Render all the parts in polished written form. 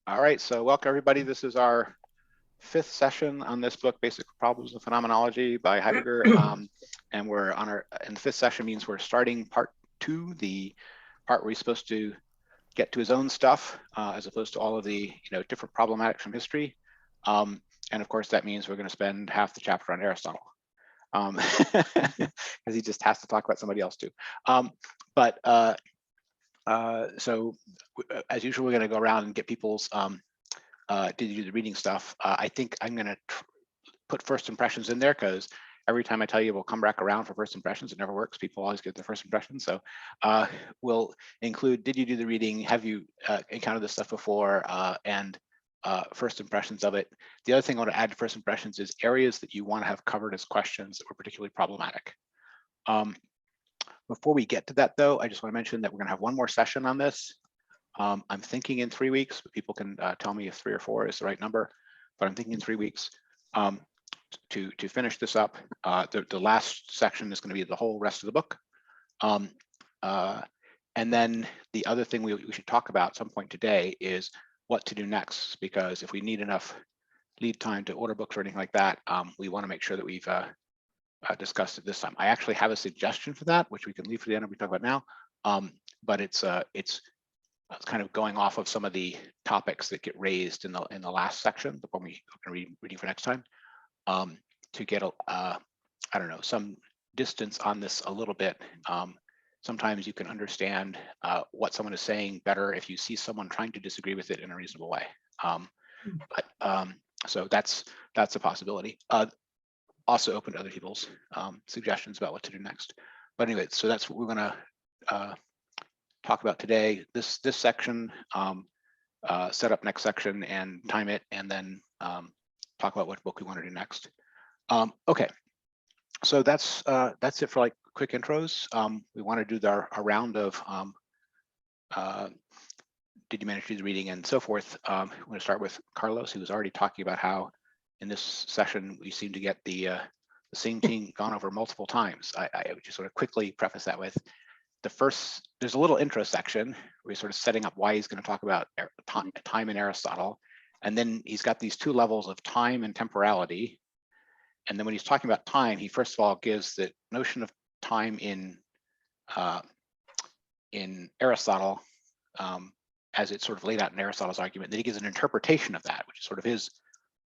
All right, so welcome everybody. This is our fifth session on this book, Basic Problems of Phenomenology by Heidegger. And we're on and the fifth session means we're starting part 2, the part where he's supposed to get to his own stuff, as opposed to all of the different problematics from history. And of course, that means we're going to spend half the chapter on Aristotle, because he just has to talk about somebody else too. So as usual, we're going to go around and get people's did you do the reading stuff. I think I'm going to put first impressions in there, because every time I tell you we'll come back around for first impressions, it never works. People always get their first impressions. So we'll include, did you do the reading? Have you encountered this stuff before? And first impressions of it. The other thing I want to add to first impressions is areas that you want to have covered as questions that were particularly problematic. Before we get to that, though, I just want to mention that we're going to have one more session on this. I'm thinking in 3 weeks, but people can tell me if 3 or 4 is the right number, but I'm thinking in 3 weeks to finish this up. The last section is going to be the whole rest of the book. And then the other thing we should talk about at some point today is what to do next, because if we need enough lead time to order books or anything like that, we want to make sure that we've discussed it this time. I actually have a suggestion for that, which we can leave for the end of we talk about now. But it's kind of going off of some of the topics that get raised in the last section, the one we're reading for next time, to get I don't know, some distance on this a little bit. Sometimes you can understand what someone is saying better if you see someone trying to disagree with it in a reasonable way. So that's a possibility. Also open to other people's suggestions about what to do next. But anyway, so that's what we're going to talk about today. This section, set up next section and time it, and then talk about what book we want to do next. Okay, so that's it for like quick intros. We want to do our round of did you manage to do the reading and so forth. I'm going to start with Carlos, who was already talking about how in this session we seem to get the same thing gone over multiple times. I would just sort of quickly preface that with there's a little intro section where he's sort of setting up why he's going to talk about time in Aristotle. And then he's got these 2 levels of time and temporality. And then when he's talking about time, he first of all gives the notion of time in Aristotle as it's sort of laid out in Aristotle's argument. Then he gives an interpretation of that, which is sort of his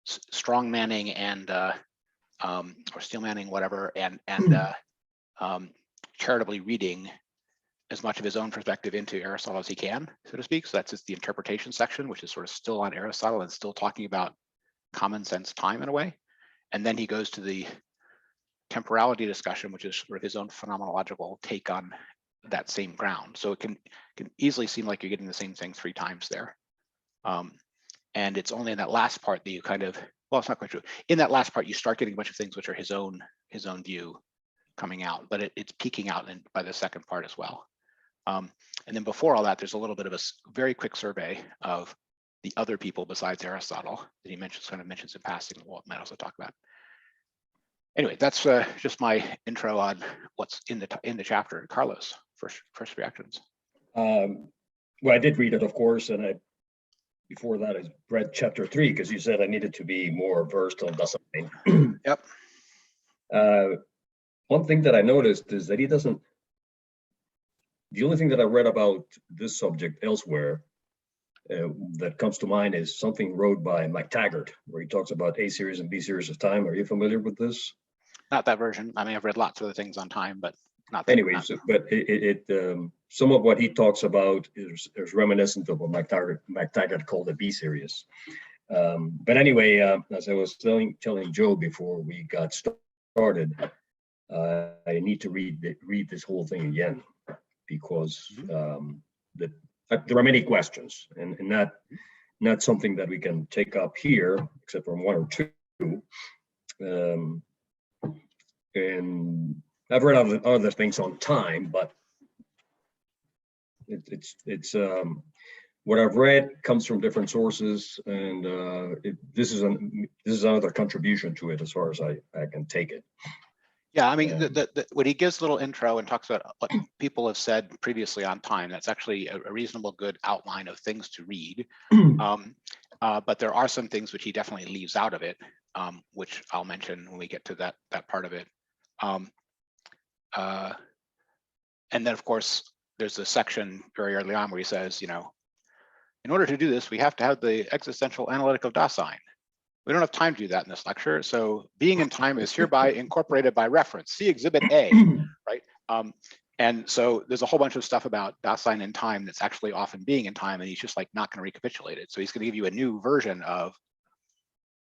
strong manning and or steel manning, whatever, and charitably reading as much of his own perspective into Aristotle as he can, so to speak. So that's just the interpretation section, which is sort of still on Aristotle and still talking about common sense time in a way. And then he goes to the temporality discussion, which is sort of his own phenomenological take on that same ground. So it can easily seem like you're getting the same thing 3 times there. And it's only in that last part that you kind of, well, it's not quite true. In that last part, you start getting a bunch of things which are his own view coming out, but it's peeking out by the second part as well. And then before all that, there's a little bit of a very quick survey of the other people besides Aristotle that he kind of mentions in passing, what might also talk about. Anyway, that's just my intro on what's in the chapter. Carlos, first reactions. Well, I did read it, of course, and before that, I read chapter 3 because you said I needed to be more versed on something. Yep. One thing that I noticed is that he doesn't. The only thing that I read about this subject elsewhere that comes to mind is something wrote by McTaggart, where he talks about A series and B series of time. Are you familiar with this? Not that version. I mean, I've read lots of other things on time, but not that. Anyway, but some of what he talks about is reminiscent of what McTaggart called a B series. But anyway, as I was telling Joe before we got started, I need to read this whole thing again, because there are many questions, and not something that we can take up here, except for 1 or 2. And I've read other things on time, but it's what I've read comes from different sources, and this is another contribution to it as far as I can take it. Yeah, I mean, when he gives a little intro and talks about what people have said previously on time, that's actually a reasonable good outline of things to read. But there are some things which he definitely leaves out of it, which I'll mention when we get to that part of it. And then, of course, there's a section very early on where he says, in order to do this, we have to have the existential analytic of Dasein. We don't have time to do that in this lecture. So being in time is hereby incorporated by reference. See Exhibit A, right? And so there's a whole bunch of stuff about Dasein in time that's actually often being in time, and he's just like not going to recapitulate it. So he's going to give you a new version of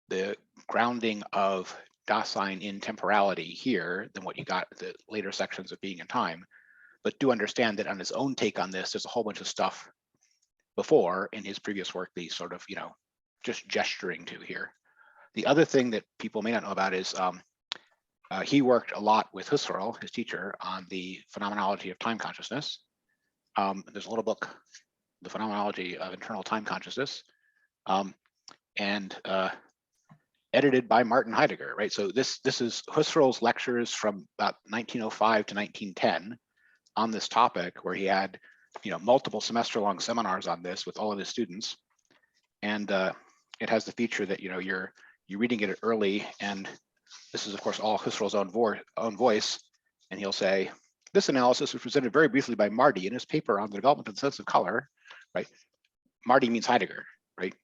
the grounding of Dasein in temporality here than what you got in the later sections of being in time. But do understand that on his own take on this, there's a whole bunch of stuff before in his previous work that he's sort of, just gesturing to here. The other thing that people may not know about is he worked a lot with Husserl, his teacher, on the phenomenology of time consciousness. There's a little book, The Phenomenology of Internal Time Consciousness, and edited by Martin Heidegger, right? So this is Husserl's lectures from about 1905 to 1910 on this topic, where he had, multiple semester-long seminars on this with all of his students. And it has the feature that, you're reading it early, and this is, of course, all Husserl's own voice, and he'll say, this analysis was presented very briefly by Marty in his paper on the development of the sense of color, right? Marty means Heidegger, right?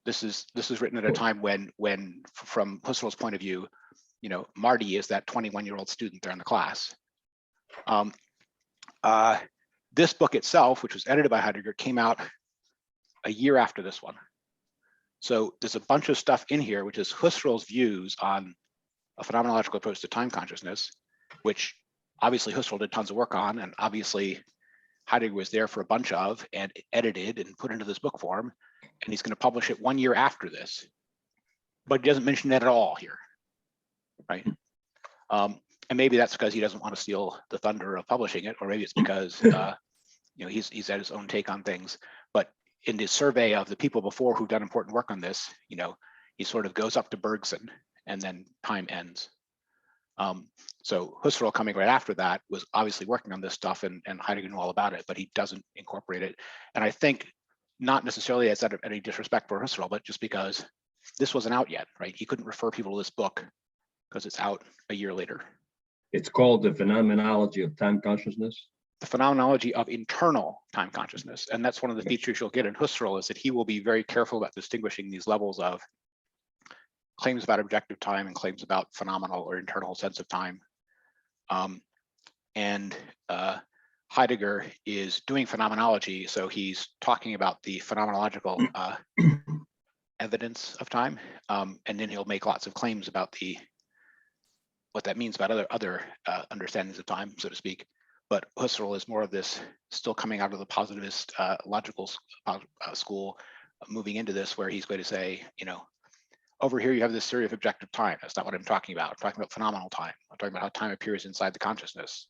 This is written at a time when from Husserl's point of view, Marty is that 21-year-old student there in the class. This book itself, which was edited by Heidegger, came out a year after this one. So there's a bunch of stuff in here, which is Husserl's views on a phenomenological approach to time consciousness, which obviously Husserl did tons of work on, and obviously Heidegger was there for a bunch of and edited and put into this book form, and he's going to publish it 1 year after this. But he doesn't mention that at all here, right? And maybe that's because he doesn't want to steal the thunder of publishing it, or maybe it's because he's had his own take on things. But in the survey of the people before who've done important work on this, he sort of goes up to Bergson, and then time ends. So Husserl coming right after that was obviously working on this stuff, and Heidegger knew all about it, but he doesn't incorporate it. And I think not necessarily as out of any disrespect for Husserl, but just because this wasn't out yet, right? He couldn't refer people to this book because it's out a year later. It's called the Phenomenology of Time Consciousness. The phenomenology of internal time consciousness. And that's one of the features you'll get in Husserl, is that he will be very careful about distinguishing these levels of claims about objective time and claims about phenomenal or internal sense of time. Heidegger is doing phenomenology, so he's talking about the phenomenological evidence of time, and then he'll make lots of claims about what that means about other understandings of time, so to speak. But Husserl is more of this, still coming out of the positivist logical school, moving into this, where he's going to say, over here you have this theory of objective time. That's not what I'm talking about. I'm talking about phenomenal time. I'm talking about how time appears inside the consciousness.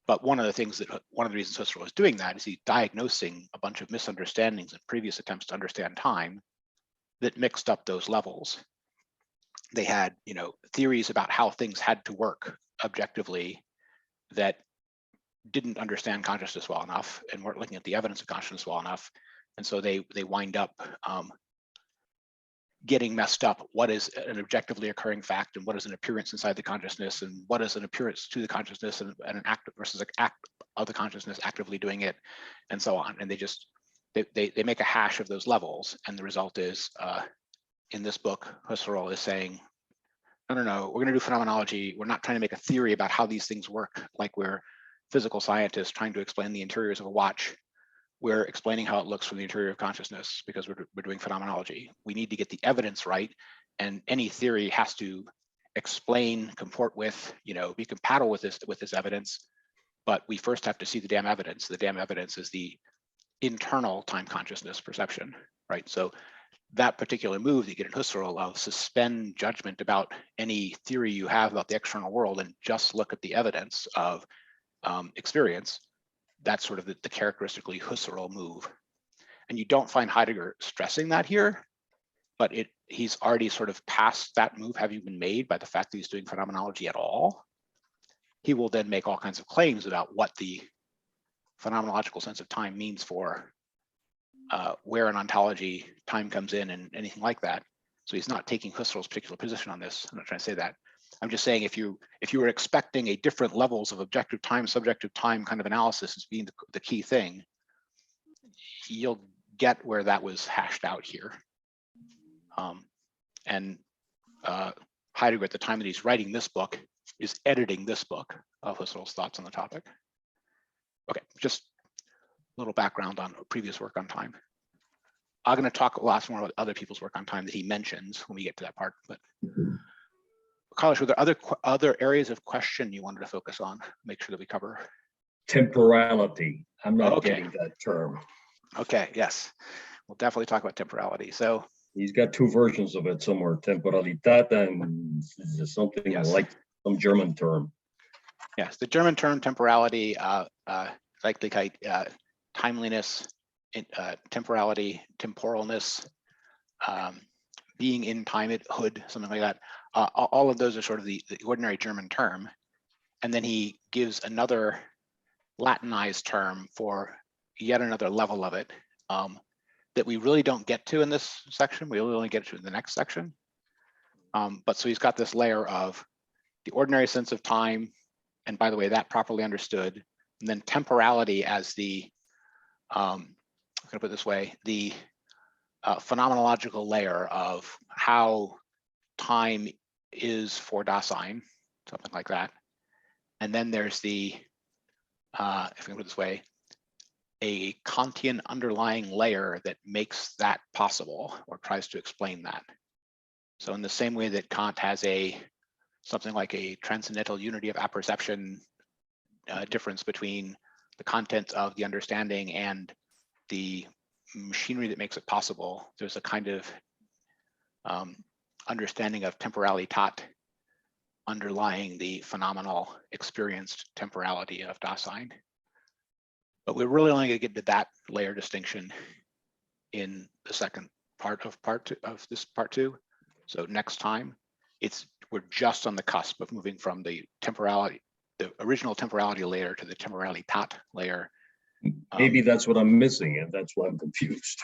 But one of the reasons Husserl is doing that is he's diagnosing a bunch of misunderstandings in previous attempts to understand time that mixed up those levels. They had, theories about how things had to work objectively that didn't understand consciousness well enough and weren't looking at the evidence of consciousness well enough. And so they wind up getting messed up. What is an objectively occurring fact, and what is an appearance inside the consciousness, and what is an appearance to the consciousness, and an act versus an act of the consciousness actively doing it, and so on. And they make a hash of those levels. And the result is, in this book, Husserl is saying, no, we're going to do phenomenology. We're not trying to make a theory about how these things work, like we're physical scientists trying to explain the interiors of a watch. We're explaining how it looks from the interior of consciousness, because we're doing phenomenology. We need to get the evidence right, and any theory has to explain, comport with, be compatible with this evidence. But we first have to see the damn evidence. The damn evidence is the internal time consciousness perception, right? So that particular move that you get in Husserl of suspend judgment about any theory you have about the external world and just look at the evidence of experience, that's sort of the characteristically Husserl move. And you don't find Heidegger stressing that here, but he's already sort of past that move having been made by the fact that he's doing phenomenology at all. He will then make all kinds of claims about what the phenomenological sense of time means for where in ontology time comes in and anything like that. So he's not taking Husserl's particular position on this. I'm not trying to say that. I'm just saying if you were expecting a different levels of objective time, subjective time kind of analysis as being the key thing, you'll get where that was hashed out here. Heidegger, at the time that he's writing this book, is editing this book of Husserl's thoughts on the topic. Okay, just a little background on previous work on time. I'm going to talk lots more about other people's work on time that he mentions when we get to that part. But Carlos, were there other areas of question you wanted to focus on? Make sure that we cover. Temporality. I'm not getting that term. Okay, yes. We'll definitely talk about temporality. So he's got two versions of it somewhere, Temporalität and something like some German term. Yes, the German term temporality, likely timeliness, temporality, temporalness, being in timehood, something like that. All of those are sort of the ordinary German term. And then he gives another Latinized term for yet another level of it that we really don't get to in this section. We only get to in the next section. But so he's got this layer of the ordinary sense of time, and by the way, that properly understood, and then temporality as the, I'm gonna put it this way, the phenomenological layer of how time is for Dasein, something like that. And then there's the, if we can put it this way, a Kantian underlying layer that makes that possible or tries to explain that. So in the same way that Kant has something like a transcendental unity of apperception difference between the content of the understanding and the machinery that makes it possible, there's a kind of understanding of Temporalität underlying the phenomenal experienced temporality of Dasein. But we're really only going to get to that layer distinction in the second part of this part two. So next time, we're just on the cusp of moving from the temporality, the original temporality layer, to the Temporalität layer. Maybe that's what I'm missing, and that's why I'm confused.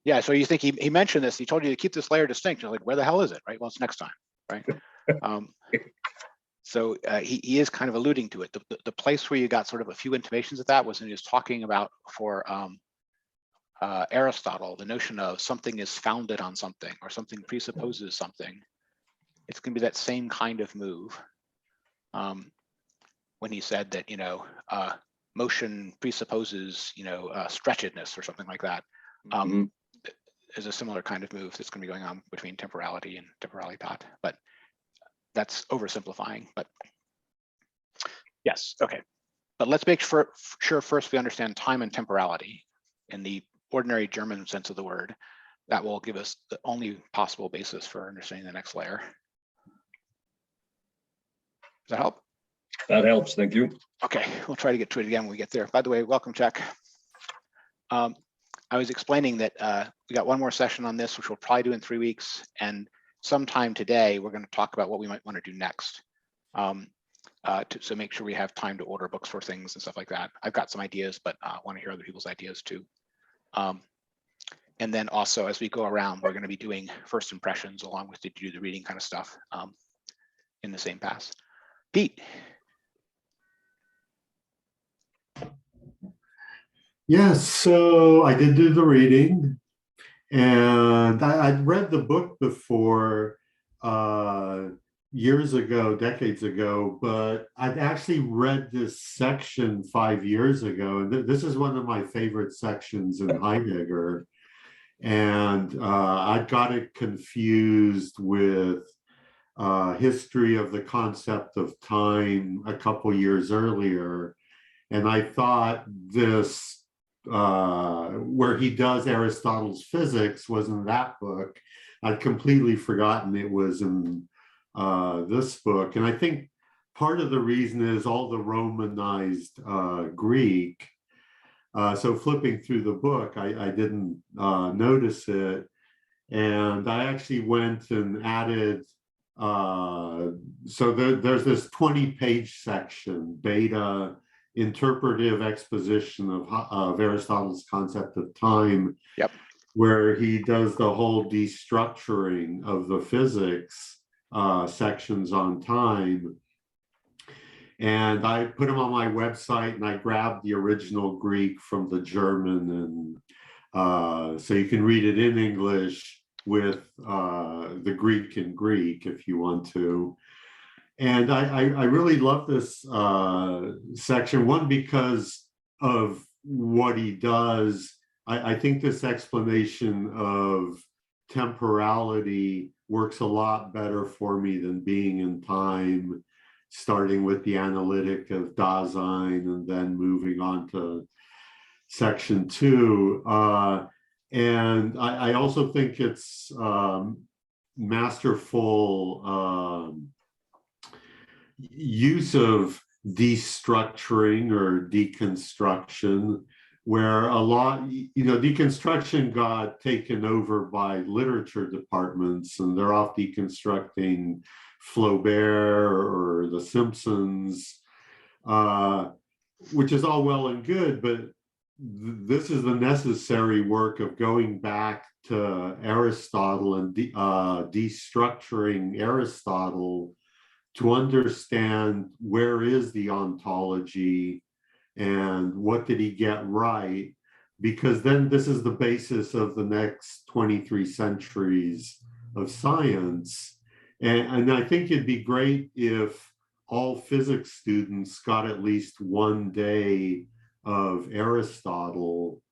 Yeah, so you think he mentioned this, he told you to keep this layer distinct. You're like, where the hell is it, right? Well, it's next time, right? So he is kind of alluding to it. The place where you got sort of a few intimations of that was when he was talking about for Aristotle, the notion of something is founded on something or something presupposes something. It's going to be that same kind of move when he said that, motion presupposes, stretchedness or something like that. Is a similar kind of move that's going to be going on between temporality and Temporalität, but that's oversimplifying. But yes, okay. But let's make sure first we understand time and temporality in the ordinary German sense of the word. That will give us the only possible basis for understanding the next layer. Does that help? That helps, thank you. Okay, we'll try to get to it again when we get there. By the way, welcome, Chuck. I was explaining that we got one more session on this, which we'll probably do in 3 weeks. And sometime today, we're going to talk about what we might want to do next. So make sure we have time to order books for things and stuff like that. I've got some ideas, but I want to hear other people's ideas too. And then also, as we go around, we're going to be doing first impressions along with do the reading kind of stuff in the same pass. Pete. Yes, so I did do the reading, and I'd read the book before years ago, decades ago, but I'd actually read this section 5 years ago, and this is one of my favorite sections in Heidegger, and I got it confused with history of the concept of time a couple years earlier, and I thought this where he does Aristotle's physics was in that book. I'd completely forgotten it was in this book. And I think part of the reason is all the Romanized Greek. So flipping through the book, I didn't notice it. And I actually went and added, so there's this 20-page section, beta interpretive exposition of Aristotle's concept of time, Yep. where he does the whole destructuring of the physics sections on time. And I put them on my website, and I grabbed the original Greek from the German, and so you can read it in English with the Greek in Greek if you want to. And I really love this section, one, because of what he does. I think this explanation of temporality works a lot better for me than being in time, starting with the analytic of Dasein and then moving on to section 2. And I also think it's masterful use of destructuring or deconstruction, where a lot, deconstruction got taken over by literature departments, and they're off deconstructing Flaubert or The Simpsons, which is all well and good, but this is the necessary work of going back to Aristotle and destructuring Aristotle to understand where is the ontology and what did he get right, because then this is the basis of the next 23 centuries of science. And I think it'd be great if all physics students got at least one day of Aristotle,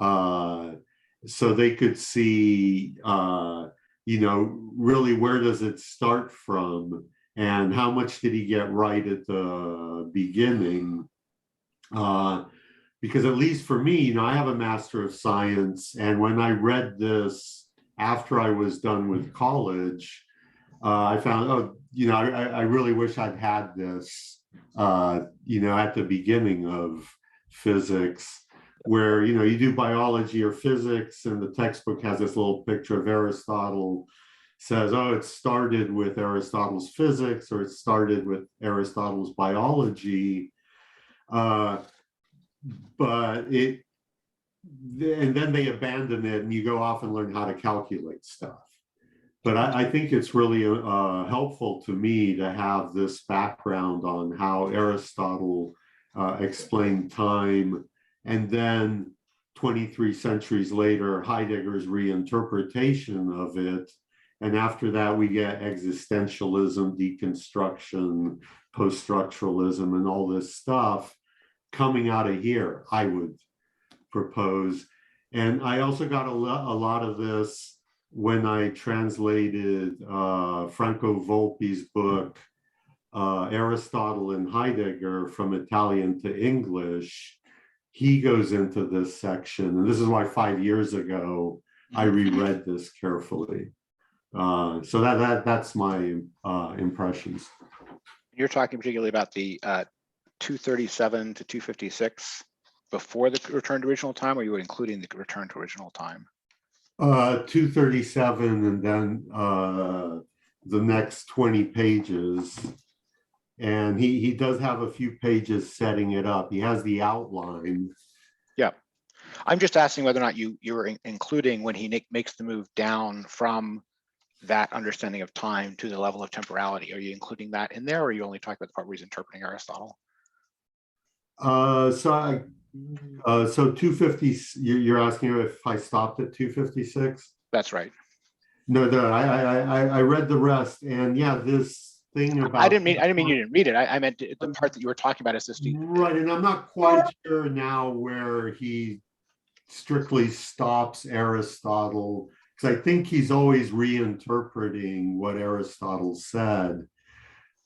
so they could see, really where does it start from, and how much did he get right at the beginning? Because at least for me, I have a Master of Science, and when I read this after I was done with college, I found, I really wish I'd had this, at the beginning of physics, where, you do biology or physics, and the textbook has this little picture of Aristotle, says, oh, it started with Aristotle's physics, or it started with Aristotle's biology. And then they abandon it, and you go off and learn how to calculate stuff. But I think it's really helpful to me to have this background on how Aristotle explained time, and then 23 centuries later, Heidegger's reinterpretation of it. And after that, we get existentialism, deconstruction, post-structuralism, and all this stuff coming out of here, I would propose. And I also got a lot of this when I translated Franco Volpi's book, Aristotle and Heidegger, from Italian to English. He goes into this section, and this is why 5 years ago I reread this carefully. So that's my impressions. You're talking particularly about the 237 to 256 before the return to original time, or you were including the return to original time? 237, and then the next 20 pages. And he does have a few pages setting it up. He has the outline. Yeah. I'm just asking whether or not you were including, when he makes the move down from that understanding of time to the level of temporality, are you including that in there, or are you only talking about the part where he's interpreting Aristotle? So 250, you're asking if I stopped at 256? That's right. No, I read the rest, and yeah, this thing about— I didn't mean you didn't read it. I meant the part that you were talking about is this. Right, and I'm not quite sure now where he strictly stops Aristotle, because I think he's always reinterpreting what Aristotle said.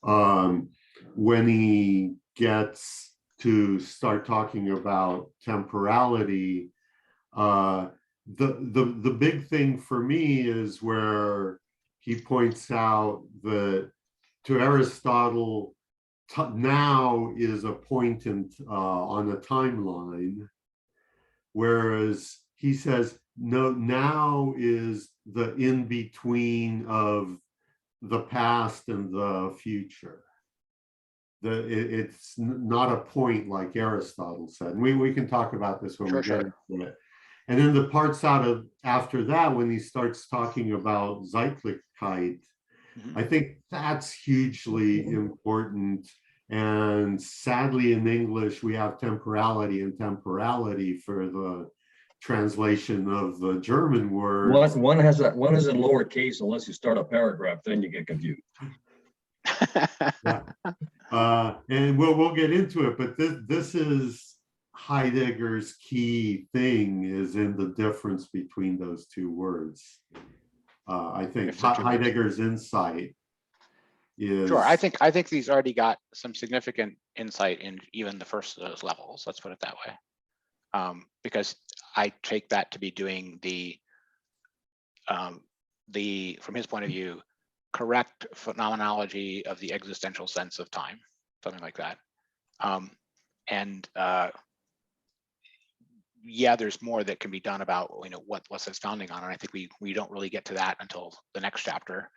When he gets to start talking about temporality, the big thing for me is where he points out that to Aristotle, now is a point in on a timeline, whereas he says no, now is the in between of the past and the future. it's not a point like Aristotle said. And we can talk about this when we get into it. And then the parts after that, when he starts talking about Zeitlichkeit, I think that's hugely important. And sadly, in English, we have temporality and temporality for the translation of the German word. One is in lowercase unless you start a paragraph, then you get confused. Yeah. And we'll get into it, but this is Heidegger's key thing, is in the difference between those two words. I think Heidegger's insight is sure. I think he's already got some significant insight in even the first of those levels. Let's put it that way, because I take that to be doing the from his point of view, correct phenomenology of the existential sense of time, something like that. Yeah, there's more that can be done about what's its founding on, and I think we don't really get to that until the next chapter.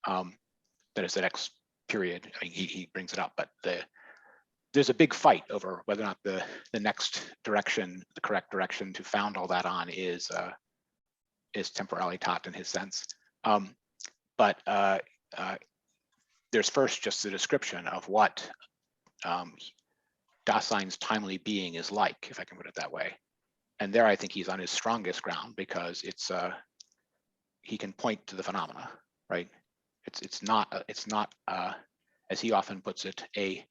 That is the next period. I mean, he brings it up, but there's a big fight over whether or not the next direction, the correct direction to found all that on, is Temporality in his sense. But there's first just the description of what Dasein's timely being is like, if I can put it that way. And there I think he's on his strongest ground, because it's he can point to the phenomena, right? It's not as he often puts it, a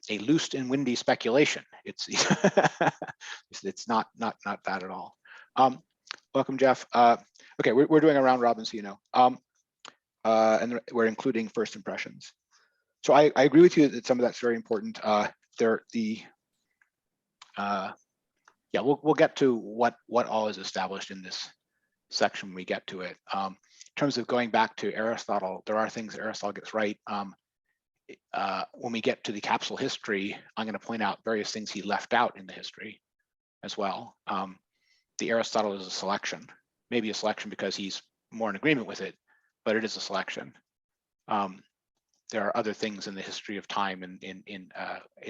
loose and windy speculation. It's it's not that at all. Welcome, Jeff. Okay, we're doing a round robin, so you know. And we're including first impressions. So I agree with you that some of that's very important. Yeah, we'll get to what all is established in this section when we get to it. In terms of going back to Aristotle, there are things that Aristotle gets right. When we get to the capsule history, I'm going to point out various things he left out in the history as well. The Aristotle is a selection, maybe a selection because he's more in agreement with it, but it is a selection. There are other things in the history of time in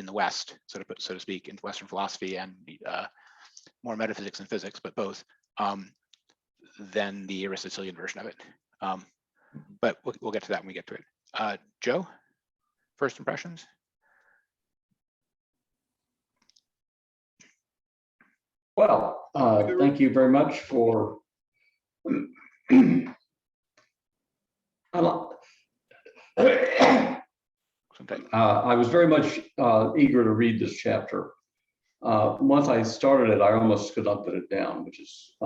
the West, so to speak, in Western philosophy and more metaphysics and physics, but both, than the Aristotelian version of it. But we'll get to that when we get to it. Joe, first impressions? Well, thank you very much for I was very much eager to read this chapter. Once I started it, I almost could not put it down, which is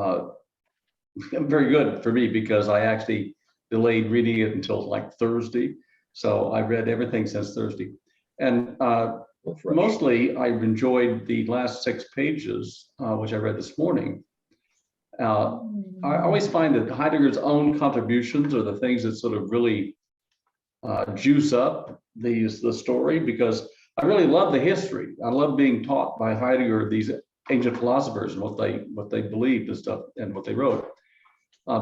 very good for me, because I actually delayed reading it until like Thursday. So I read everything since Thursday. And mostly I've enjoyed the last 6 pages, which I read this morning. I always find that Heidegger's own contributions are the things that sort of really juice up the story, because I really love the history. I love being taught by Heidegger these ancient philosophers and what they believed and stuff and what they wrote,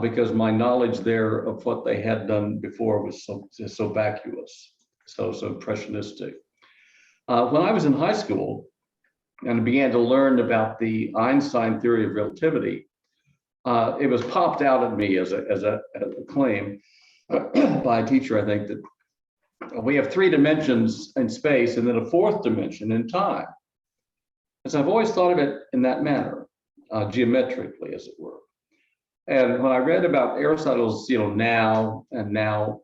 because my knowledge there of what they had done before was so vacuous, so impressionistic. When I was in high school and began to learn about the Einstein theory of relativity, it was popped out at me as a claim by a teacher, I think, that we have 3 dimensions in space and then a 4th dimension in time. And so I've always thought of it in that manner, geometrically, as it were. And when I read about Aristotle's, now and now,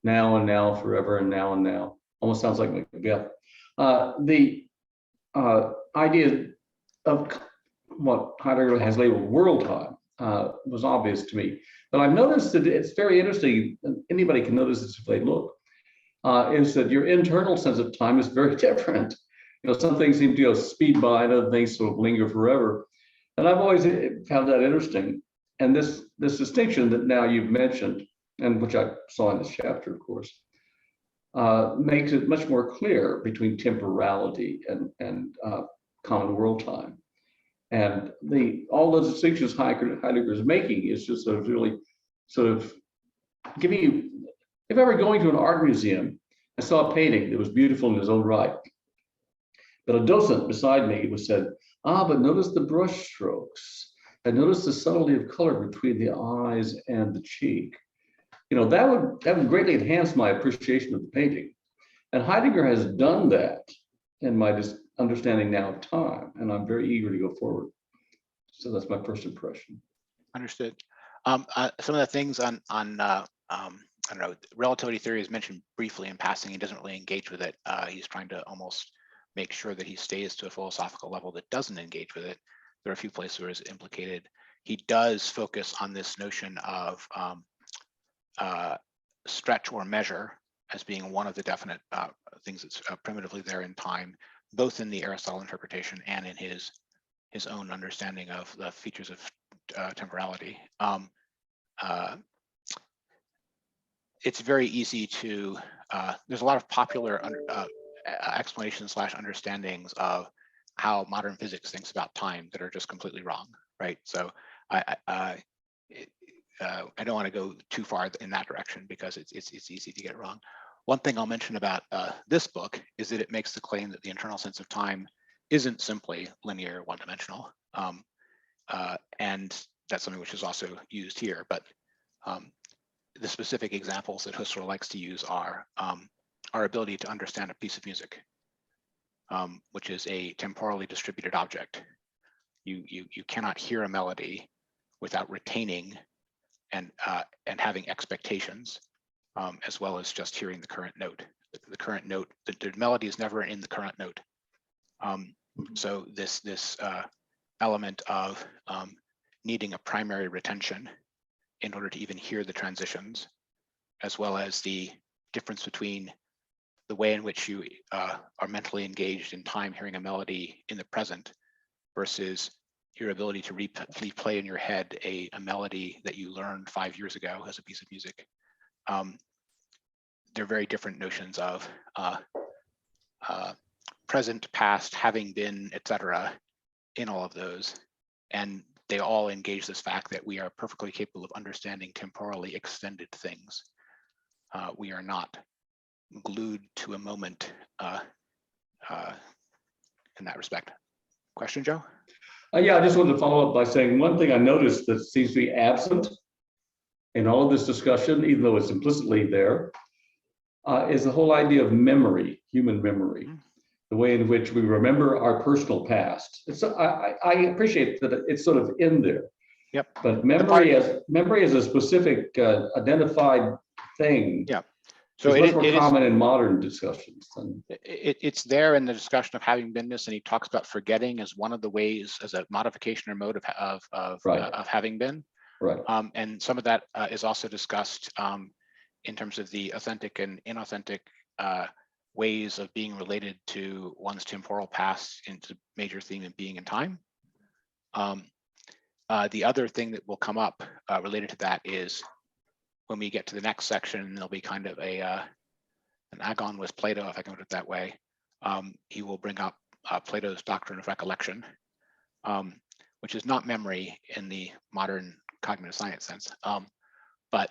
now and now, forever and now, almost sounds like Macbeth. The idea of what Heidegger has labeled world time was obvious to me. But I've noticed that it's very interesting, and anybody can notice this if they look, is that your internal sense of time is very different. Some things seem to speed by, and other things sort of linger forever. And I've always found that interesting. And this distinction that now you've mentioned, and which I saw in this chapter, of course, makes it much more clear between temporality and common world time. And all those distinctions Heidegger is making is just sort of really sort of giving you, if ever going to an art museum I saw a painting that was beautiful in its own right. But a docent beside me was said, but notice the brush strokes. And notice the subtlety of color between the eyes and the cheek. That would greatly enhance my appreciation of the painting. And Heidegger has done that in my understanding now of time, and I'm very eager to go forward. So that's my first impression. Understood. Some of the things on I don't know, relativity theory is mentioned briefly in passing. He doesn't really engage with it. He's trying to almost make sure that he stays to a philosophical level that doesn't engage with it. There are a few places where it's implicated. He does focus on this notion of stretch or measure as being one of the definite things that's primitively there in time, both in the Aristotle interpretation and in his own understanding of the features of temporality. It's very easy to, there's a lot of popular explanations / understandings of how modern physics thinks about time that are just completely wrong, right? So I don't want to go too far in that direction because it's easy to get it wrong. One thing I'll mention about this book is that it makes the claim that the internal sense of time isn't simply linear, one-dimensional, and that's something which is also used here. But the specific examples that Husserl likes to use are our ability to understand a piece of music, which is a temporally distributed object. You cannot hear a melody without retaining and having expectations, as well as just hearing the current note. The current note, the melody is never in the current note. So this element of needing a primary retention in order to even hear the transitions, as well as the difference between the way in which you are mentally engaged in time hearing a melody in the present versus your ability to replay in your head a melody that you learned 5 years ago as a piece of music. They're very different notions of present, past, having been, etc. in all of those. And they all engage this fact that we are perfectly capable of understanding temporally extended things. We are not glued to a moment in that respect. Question, Joe? Yeah, I just wanted to follow up by saying one thing I noticed that seems to be absent in all of this discussion, even though it's implicitly there, is the whole idea of memory, human memory, the way in which we remember our personal past. I appreciate that it's sort of in there. Yep. But memory as a specific identified thing. Yeah. So it's much more common in modern discussions. It's there in the discussion of having beenness, and he talks about forgetting as one of the ways, as a modification or mode of having been. Right. And some of that is also discussed in terms of the authentic and inauthentic ways of being related to one's temporal past into major theme of being in time. The other thing that will come up related to that is when we get to the next section, there'll be kind of an agon with Plato, if I can put it that way. He will bring up Plato's doctrine of recollection, which is not memory in the modern cognitive science sense, but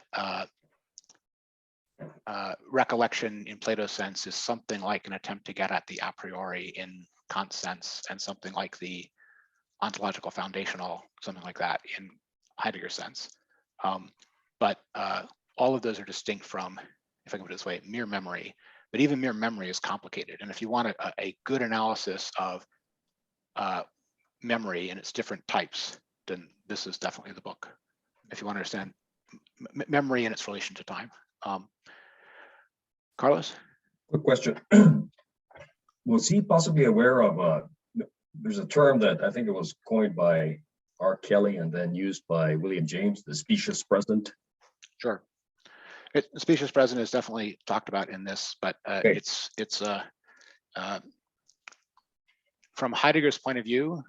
recollection in Plato's sense is something like an attempt to get at the a priori in Kant's sense, and something like the ontological foundational, something like that in Heidegger's sense. But all of those are distinct from, if I can put it this way, mere memory. But even mere memory is complicated. And if you want a good analysis of memory and its different types, then this is definitely the book. If you want to understand memory and its relation to time. Carlos? Quick question. Was he possibly aware of, there's a term that I think it was coined by R. Kelly and then used by William James, the specious present? Sure. The specious present is definitely talked about in this, but Okay. it's from Heidegger's point of view,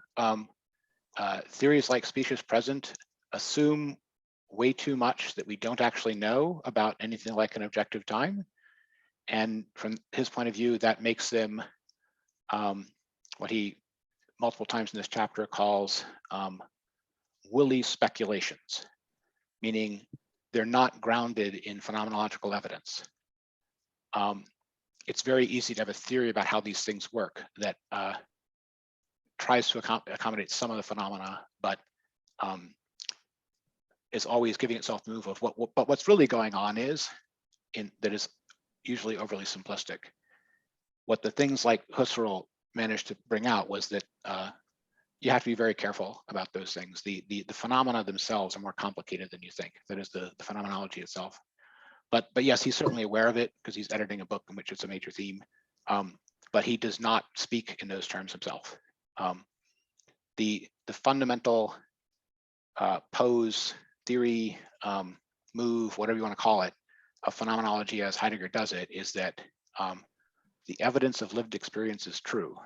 theories like specious present assume way too much that we don't actually know about anything like an objective time. And from his point of view, that makes them what he multiple times in this chapter calls woolly speculations, meaning they're not grounded in phenomenological evidence. it's very easy to have a theory about how these things work that tries to accommodate some of the phenomena, but is always giving itself the move of but what's really going on is that is usually overly simplistic. What the things like Husserl managed to bring out was that you have to be very careful about those things. The phenomena themselves are more complicated than you think. That is the phenomenology itself. But yes, he's certainly aware of it because he's editing a book in which it's a major theme. But he does not speak in those terms himself. The fundamental pose, theory, move, whatever you want to call it, of phenomenology as Heidegger does it is that the evidence of lived experience is true.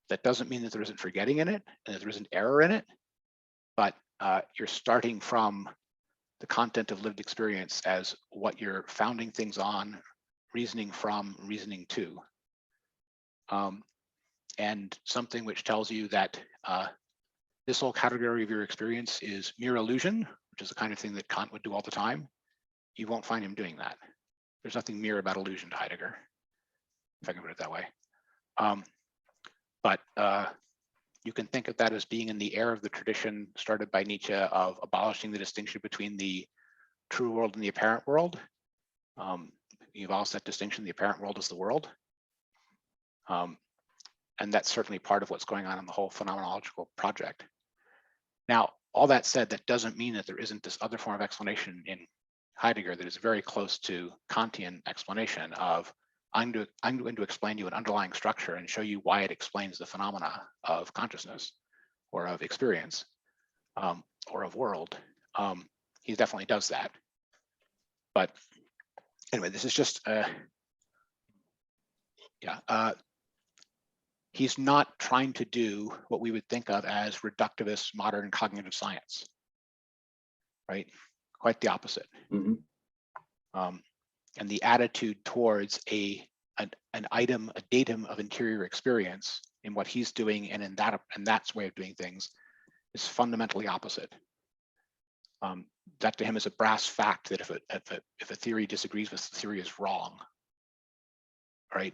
That doesn't mean that there isn't forgetting in it and that there isn't error in it, but you're starting from the content of lived experience as what you're founding things on, reasoning from, reasoning to. And something which tells you that this whole category of your experience is mere illusion, which is the kind of thing that Kant would do all the time, you won't find him doing that. There's nothing mere about illusion to Heidegger, if I can put it that way. But you can think of that as being in the air of the tradition started by Nietzsche of abolishing the distinction between the true world and the apparent world. You've also that distinction, the apparent world is the world. And that's certainly part of what's going on in the whole phenomenological project. Now, all that said, that doesn't mean that there isn't this other form of explanation in Heidegger that is very close to Kantian explanation of I'm going to explain to you an underlying structure and show you why it explains the phenomena of consciousness or of experience or of world. He definitely does that. But anyway, this is just, he's not trying to do what we would think of as reductivist modern cognitive science, right? Quite the opposite. Mm-hmm. And the attitude towards an item, a datum of interior experience in what he's doing and in that's way of doing things is fundamentally opposite. That to him is a brass fact that if a theory disagrees with the theory is wrong, right?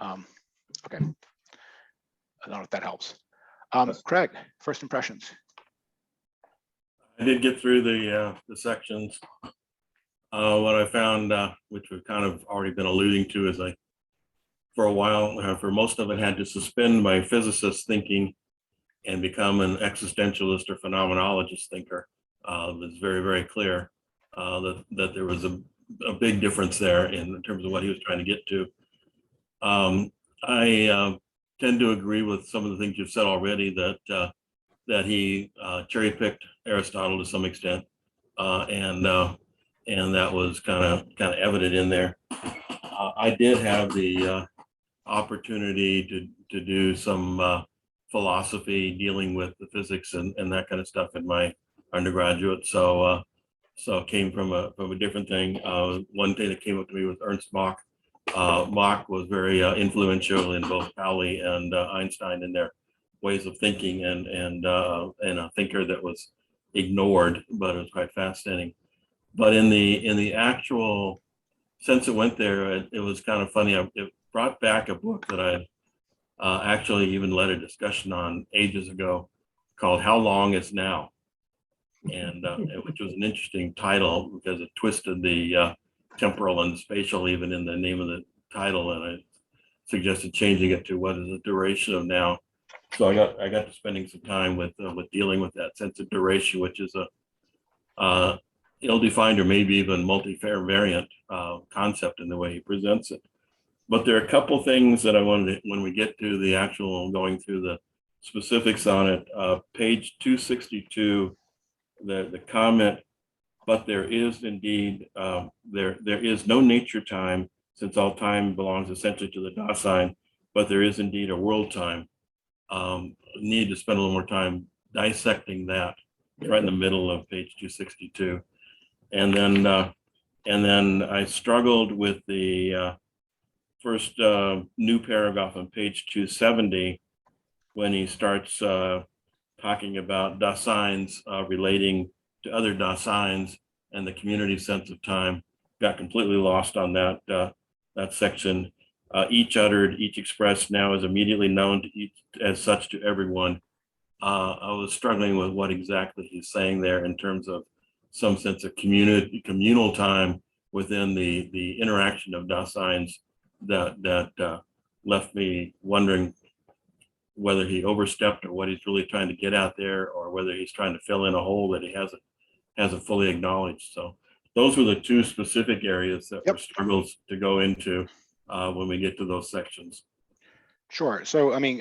Okay, I don't know if that helps. Craig, first impressions. I did get through the sections. What I found, which we've kind of already been alluding to, is for a while, for most of it, had to suspend my physicist thinking and become an existentialist or phenomenologist thinker. It was very, very clear that there was a big difference there in terms of what he was trying to get to. I tend to agree with some of the things you've said already, that he cherry-picked Aristotle to some extent, and that was kind of evident in there. I did have the opportunity to do some philosophy dealing with the physics and that kind of stuff in my undergraduate. So it came from a different thing. One thing that came up to me was Ernst Mach. Mach was very influential in both Pauli and Einstein in their ways of thinking, and a thinker that was ignored, but it was quite fascinating. But in the actual sense it went there, it was kind of funny. It brought back a book that I actually even led a discussion on ages ago called How Long Is Now? And which was an interesting title because it twisted the temporal and spatial even in the name of the title, and I suggested changing it to what is the duration of now. So I got to spending some time with dealing with that sense of duration, which is a ill-defined or maybe even multivariant concept in the way he presents it. But there are a couple things that I wanted to, when we get to the actual going through the specifics on it, page 262, the comment, but there is indeed, there is no nature time, since all time belongs essentially to the Dasein, but there is indeed a world time. Need to spend a little more time dissecting that right in the middle of page 262. And then I struggled with the first new paragraph on page 270 when he starts talking about Daseins relating to other Daseins and the community sense of time. Got completely lost on that that section. Each uttered, each expressed now is immediately known to each as such to everyone. I was struggling with what exactly he's saying there in terms of some sense of communal time within the interaction of Daseins that left me wondering whether he overstepped or what he's really trying to get out there, or whether he's trying to fill in a hole that he hasn't fully acknowledged. So those were the two specific areas that were struggles to go into when we get to those sections. Sure. So, I mean,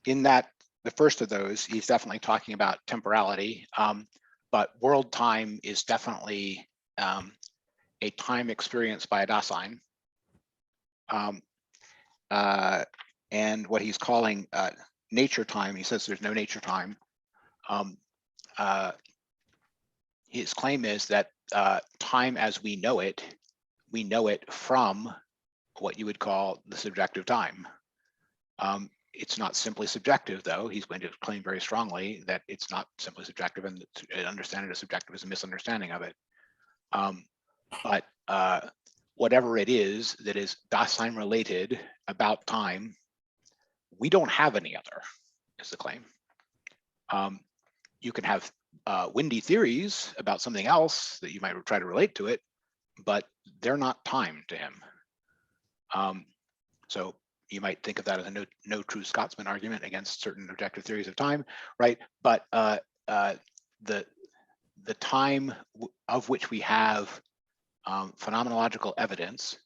in that, the first of those, he's definitely talking about temporality, but world time is definitely a time experienced by a Dasein. And what he's calling nature time, he says there's no nature time. His claim is that time as we know it from what you would call the subjective time. It's not simply subjective, though. He's going to claim very strongly that it's not simply subjective, and understanding it as subjective is a misunderstanding of it. But whatever it is that is Dasein related about time, we don't have any other, is the claim. You can have windy theories about something else that you might try to relate to it, but they're not time to him. So you might think of that as a no true Scotsman argument against certain objective theories of time, right? But the time of which we have phenomenological evidence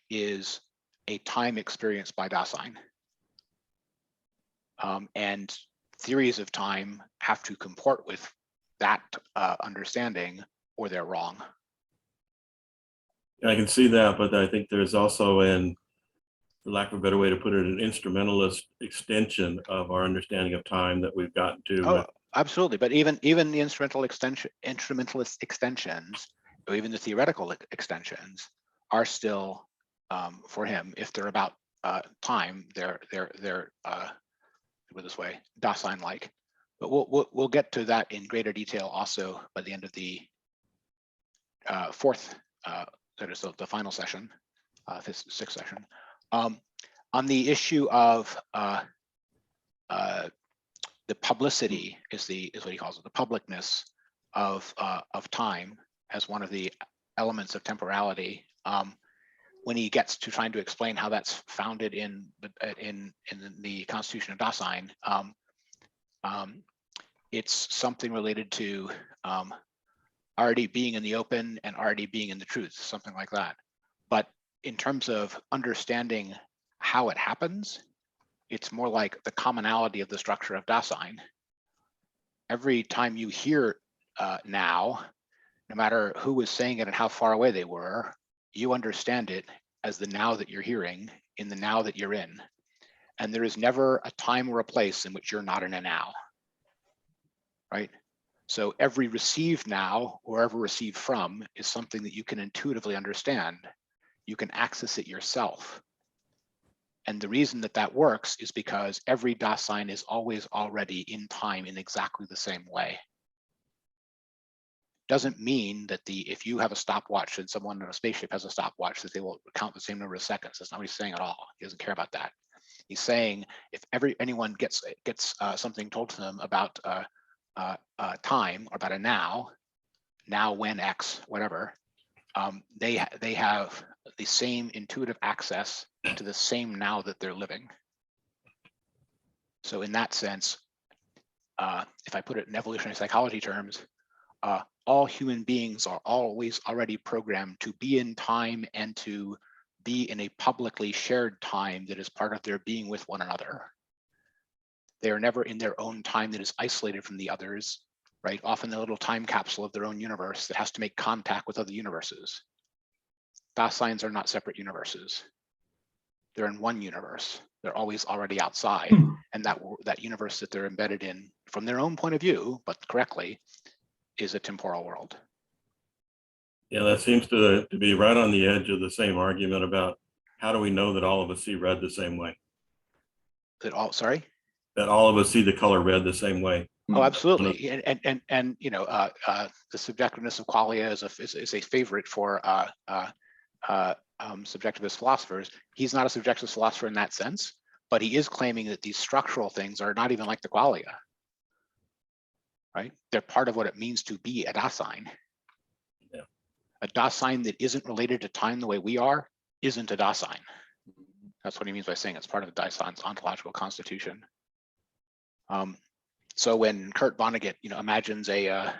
is a time experienced by Dasein. And theories of time have to comport with that understanding, or they're wrong. I can see that, but I think there's also, for lack of a better way to put it, an instrumentalist extension of our understanding of time that we've gotten to. Oh, absolutely. But even the instrumentalist extensions, or even the theoretical extensions, are still for him, if they're about time, they're this way, Dasein-like. But we'll get to that in greater detail also by the end of the fourth, that is the final session, sixth session. On the issue of the publicity is what he calls it, the publicness of time as one of the elements of temporality. When he gets to trying to explain how that's founded in the Constitution of Dasein, it's something related to already being in the open and already being in the truth, something like that. But in terms of understanding how it happens, it's more like the commonality of the structure of Dasein. Every time you hear now, no matter who was saying it and how far away they were, you understand it as the now that you're hearing in the now that you're in. And there is never a time or a place in which you're not in a now, right? So every received now, or ever received from, is something that you can intuitively understand. You can access it yourself. And the reason that that works is because every Dasein is always already in time in exactly the same way. Doesn't mean that if you have a stopwatch and someone in a spaceship has a stopwatch, that they will count the same number of seconds. That's not what he's saying at all. He doesn't care about that. He's saying if anyone gets something told to them about time, or about a now, when X, whatever, they have the same intuitive access to the same now that they're living. So in that sense, if I put it in evolutionary psychology terms, all human beings are always already programmed to be in time and to be in a publicly shared time that is part of their being with one another. They are never in their own time that is isolated from the others, right? Often a little time capsule of their own universe that has to make contact with other universes. Daseins are not separate universes. They're in one universe. They're always already outside. And that universe that they're embedded in from their own point of view, but correctly, is a temporal world. Yeah, that seems to be right on the edge of the same argument about how do we know that all of us see red the same way? That all, sorry? That all of us see the color red the same way. Oh, absolutely. And you know, the subjectiveness of qualia is a favorite for subjectivist philosophers. He's not a subjectivist philosopher in that sense, but he is claiming that these structural things are not even like the qualia, right? They're part of what it means to be a Dasein. Yeah. A Dasein that isn't related to time the way we are isn't a Dasein. That's what he means by saying it's part of the Dasein's ontological constitution. So when Kurt Vonnegut, you know, imagines an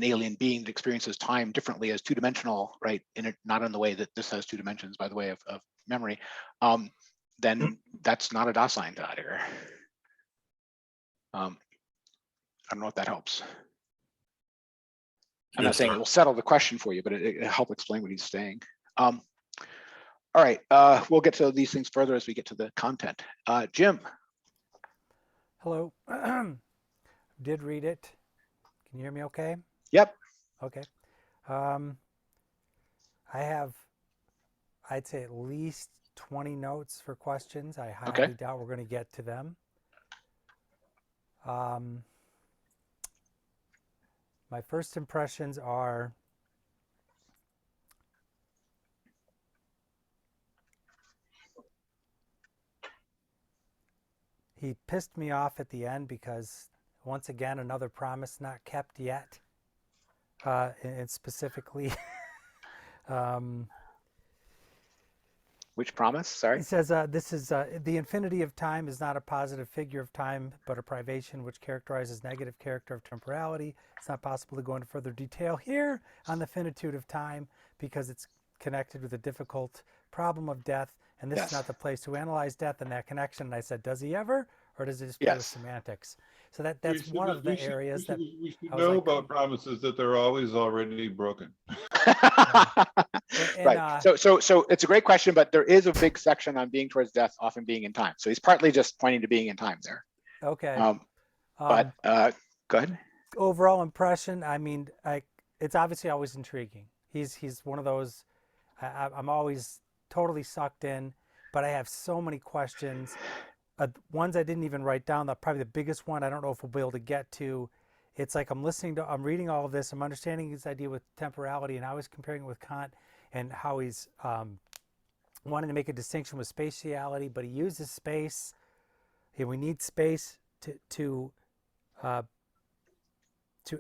alien being that experiences time differently as two-dimensional, right? Not in the way that this has two dimensions, by the way of memory, then that's not a Dasein to Heidegger. I don't know if that helps. I'm not saying it will settle the question for you, but it'll help explain what he's saying. All right, we'll get to these things further as we get to the content. Jim. Hello. Did read it. Can you hear me okay? Yep. Okay. I have, I'd say, at least 20 notes for questions. I highly doubt we're going to get to them. My first impressions are he pissed me off at the end because, once again, another promise not kept yet. And specifically, which promise? Sorry. It says this is the infinity of time is not a positive figure of time, but a privation which characterizes negative character of temporality. It's not possible to go into further detail here on the finitude of time because it's connected with a difficult problem of death, and this is not the place to analyze death and that connection. And I said, does he ever, or does it just play with semantics? So that's one of the areas that we should know about promises that they're always already broken. Right. So it's a great question, but there is a big section on being towards death, often being in time. So he's partly just pointing to being in time there. Okay. But go ahead. Overall impression, I mean, it's obviously always intriguing. He's one of those, I'm always totally sucked in, but I have so many questions. Ones I didn't even write down. Probably the biggest one I don't know if we'll be able to get to. It's like I'm reading all of this, I'm understanding his idea with temporality and how he's comparing it with Kant and how he's wanting to make a distinction with spatiality, but he uses space. We need space to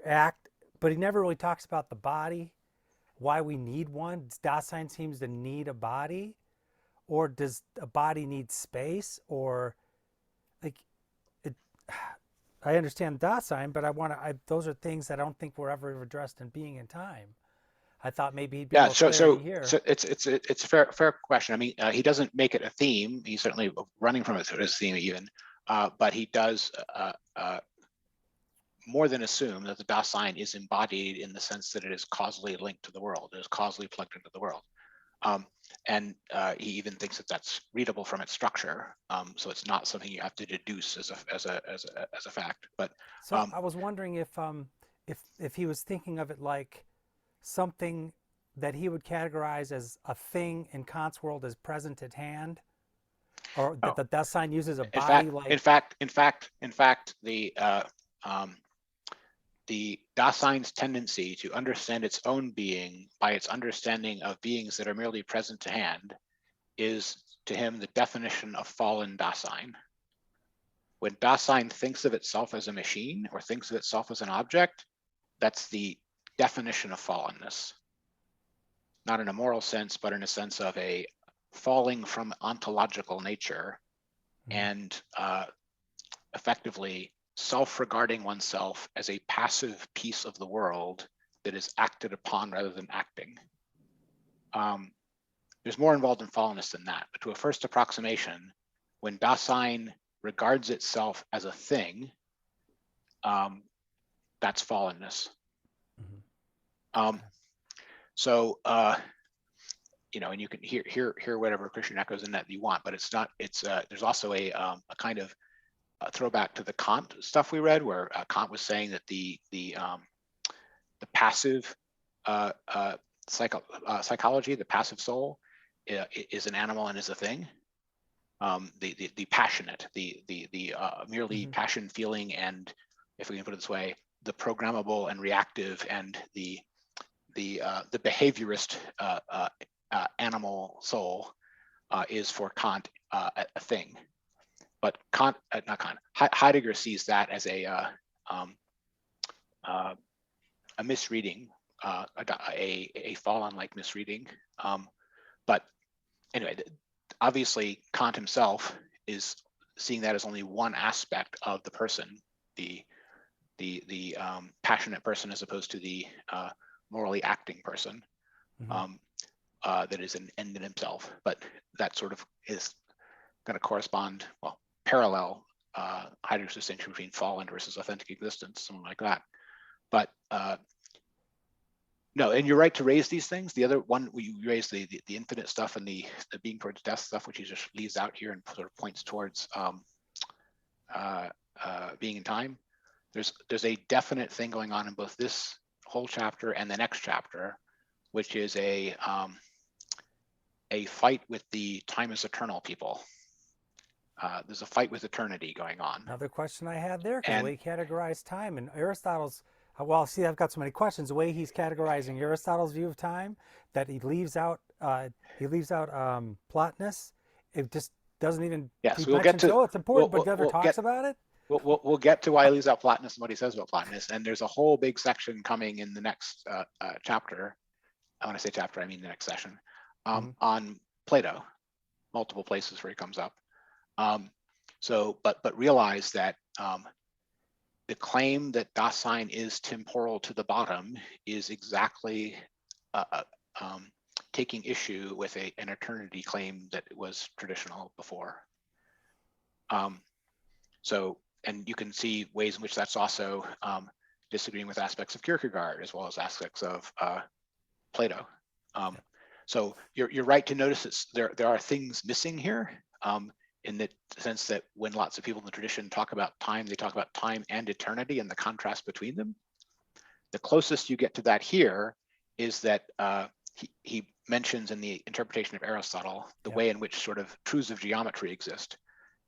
act, but he never really talks about the body, why we need one. Dasein seems to need a body, or does a body need space, or like it? I understand Dasein, but those are things that I don't think were ever addressed in Being in Time. I thought maybe he'd be more clarity here. So it's a fair question. I mean, he doesn't make it a theme. He's certainly running from it as a theme even, but he does more than assume that the Dasein is embodied in the sense that it is causally linked to the world. It is causally plugged into the world. And he even thinks that that's readable from its structure. So it's not something you have to deduce as a fact. But so I was wondering if he was thinking of it like something that he would categorize as a thing in Kant's world as present at hand, or that the Dasein uses a body. In fact, the Dasein's tendency to understand its own being by its understanding of beings that are merely present to hand is to him the definition of fallen Dasein. When Dasein thinks of itself as a machine or thinks of itself as an object, that's the definition of fallenness. Not in a moral sense, but in a sense of a falling from ontological nature and effectively self-regarding oneself as a passive piece of the world that is acted upon rather than acting. There's more involved in fallenness than that, but to a first approximation, when Dasein regards itself as a thing, that's fallenness. So, you know, and you can hear whatever Christian echoes in that you want, but it's not. There's also a kind of throwback to the Kant stuff we read, where Kant was saying that the passive psychology, the passive soul, is an animal and is a thing. The passionate, the merely passion feeling and if we can put it this way, the programmable and reactive and the behaviorist animal soul is for Kant a thing. But Kant, not Kant, Heidegger sees that as a misreading, a Fallen-like misreading. But anyway, obviously Kant himself is seeing that as only one aspect of the person, the passionate person, as opposed to the morally acting person. That is an end in himself. But that sort of is going to correspond, well, parallel Heidegger's distinction between fallen versus authentic existence, something like that. But no, and you're right to raise these things. The other one, we raise the infinite stuff and the being towards death stuff, which he just leaves out here and sort of points towards being in time. There's a definite thing going on in both this whole chapter and the next chapter, which is a fight with the time is eternal people. There's a fight with eternity going on. Another question I had there, because the way he categorized time and Aristotle's, well, see, I've got so many questions. The way he's categorizing Aristotle's view of time, that he leaves out Plotinus. It just doesn't even. Yes, we'll get to. Oh, it's important, but never talks about it. We'll get to why he leaves out Plotinus and what he says about Plotinus. And there's a whole big section coming in the next chapter. When I say chapter, I mean the next session, on Plato, multiple places where he comes up. But realize that the claim that Dasein is temporal to the bottom is exactly taking issue with an eternity claim that was traditional before. And you can see ways in which that's also disagreeing with aspects of Kierkegaard as well as aspects of Plato. So you're right to notice that there are things missing here. In the sense that when lots of people in the tradition talk about time, they talk about time and eternity and the contrast between them. The closest you get to that here is that he mentions in the interpretation of Aristotle the way in which sort of truths of geometry exist,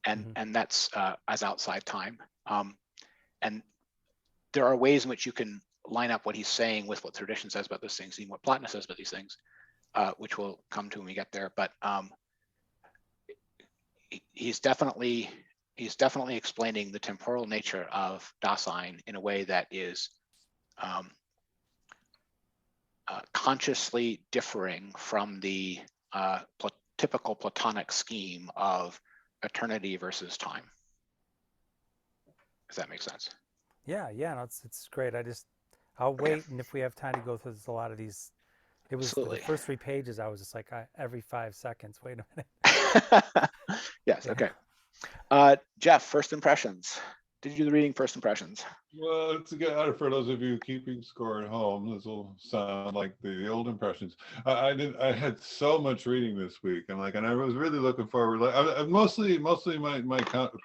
and that's as outside time. And there are ways in which you can line up what he's saying with what tradition says about those things, and what Plotinus says about these things, which we'll come to when we get there. But he's definitely explaining the temporal nature of Dasein in a way that is consciously differing from the typical Platonic scheme of eternity versus time. If that makes sense. Yeah, no, it's great. I'll wait, and if we have time to go through a lot of these. It was the first 3 pages. I was just like, every 5 seconds. Wait a minute. Yes. Okay. Jeff, first impressions. Did you do the reading first impressions? Well, it's again for those of you keeping score at home. This will sound like the old impressions. I had so much reading this week, and I was really looking forward. Mostly my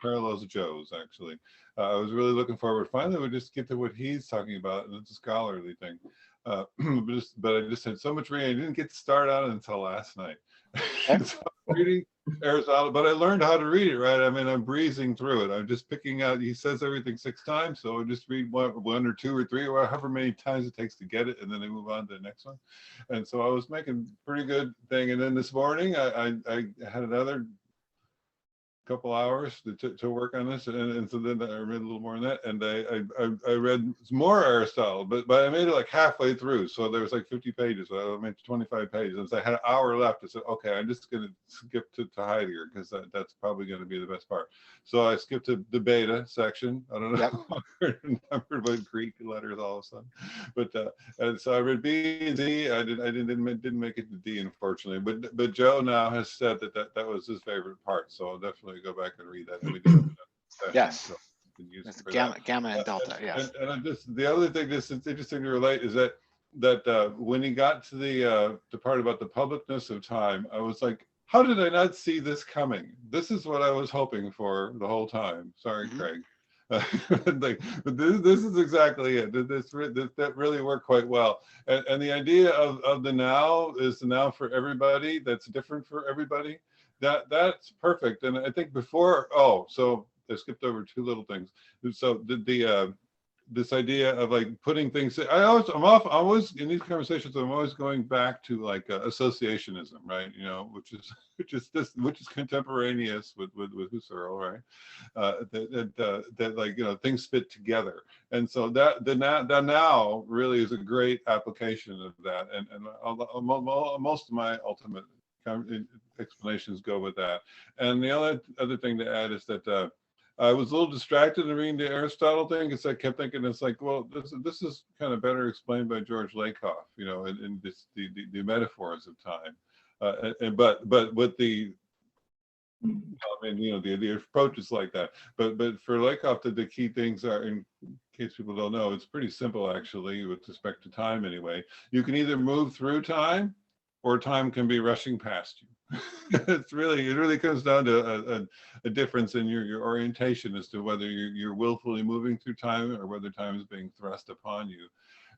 parallels of Joe's actually. I was really looking forward. Finally, we just get to what he's talking about, and it's a scholarly thing. But I just had so much reading. I didn't get to start on it until last night. So reading Aristotle, but I learned how to read it, right? I mean, I'm breezing through it. I'm just picking out, he says everything 6 times, so I just read one or 2 or 3, or however many times it takes to get it, and then I move on to the next one. And so I was making pretty good thing. And then this morning, I had another couple hours to work on this, and so then I read a little more on that, and I read more Aristotle, but I made it like halfway through, so there was like 50 pages, so I made 25 pages, and so I had an hour left. I said, okay, I'm just going to skip to Heidegger, because that's probably going to be the best part. So I skipped to the beta section. I don't know, remembered what Greek letters all of a sudden, but and so I read B and Z. I didn't make it to D, unfortunately, but Joe now has said that was his favorite part, so I'll definitely go back and read that. And we did have session, yes. So use it's it gamma and delta. Yes. And the other thing that's interesting to relate is that when he got to the part about the publicness of time, I was like, how did I not see this coming? This is what I was hoping for the whole time. Sorry, Craig. But this is exactly it. That really worked quite well. And the idea of the now is the now for everybody. That's different for everybody. That's perfect. And I think before, so I skipped over 2 little things. So the this idea of like putting things. I'm always in these conversations. I'm always going back to like associationism, right? You know, which is contemporaneous with Husserl, right? That like, you know, things fit together, and so that now really is a great application of that, and most of my ultimate explanations go with that. And the other thing to add is that. I was a little distracted in reading the Aristotle thing because I kept thinking it's like, well, this is kind of better explained by George Lakoff, you know, in this, the metaphors of time, but with the, I mean, you know, the approach is like that. But for Lakoff, the key things are, in case people don't know, it's pretty simple actually with respect to time anyway. You can either move through time, or time can be rushing past you. It really comes down to a difference in your orientation as to whether you're willfully moving through time or whether time is being thrust upon you,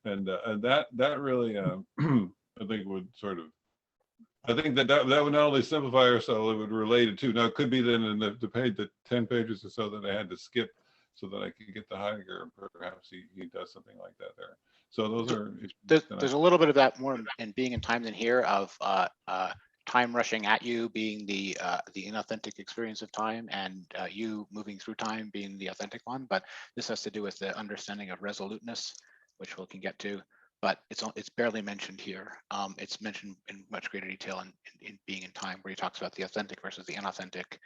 and that really I think would sort of, I think that would not only simplify Aristotle, it would relate it to. Now it could be then in the 10 pages or so that I had to skip so that I could get to Heidegger, perhaps he does something like that there. So those are. There's a little bit of that more in Being in Time than here, of time rushing at you being the inauthentic experience of time, and you moving through time being the authentic one. But this has to do with the understanding of resoluteness, which we can get to. But it's barely mentioned here. It's mentioned in much greater detail in Being in Time, where he talks about the authentic versus the inauthentic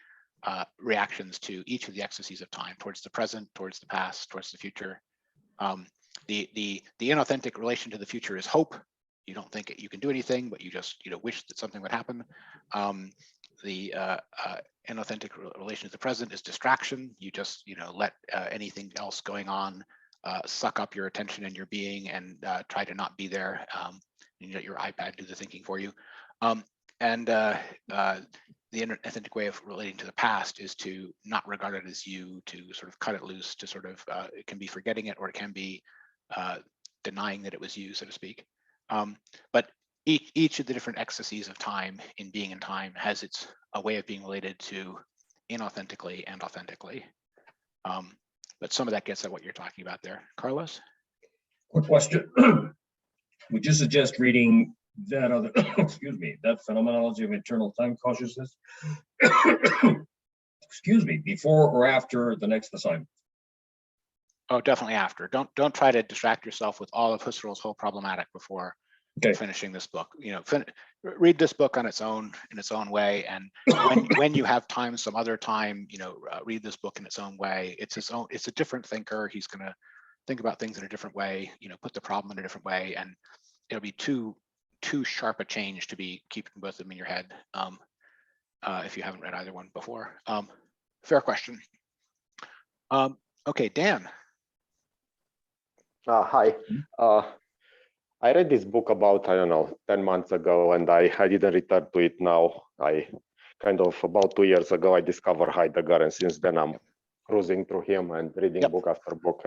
reactions to each of the ecstasies of time, towards the present, towards the past, towards the future. The inauthentic relation to the future is hope. You don't think you can do anything, but you just wish that something would happen. The inauthentic relation to the present is distraction. You just let anything else going on suck up your attention and your being, and try to not be there. And let your iPad do the thinking for you. The inauthentic way of relating to the past is to not regard it as you, to sort of cut it loose, to sort of it can be forgetting it, or it can be denying that it was you, so to speak. But each of the different ecstasies of time in Being in Time has a way of being related to inauthentically and authentically. But some of that gets at what you're talking about there. Carlos? Quick question. Would you suggest reading that other, excuse me, that Phenomenology of Internal Time Consciousness, excuse me, before or after the next assignment? Oh, definitely after. Don't try to distract yourself with all of Husserl's whole problematic before finishing this book. Read this book on its own, in its own way, and when you have time, some other time, read this book in its own way. It's a different thinker. He's going to think about things in a different way. Put the problem in a different way, and it'll be too sharp a change to be keeping both of them in your head if you haven't read either one before. Fair question. Okay, Dan. Hi. I read this book about, I don't know, 10 months ago, and I didn't return to it now. I kind of, about 2 years ago, I discovered Heidegger, and since then I'm cruising through him and reading book after book.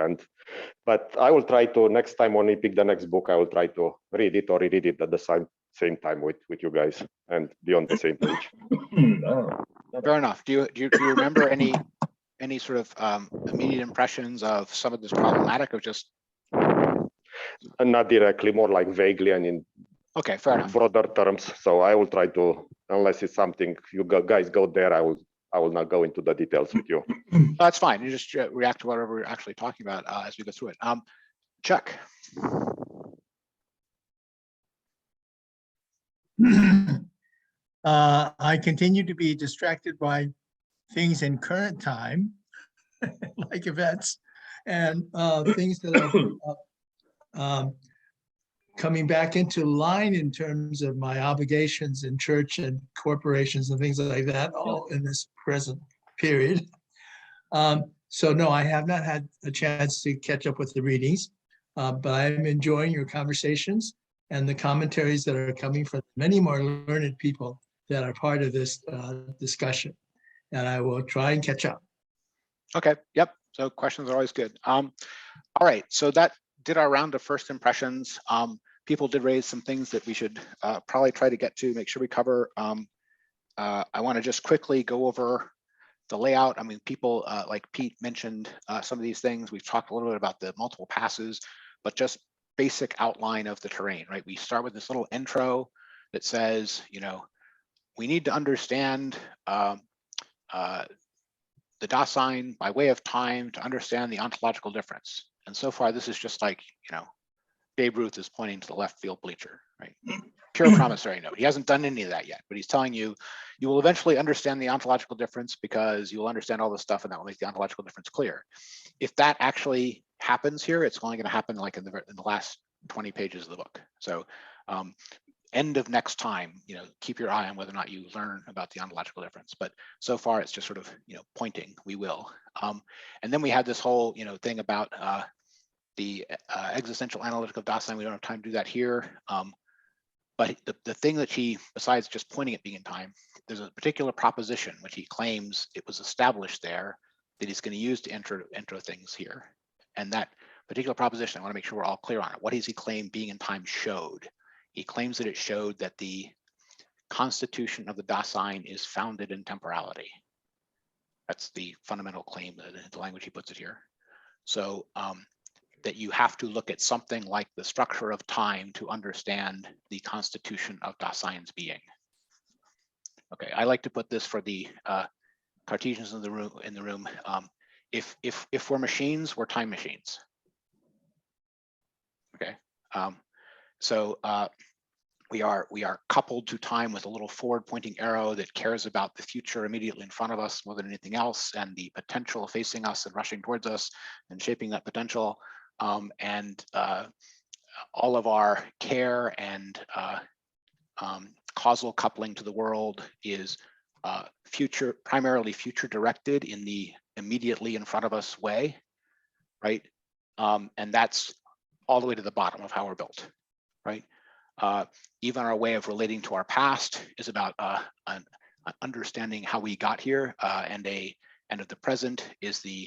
But I will try to, next time when we pick the next book, I will try to read it or reread it at the same time with you guys and be on the same page. Fair enough. Do you remember any sort of immediate impressions of some of this problematic, or just? Not directly, more like vaguely and in fair enough. Broader terms. So I will try to, unless it's something you guys go there, I will not go into the details with you. That's fine. You just react to whatever we're actually talking about as we go through it. Chuck. I continue to be distracted by things in current time, like events, and things that are coming back into line in terms of my obligations in church and corporations and things like that, all in this present period. So no, I have not had a chance to catch up with the readings, but I'm enjoying your conversations and the commentaries that are coming from many more learned people that are part of this discussion. And I will try and catch up. Okay, yep. So questions are always good. All right, so that did our round of first impressions. People did raise some things that we should probably try to get to, make sure we cover. I want to just quickly go over the layout, I mean, people like Pete mentioned some of these things. We've talked a little bit about the multiple passes, but just basic outline of the terrain, right? We start with this little intro that says, you know, we need to understand the Dasein by way of time to understand the ontological difference. And so far, this is just like, you know, Babe Ruth is pointing to the left field bleacher, right? Pure promissory note. He hasn't done any of that yet, but he's telling you, you will eventually understand the ontological difference because you will understand all this stuff and that will make the ontological difference clear. If that actually happens here, it's only going to happen like in the last 20 pages of the book. So end of next time, you know, keep your eye on whether or not you learn about the ontological difference. But so far, it's just sort of, you know, pointing, we will. And then we had this whole, you know, thing about the existential analytic of Dasein. We don't have time to do that here. But the thing that he, besides just pointing at being in time, there's a particular proposition which he claims it was established there that he's going to use to enter things here. And that particular proposition, I want to make sure we're all clear on it. What does he claim being in time showed? He claims that it showed that the constitution of the Dasein is founded in temporality. That's the fundamental claim, the language he puts it here. So that you have to look at something like the structure of time to understand the constitution of Dasein's being. Okay, I like to put this for the Cartesians in the room. If we're machines, we're time machines. Okay, so we are coupled to time with a little forward pointing arrow that cares about the future immediately in front of us more than anything else, and the potential facing us and rushing towards us and shaping that potential. And all of our care and causal coupling to the world is primarily future directed in the immediately in front of us way, right? And that's all the way to the bottom of how we're built, right? Even our way of relating to our past is about an understanding how we got here, and of the present is the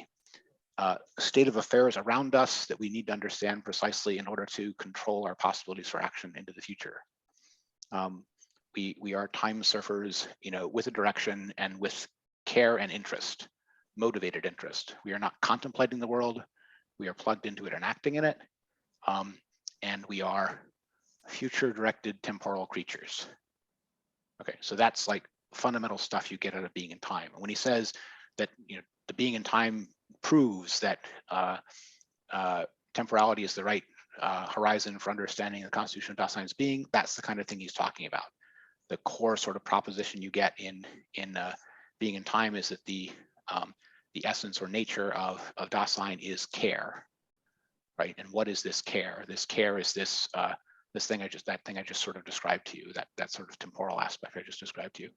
state of affairs around us that we need to understand precisely in order to control our possibilities for action into the future. We are time surfers, you know, with a direction and with care and interest, motivated interest. We are not contemplating the world. We are plugged into it and acting in it. And we are future-directed temporal creatures. Okay, so that's like fundamental stuff you get out of being in time. And when he says that, you know, the being in time proves that temporality is the right horizon for understanding the constitution of Dasein's being, that's the kind of thing he's talking about. The core sort of proposition you get in being in time is that the essence or nature of Dasein is care, right? And what is this care? This care is this thing I just sort of described to you, that sort of temporal aspect I just described to you.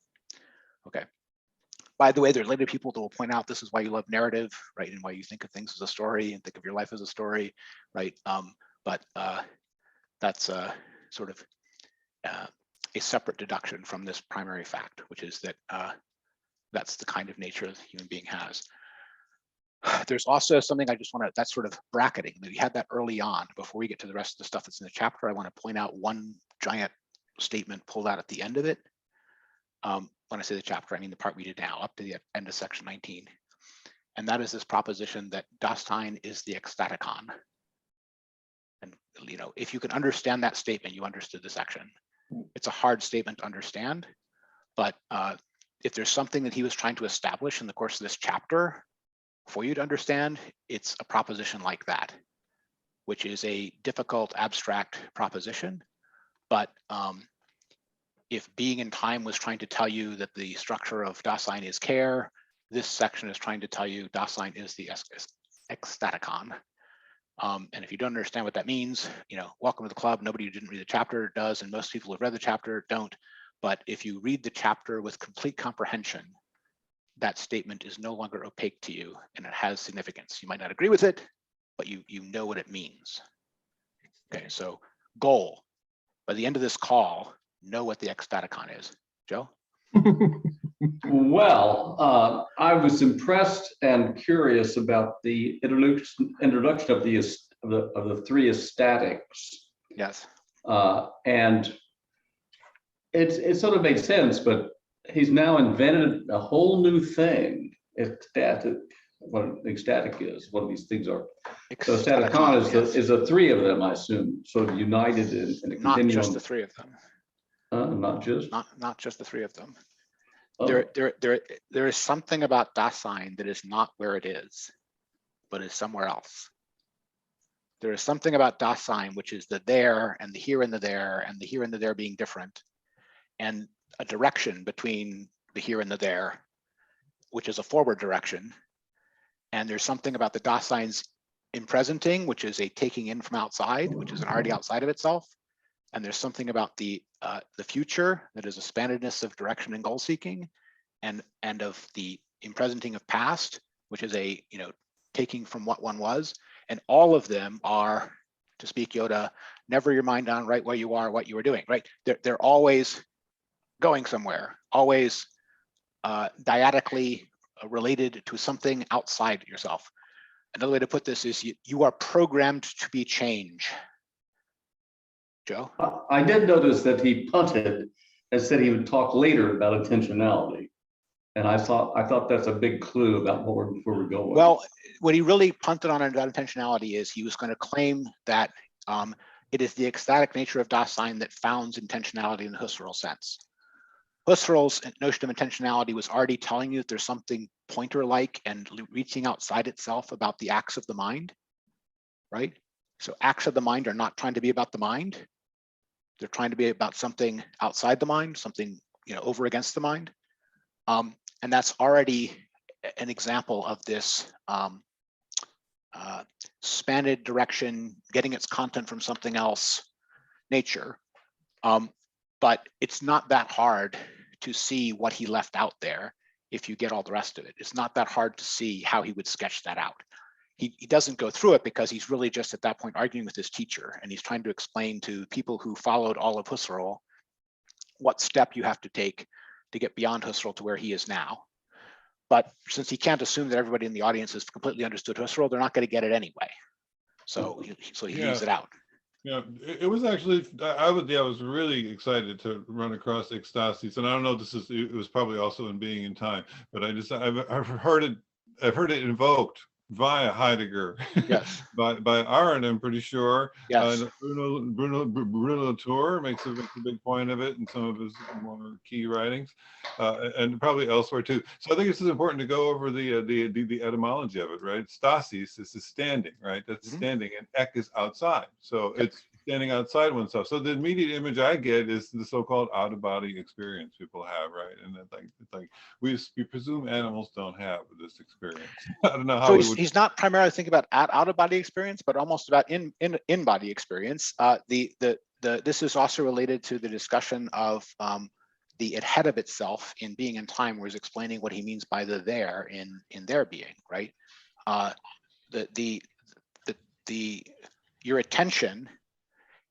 Okay. By the way, there are later people that will point out this is why you love narrative, right? And why you think of things as a story and think of your life as a story, right? But that's sort of a separate deduction from this primary fact, which is that that's the kind of nature the human being has. There's also something I just want to, that's sort of bracketing. We had that early on. Before we get to the rest of the stuff that's in the chapter, I want to point out one giant statement pulled out at the end of it. When I say the chapter, I mean the part we did now, up to the end of section 19. And that is this proposition that Dasein is the Ecstaticon. And, you know, if you can understand that statement, you understood the section. It's a hard statement to understand, but if there's something that he was trying to establish in the course of this chapter for you to understand, it's a proposition like that, which is a difficult, abstract proposition. But if being in time was trying to tell you that the structure of Dasein is care, this section is trying to tell you Dasein is the Ecstaticon. And if you don't understand what that means, you know, welcome to the club. Nobody who didn't read the chapter does, and most people who have read the chapter don't. But if you read the chapter with complete comprehension, that statement is no longer opaque to you, and it has significance. You might not agree with it, but you know what it means. Okay, so goal. By the end of this call, know what the Ecstaticon is. Joe? Well, I was impressed and curious about the introduction of the three ecstatics. Yes. And it sort of made sense, but he's now invented a whole new thing ecstatic, what ecstatic is, what these things are. So Ecstaticon, Ecstaticon yes. is the three of them, I assume, sort of united in a Not continuum. just the three of them. Not just. Not just the three of them. Oh. There is something about Dasein that is not where it is, but is somewhere else. There is something about Dasein, which is the there and the here and the there, and the here and the there being different, and a direction between the here and the there, which is a forward direction. And there's something about the Dasein's impresenting, which is a taking in from outside, which is an already outside of itself. And there's something about the future that is a spannedness of direction and goal seeking, and of the impresenting of past, which is a taking from what one was. And all of them are, to speak Yoda, never your mind on right where you are, what you were doing, right? They're always going somewhere, always dyadically related to something outside yourself. Another way to put this is you are programmed to be change. Joe? I did notice that he punted and said he would talk later about intentionality. And I thought that's a big clue about where we're going. Well, what he really punted on about intentionality is he was going to claim that it is the ecstatic nature of Dasein that founds intentionality in the Husserl sense. Husserl's notion of intentionality was already telling you that there's something pointer-like and reaching outside itself about the acts of the mind, right? So acts of the mind are not trying to be about the mind. They're trying to be about something outside the mind, something over against the mind. And that's already an example of this spanned direction, getting its content from something else nature. But it's not that hard to see what he left out there if you get all the rest of it. It's not that hard to see how he would sketch that out. He doesn't go through it because he's really just at that point arguing with his teacher, and he's trying to explain to people who followed all of Husserl what step you have to take to get beyond Husserl to where he is now. But since he can't assume that everybody in the audience has completely understood Husserl, they're not going to get it anyway. So he leaves it out. Yeah, it was actually, I was really excited to run across ecstasies, and I don't know if it was probably also in Being in Time, but I've heard it invoked via Heidegger, yes, by Arendt, I'm pretty sure. Yes, Bruno Latour makes a big point of it in some of his more key writings, and probably elsewhere too. So I think it's important to go over the etymology of it, right? Stasis is standing, right? That's standing, and ek is outside. So it's standing outside oneself. So the immediate image I get is the so-called out-of-body experience people have, right? And it's like we presume animals don't have this experience. I don't know how. So he's not primarily thinking about out-of-body experience, but almost about in-body experience. This is also related to the discussion of the ahead of itself in Being in Time, where he's explaining what he means by the there in their being, right? Your attention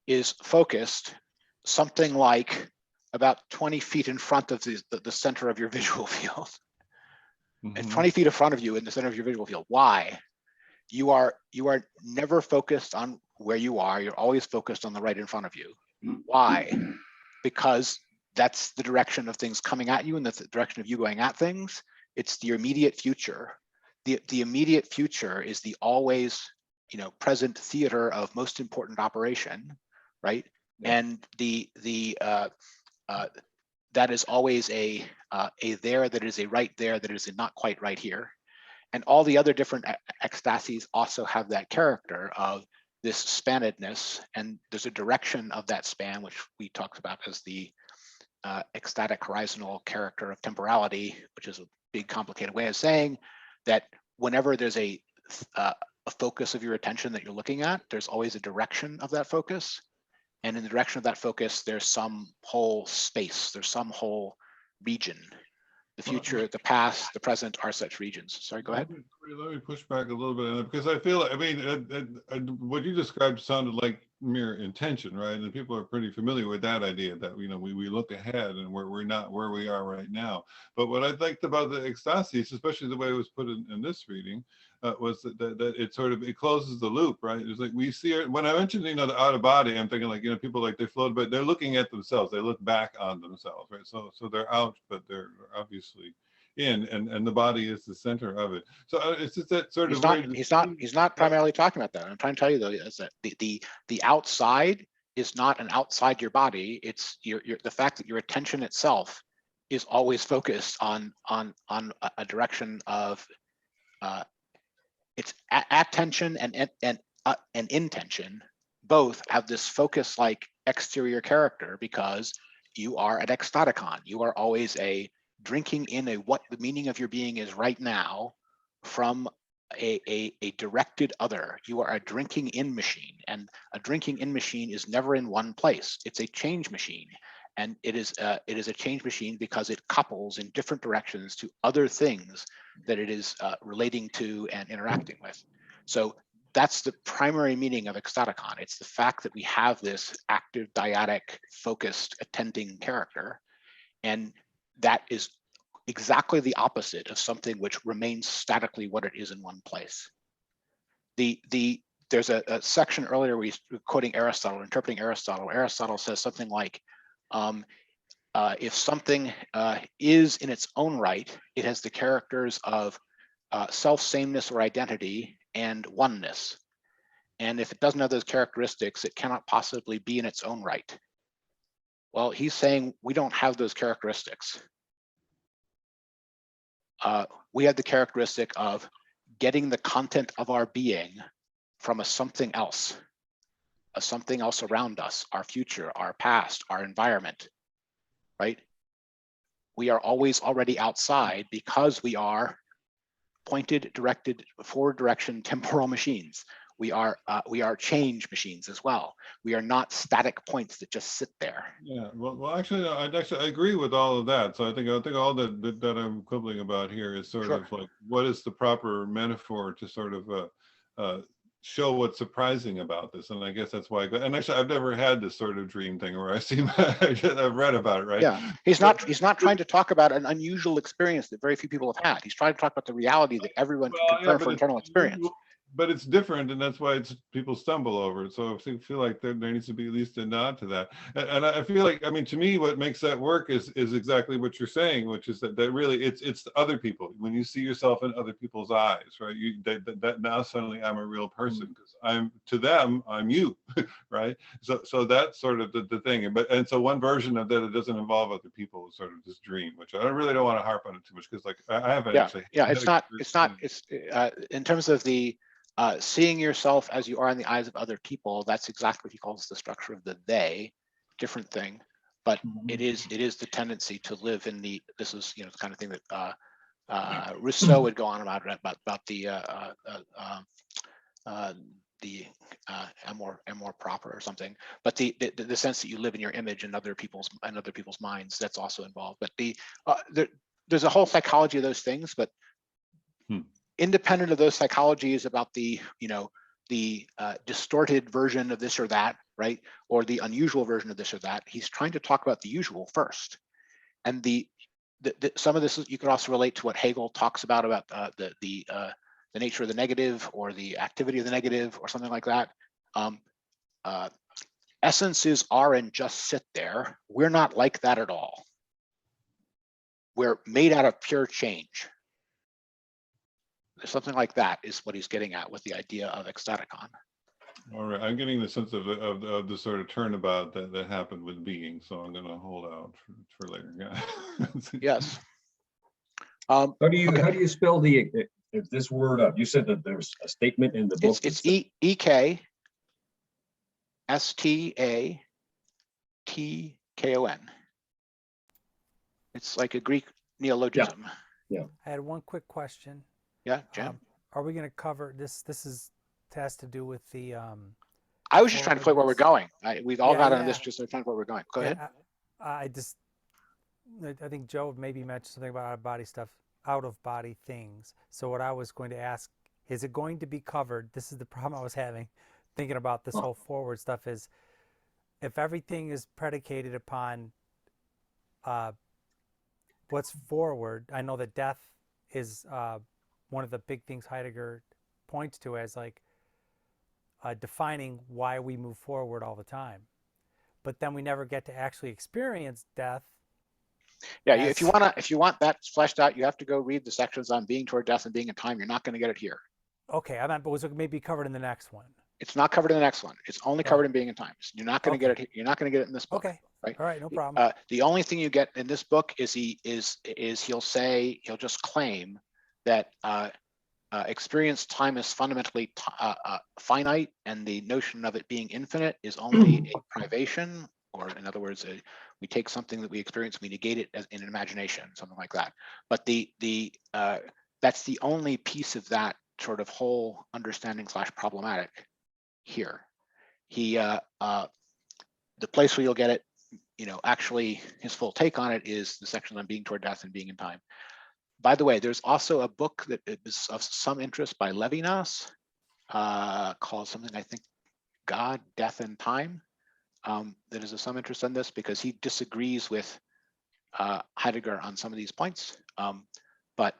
is focused something like about 20 feet in front of the center of your visual field. And 20 feet in front of you in the center of your visual field. Why? You are never focused on where you are. You're always focused on the right in front of you. Why? Because that's the direction of things coming at you, and that's the direction of you going at things. It's the immediate future. The immediate future is the always present theater of most important operation, right? Yeah. And that is always a there that is a right there that is a not quite right here. And all the other different ecstasies also have that character of this spannedness, and there's a direction of that span, which we talked about as the ecstatic horizonal character of temporality, which is a big complicated way of saying that whenever there's a focus of your attention that you're looking at, there's always a direction of that focus. And in the direction of that focus, there's some whole space, there's some whole region. The future, the past, the present are such regions. Sorry, go ahead. Let me push back a little bit on that, because I feel, what you described sounded like mere intention, right? And people are pretty familiar with that idea that, we look ahead and we're not where we are right now. But what I liked about the ecstasies, especially the way it was put in this reading, was that it closes the loop, right? It's like we see it, when I mentioned, the out of body, I'm thinking like, people like they float, but they're looking at themselves, they look back on themselves, right? So they're out, but they're obviously in, and the body is the center of it. So it's just that sort He's of not. way. He's not primarily talking about that. I'm trying to tell you though is that the outside is not an outside your body. It's the fact that your attention itself is always focused on a direction of it's attention and intention both have this focus like exterior character because you are an ecstaticon. You are always a drinking in a what the meaning of your being is right now from a directed other. You are a drinking in machine, and a drinking in machine is never in one place. It's a change machine, and it is a change machine because it couples in different directions to other things that it is relating to and interacting with. So that's the primary meaning of ecstaticon. It's the fact that we have this active, dyadic, focused, attending character, and that is exactly the opposite of something which remains statically what it is in one place. There's a section earlier we were quoting Aristotle, interpreting Aristotle. Aristotle says something like, if something is in its own right, it has the characters of self-sameness or identity and oneness. And if it doesn't have those characteristics, it cannot possibly be in its own right. Well, he's saying we don't have those characteristics. We have the characteristic of getting the content of our being from a something else around us, our future, our past, our environment, right? We are always already outside because we are pointed, directed, forward direction temporal machines. We are change machines as well. We are not static points that just sit there. Yeah, well, actually, I agree with all of that. So I think all that I'm quibbling about here is sort of like, what is the proper metaphor to sort of show what's surprising about this? And I guess that's why. And actually, I've never had this sort of dream thing where I've read about it, right? Yeah, he's not trying to talk about an unusual experience that very few people have had. He's trying to talk about the reality that everyone can confirm for internal experience. But it's different, and that's why people stumble over it. So I feel like there needs to be at least a nod to that. And I feel like, I mean, to me, what makes that work is exactly what you're saying, which is that really it's the other people. When you see yourself in other people's eyes, right? That now suddenly I'm a real person because to them I'm you, right? So that's sort of the thing. And so one version of that, it doesn't involve other people, is sort of this dream, which I really don't want to harp on it too much because like I haven't actually. Yeah, it's in terms of the seeing yourself as you are in the eyes of other people. That's exactly what he calls the structure of the they, different thing, but it is the tendency to live in the, this is, the kind of thing that Rousseau would go on about the amor proper or something, but the sense that you live in your image and other people's minds, that's also involved. But there's a whole psychology of those things, but independent of those psychologies about the distorted version of this or that, right, or the unusual version of this or that, he's trying to talk about the usual first. And some of this you could also relate to what Hegel talks about the nature of the negative or the activity of the negative or something like that. Essences are and just sit there. We're not like that at all. We're made out of pure change. Something like that is what he's getting at with the idea of ecstaticon. All right, I'm getting the sense of the sort of turnabout that happened with being, so I'm going to hold out for later. Yeah. Yes. How do you spell this word up? You said that there's a statement in the book. It's EK STATKON. It's like a Greek neologism. Yeah. I had one quick question. Yeah, Jim. Are we going to cover this? This has to do with the. I was just trying to play where we're going. We've all got on this, just trying to where we're going. Go ahead. I think Joe maybe mentioned something about out of body things. So what I was going to ask, is it going to be covered? This is the problem I was having, thinking about this whole forward stuff, is if everything is predicated upon what's forward. I know that death is one of the big things Heidegger points to as like defining why we move forward all the time. But then we never get to actually experience death Yeah, as- if you want that fleshed out, you have to go read the sections on being toward death and being in time. You're not going to get it here. Okay, I meant, but was it maybe covered in the next one? It's not covered in the next one. It's only Oh. covered in being in time. You're not going to Okay. get it. You're not going to get it in this book. Okay. Right. All right, no problem. The only thing you get in this book is he'll just claim that experience time is fundamentally finite, and the notion of it being infinite is only a privation, or in other words, we take something that we experience, we negate it as in an imagination, something like that. But that's the only piece of that sort of whole understanding / problematic here. He the place where you'll get it, actually his full take on it is the section on being toward death and being in time. By the way, there's also a book that is of some interest by Levinas called something, I think, God, Death, and Time, that is of some interest in this because he disagrees with Heidegger on some of these points. But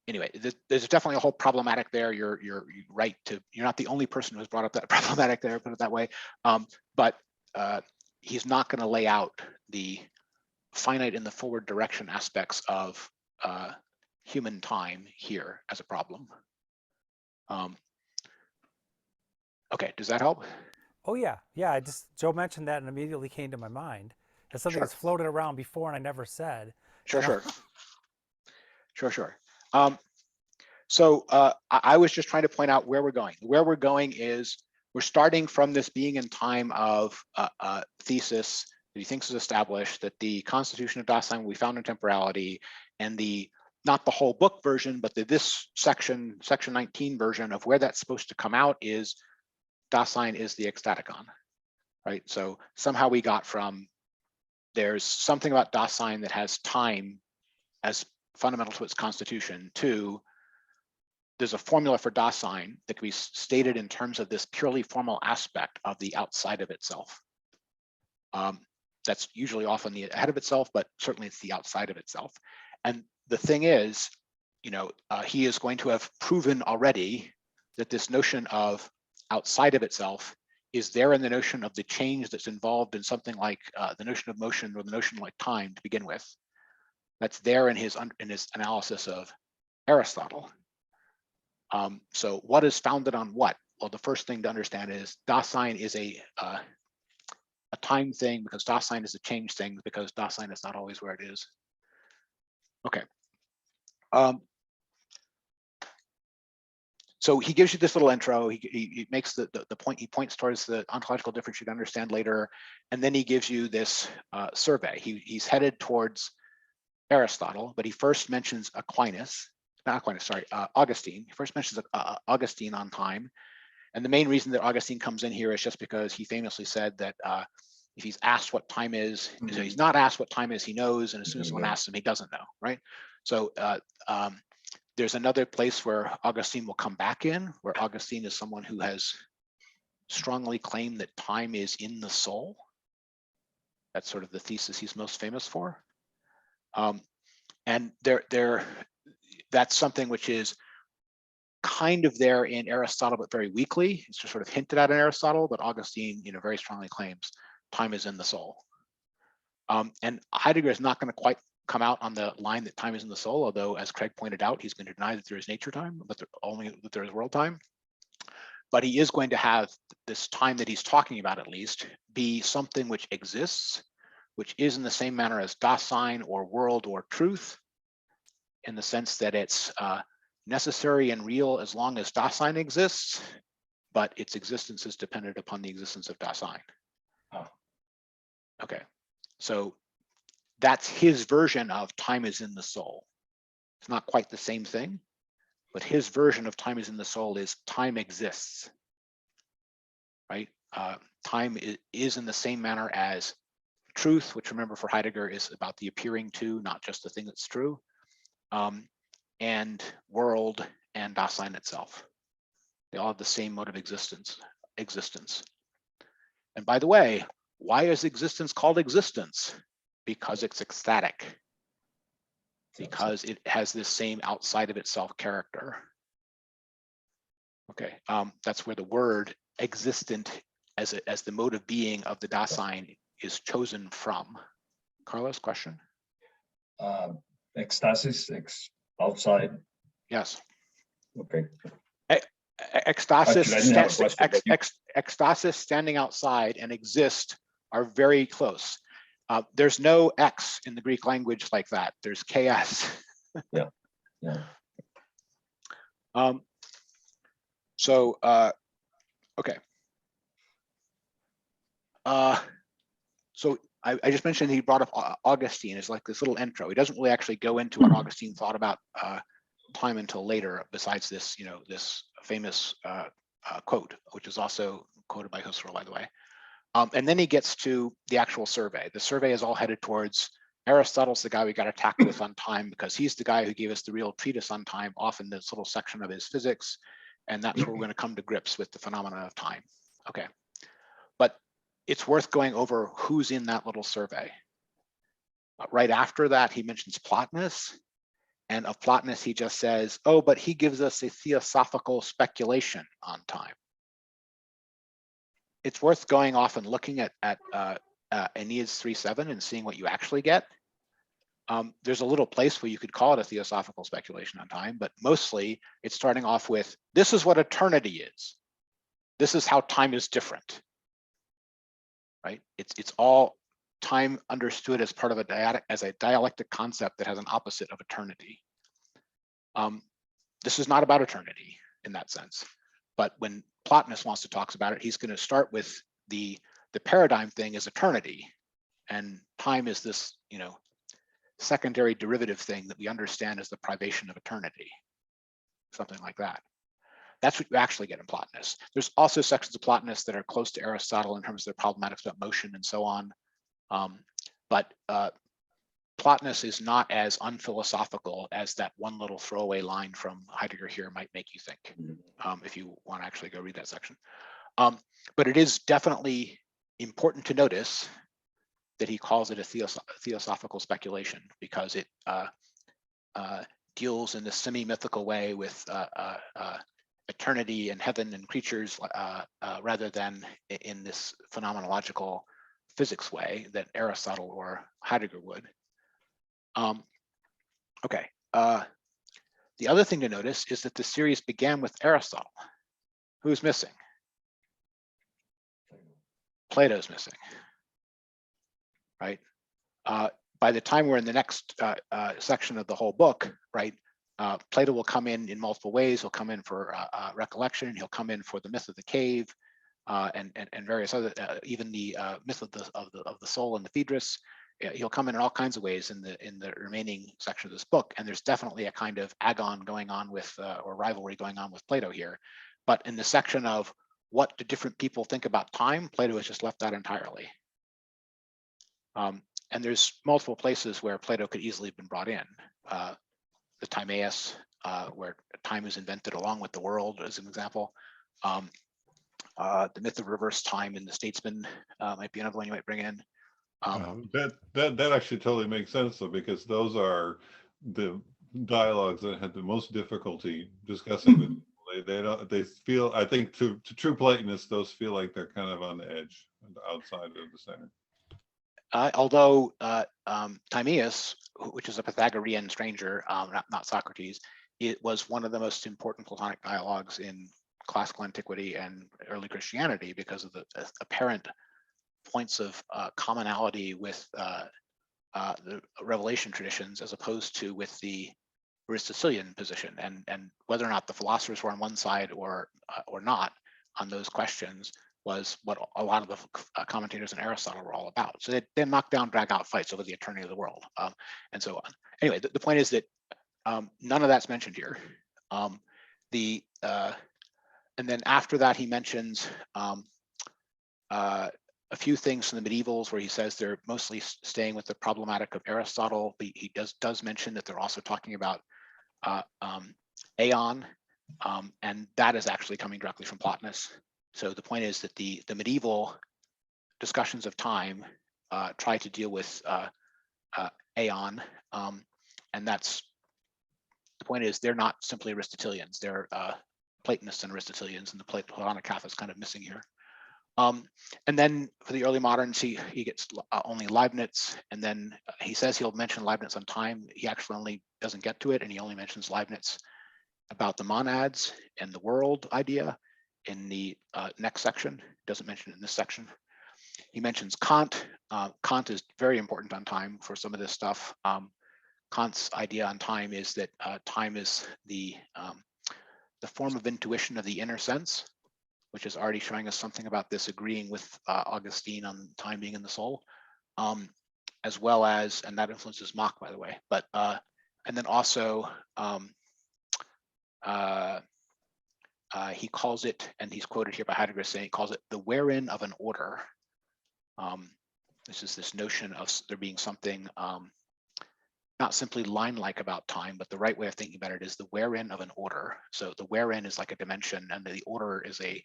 anyway, there's definitely a whole problematic there. You're right to, you're not the only person who's brought up that problematic there, put it that way. But he's not going to lay out the finite in the forward direction aspects of human time here as a problem. Okay, does that help? Oh yeah, yeah. Joe mentioned that and immediately came to my mind. It's something that's floated around before and I never said. Sure. So I was just trying to point out where we're going. Where we're going is we're starting from this being in time of thesis that he thinks is established, that the constitution of Dasein we found in Temporality, and not the whole book version, but this section 19 version of where that's supposed to come out is Dasein is the Ecstaticon, right? So somehow we got from there's something about Dasein that has time as fundamental to its constitution to there's a formula for Dasein that can be stated in terms of this purely formal aspect of the outside of itself. That's usually often the ahead of itself, but certainly it's the outside of itself. And the thing is, he is going to have proven already that this notion of outside of itself is there in the notion of the change that's involved in something like the notion of motion or the notion like time to begin with. That's there in his analysis of Aristotle. So what is founded on what? Well, the first thing to understand is Dasein is a time thing because Dasein is a change thing because Dasein is not always where it is. Okay. So he gives you this little intro. He makes the point. He points towards the ontological difference you'd understand later, and then he gives you this survey. He's headed towards Aristotle, but he first mentions Augustine. He first mentions Augustine on time. And the main reason that Augustine comes in here is just because he famously said that if he's asked what time is, so he's not asked what time is, he knows. And as soon as someone asks him, he doesn't know, right? So there's another place where Augustine will come back in, where Augustine is someone who has strongly claimed that time is in the soul. That's sort of the thesis he's most famous for. And that's something which is kind of there in Aristotle, but very weakly. It's just sort of hinted at in Aristotle, but Augustine, very strongly claims time is in the soul. And Heidegger is not going to quite come out on the line that time is in the soul, although, as Craig pointed out, he's going to deny that there is nature time, but only that there is world time. But he is going to have this time that he's talking about, at least, be something which exists, which is in the same manner as Dasein or world or truth, in the sense that it's necessary and real as long as Dasein exists, but its existence is dependent upon the existence of Dasein. Okay, so that's his version of time is in the soul. It's not quite the same thing, but his version of time is in the soul is time exists, right? Time is in the same manner as truth, which, remember, for Heidegger is about the appearing to, not just the thing that's true, and world and Dasein itself. They all have the same mode of existence. And by the way, why is existence called existence? Because it's ecstatic. Because it has this same outside of itself character. Okay, that's where the word existent as the mode of being of the Dasein is chosen from. Carlos, question? Ecstasis, outside. Yes. Okay. Ecstasis, Actually, I didn't have a question, but you- ecstasis, standing outside, and exist are very close. There's no X in the Greek language like that. There's KS. Yeah. So, okay. So I just mentioned he brought up Augustine as like this little intro. He doesn't really actually go into what Augustine thought about time until later, besides this, this famous quote, which is also quoted by Husserl, by the way. And then he gets to the actual survey. The survey is all headed towards Aristotle's the guy we got to tackle this on time, because he's the guy who gave us the real treatise on time, often this little section of his physics. And that's where we're going to come to grips with the phenomena of time. Okay. But it's worth going over who's in that little survey. Right after that, he mentions Plotinus. And of Plotinus, he just says, oh, but he gives us a theosophical speculation on time. It's worth going off and looking at Aeneas 3:7 and seeing what you actually get. There's a little place where you could call it a theosophical speculation on time, but mostly it's starting off with, this is what eternity is. This is how time is different, right? It's all time understood as part of a dialectic concept that has an opposite of eternity. This is not about eternity in that sense, but when Plotinus wants to talk about it, he's going to start with the paradigm thing is eternity, and time is this, secondary derivative thing that we understand as the privation of eternity, something like that. That's what you actually get in Plotinus. There's also sections of Plotinus that are close to Aristotle in terms of their problematics about motion and so on. But Plotinus is not as unphilosophical as that one little throwaway line from Heidegger here might make you think, if you want to actually go read that section. But it is definitely important to notice that he calls it a theosophical speculation, because it deals in this semi-mythical way with eternity and heaven and creatures, rather than in this phenomenological physics way that Aristotle or Heidegger would. Okay. The other thing to notice is that the series began with Aristotle. Who's missing? Plato's missing, right? By the time we're in the next section of the whole book, right, Plato will come in multiple ways. He'll come in for recollection. He'll come in for the myth of the cave, and various other, even the myth of the soul and the Phaedrus. He'll come in all kinds of ways in the remaining section of this book. And there's definitely a kind of agon going on with, or rivalry going on with Plato here. But in the section of what do different people think about time, Plato has just left that entirely. And there's multiple places where Plato could easily have been brought in. The Timaeus, where time is invented along with the world, as an example. The myth of reverse time in the Statesman might be another one you might bring in. That actually totally makes sense, though, because those are the dialogues that had the most difficulty discussing with people. They feel, I think, to true Platonists, those feel like they're kind of on the edge, outside of the center. Although Timaeus, which is a Pythagorean stranger, not Socrates, it was one of the most important Platonic dialogues in classical antiquity and early Christianity because of the apparent points of commonality with the revelation traditions, as opposed to with the Aristotelian position, and whether or not the philosophers were on one side or not on those questions was what a lot of the commentators in Aristotle were all about. So they knock down, drag out fights over the eternity of the world, and so on. Anyway, the point is that none of that's mentioned here. And then after that, he mentions a few things from the medievals where he says they're mostly staying with the problematic of Aristotle. But he does mention that they're also talking about aeon, and that is actually coming directly from Plotinus. So the point is that the medieval discussions of time try to deal with aeon, and that's the point is they're not simply Aristotelians, they're Platonists and Aristotelians, and the Platonic half is kind of missing here. And then for the early moderns, he gets only Leibniz, and then he says he'll mention Leibniz on time. He actually only doesn't get to it, and he only mentions Leibniz about the monads and the world idea in the next section. Doesn't mention it in this section. He mentions Kant. Kant is very important on time for some of this stuff. Kant's idea on time is that time is the form of intuition of the inner sense, which is already showing us something about this, agreeing with Augustine on time being in the soul, as well as, and that influences Mach, by the way, but, and then also, he calls it, and he's quoted here by Heidegger saying, he calls it the wherein of an order. This is this notion of there being something not simply line-like about time, but the right way of thinking about it is the wherein of an order. So the wherein is like a dimension, and the order is a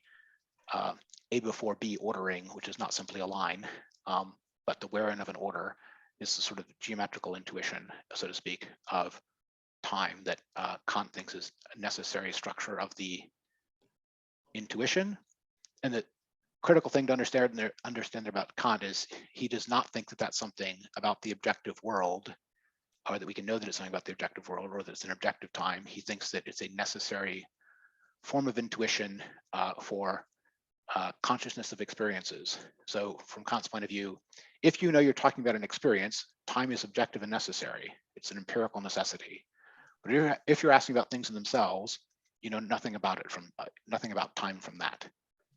before B ordering, which is not simply a line, but the wherein of an order is the sort of geometrical intuition, so to speak, of time that Kant thinks is a necessary structure of the intuition. And the critical thing to understand about Kant is he does not think that that's something about the objective world, or that we can know that it's something about the objective world, or that it's an objective time. He thinks that it's a necessary form of intuition for consciousness of experiences. So from Kant's point of view, if you know you're talking about an experience, time is objective and necessary. It's an empirical necessity. But if you're asking about things in themselves, you know nothing about it from nothing about time from that.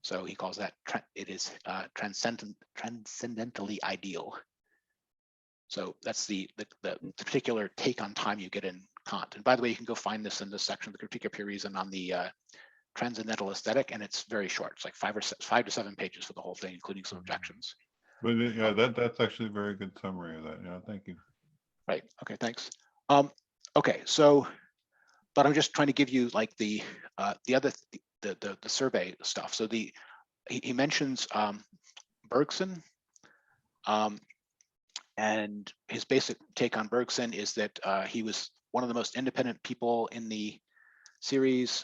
So he calls that it is transcendentally ideal. So that's the particular take on time you get in Kant. And by the way, you can go find this in this section of the Critique of Pure Reason on the transcendental aesthetic, and it's very short. It's like 5 to 7 pages for the whole thing, including some objections. But yeah, that's actually a very good summary of that. Yeah, thank you. Right. Okay. Thanks. Okay. So, but I'm just trying to give you like the survey stuff. So he mentions Bergson, and his basic take on Bergson is that he was one of the most independent people in the series.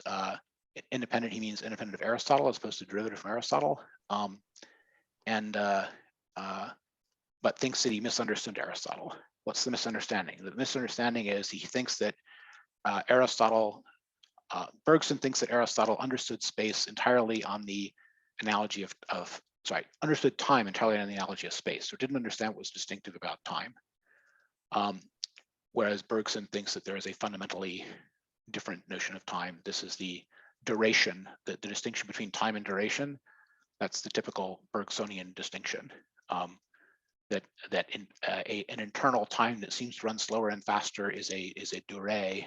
Independent, he means independent of Aristotle as opposed to derivative from Aristotle, but thinks that he misunderstood Aristotle. What's the misunderstanding? The misunderstanding is he thinks that Bergson thinks that Aristotle understood space entirely on the analogy understood time entirely on the analogy of space, so didn't understand what was distinctive about time. Whereas Bergson thinks that there is a fundamentally different notion of time. This is the duration, the distinction between time and duration. That's the typical Bergsonian distinction. That an internal time that seems to run slower and faster is a durée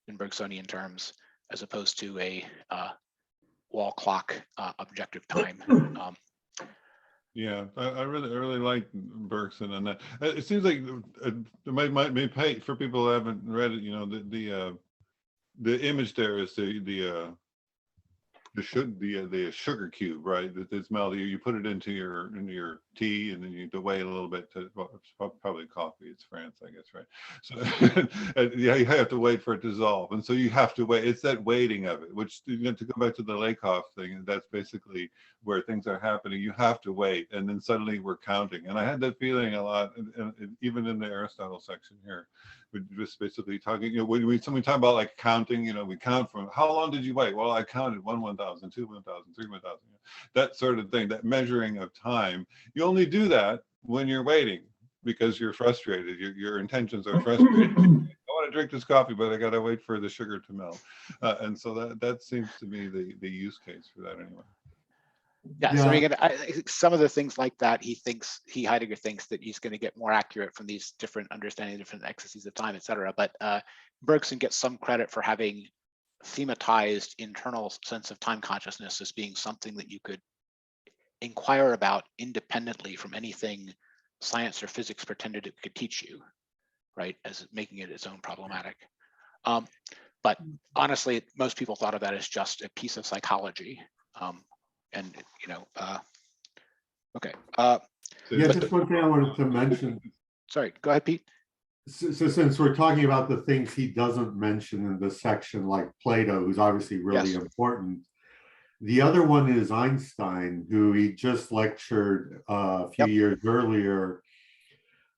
in Bergsonian terms, as opposed to a wall clock objective time. Yeah, I really like Bergson on that. It seems like it might be for people who haven't read it. You know, the image there is the sugar cube, right? It's melted. You put it into your tea, and then you have to wait a little bit it's probably coffee. It's France, I guess, right? So yeah, you have to wait for it to dissolve, and so you have to wait. It's that waiting of it, which, you know, to go back to the Lakoff thing, that's basically where things are happening. You have to wait, and then suddenly we're counting. And I had that feeling a lot, and even in the Aristotle section here. We're just basically talking, you know, when we talk about like counting, you know, we count from how long did you wait? Well, I counted 1,000, 2,000, 3,000, that sort of thing, that measuring of time. You only do that when you're waiting because you're frustrated. Your intentions are frustrated. I want to drink this coffee, but I got to wait for the sugar to melt. And so that seems to be the use case for that anyway. Yeah, so again, some of the things like that, Heidegger thinks that he's going to get more accurate from these different understanding, different ecstasies of time, et cetera. But Bergson gets some credit for having thematized internal sense of time consciousness as being something that you could inquire about independently from anything science or physics pretended it could teach you, right? As making it its own problematic. But honestly, most people thought of that as just a piece of psychology. And you know, okay. Yeah, just one thing I wanted to mention. Sorry, go ahead, Pete. So since we're talking about the things he doesn't mention in this section, like Plato, who's obviously really important, The other one is Einstein, who he just lectured a few years earlier.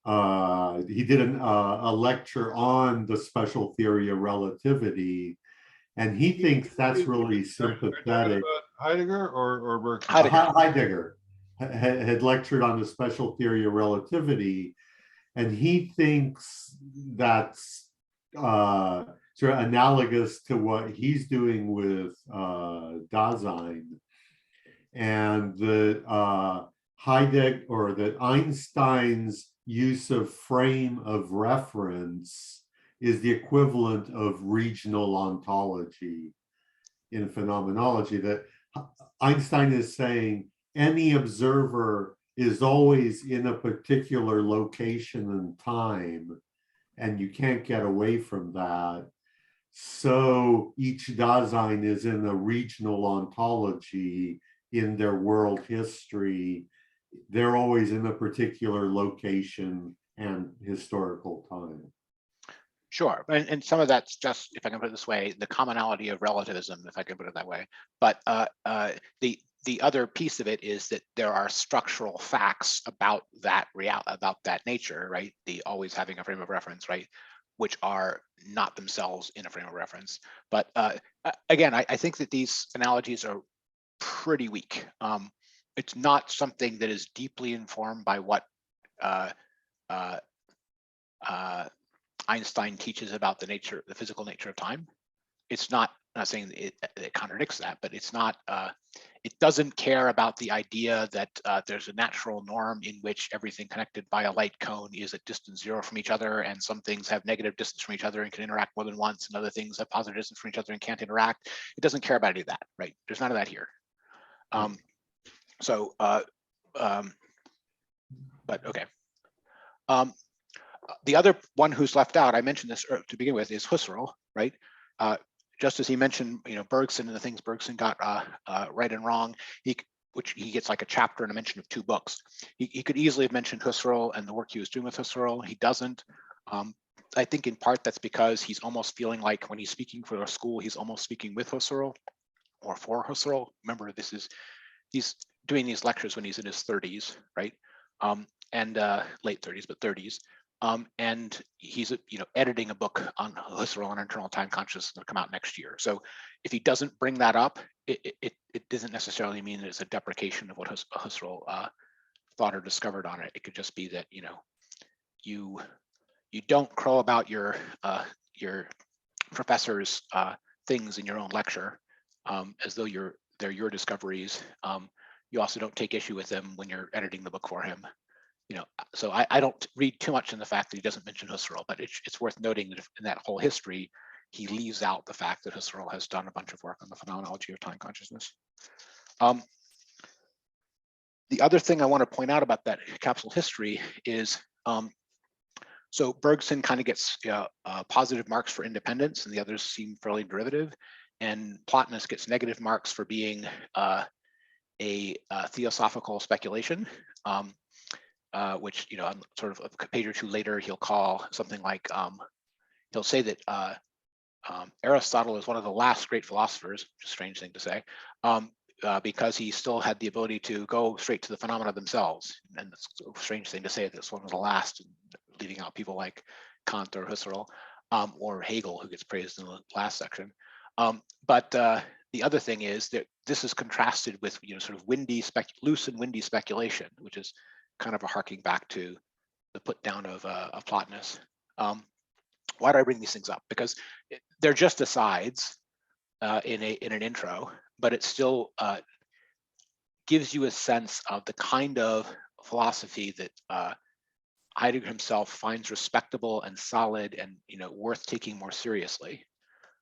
He did a lecture on the special theory of relativity, and he thinks that's really sympathetic. Heidegger or Bergson? Heidegger had lectured on the special theory of relativity, and he thinks that's sort of analogous to what he's doing with Dasein, and the Heidegger or that Einstein's use of frame of reference is the equivalent of regional ontology in phenomenology. That Einstein is saying any observer is always in a particular location and time, and you can't get away from that. So each Dasein is in a regional ontology in their world history. They're always in a particular location and historical time. Sure, and some of that's just, if I can put it this way, the commonality of relativism, if I can put it that way. But the other piece of it is that there are structural facts about that about that nature, right? The always having a frame of reference, right? Which are not themselves in a frame of reference. But again, I think that these analogies are pretty weak. It's not something that is deeply informed by what Einstein teaches about the physical nature of time. It's not, I'm not saying it contradicts that, but it's not, it doesn't care about the idea that there's a natural norm in which everything connected by a light cone is at distance 0 from each other, and some things have negative distance from each other and can interact more than once, and other things have positive distance from each other and can't interact. It doesn't care about any of that, right? There's none of that here. But okay. The other one who's left out, I mentioned this to begin with, is Husserl, right? Just as he mentioned, Bergson and the things Bergson got right and wrong, which he gets like a chapter and a mention of 2 books. He could easily have mentioned Husserl and the work he was doing with Husserl. He doesn't. I think in part that's because he's almost feeling like when he's speaking for a school, he's almost speaking with Husserl or for Husserl. Remember, he's doing these lectures when he's in his 30s, right? And late 30s, but 30s. And he's editing a book on Husserl on internal time consciousness that'll come out next year. So if he doesn't bring that up, it doesn't necessarily mean that it's a deprecation of what Husserl thought or discovered on it. It could just be that you don't crow about your professor's things in your own lecture as though they're your discoveries. You also don't take issue with them when you're editing the book for him. So I don't read too much in the fact that he doesn't mention Husserl, but it's worth noting that in that whole history, he leaves out the fact that Husserl has done a bunch of work on the phenomenology of time consciousness. The other thing I want to point out about that capsule history is, so Bergson kind of gets positive marks for independence, and the others seem fairly derivative, and Plotinus gets negative marks for being a theosophical speculation. Which on sort of a page or 2 later, he'll call something like, he'll say that Aristotle is one of the last great philosophers, which is a strange thing to say, because he still had the ability to go straight to the phenomena themselves. And it's a strange thing to say that this one was the last, leaving out people like Kant or Husserl or Hegel, who gets praised in the last section. But the other thing is that this is contrasted with sort of loose and windy speculation, which is kind of a harking back to the put down of Plotinus. Why do I bring these things up? Because they're just asides in an intro, but it still gives you a sense of the kind of philosophy that Heidegger himself finds respectable and solid and worth taking more seriously.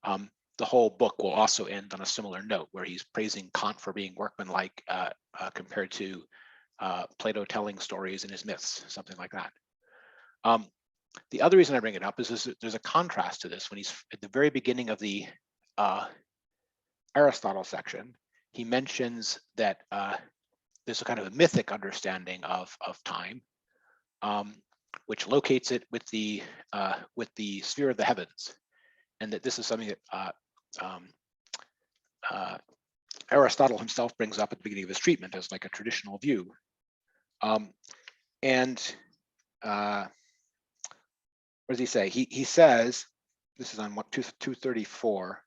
The whole book will also end on a similar note, where he's praising Kant for being workmanlike compared to Plato telling stories in his myths, something like that. The other reason I bring it up is that there's a contrast to this. When he's at the very beginning of the Aristotle section, he mentions that there's a kind of a mythic understanding of time, which locates it with the sphere of the heavens, and that this is something that Aristotle himself brings up at the beginning of his treatment as like a traditional view. What does he say? He says, this is on 234.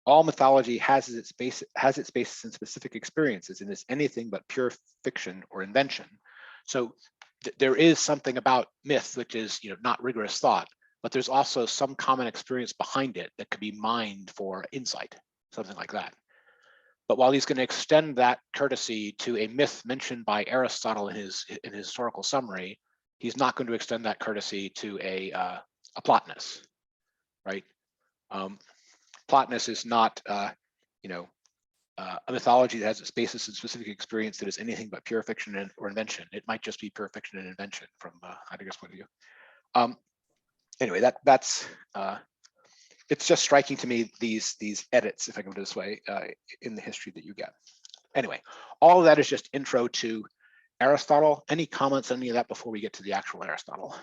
All mythology has its basis in specific experiences and is anything but pure fiction or invention. So there is something about myth which is, not rigorous thought, but there's also some common experience behind it that could be mined for insight, something like that. But while he's going to extend that courtesy to a myth mentioned by Aristotle in his historical summary, he's not going to extend that courtesy to a Plotinus, right? Plotinus is not, a mythology that has its basis in specific experience that is anything but pure fiction or invention. It might just be pure fiction and invention from Heidegger's point of view. Anyway, that's it's just striking to me these edits, if I can put it this way, in the history that you get. Anyway, all of that is just intro to Aristotle. Any comments on any of that before we get to the actual Aristotle?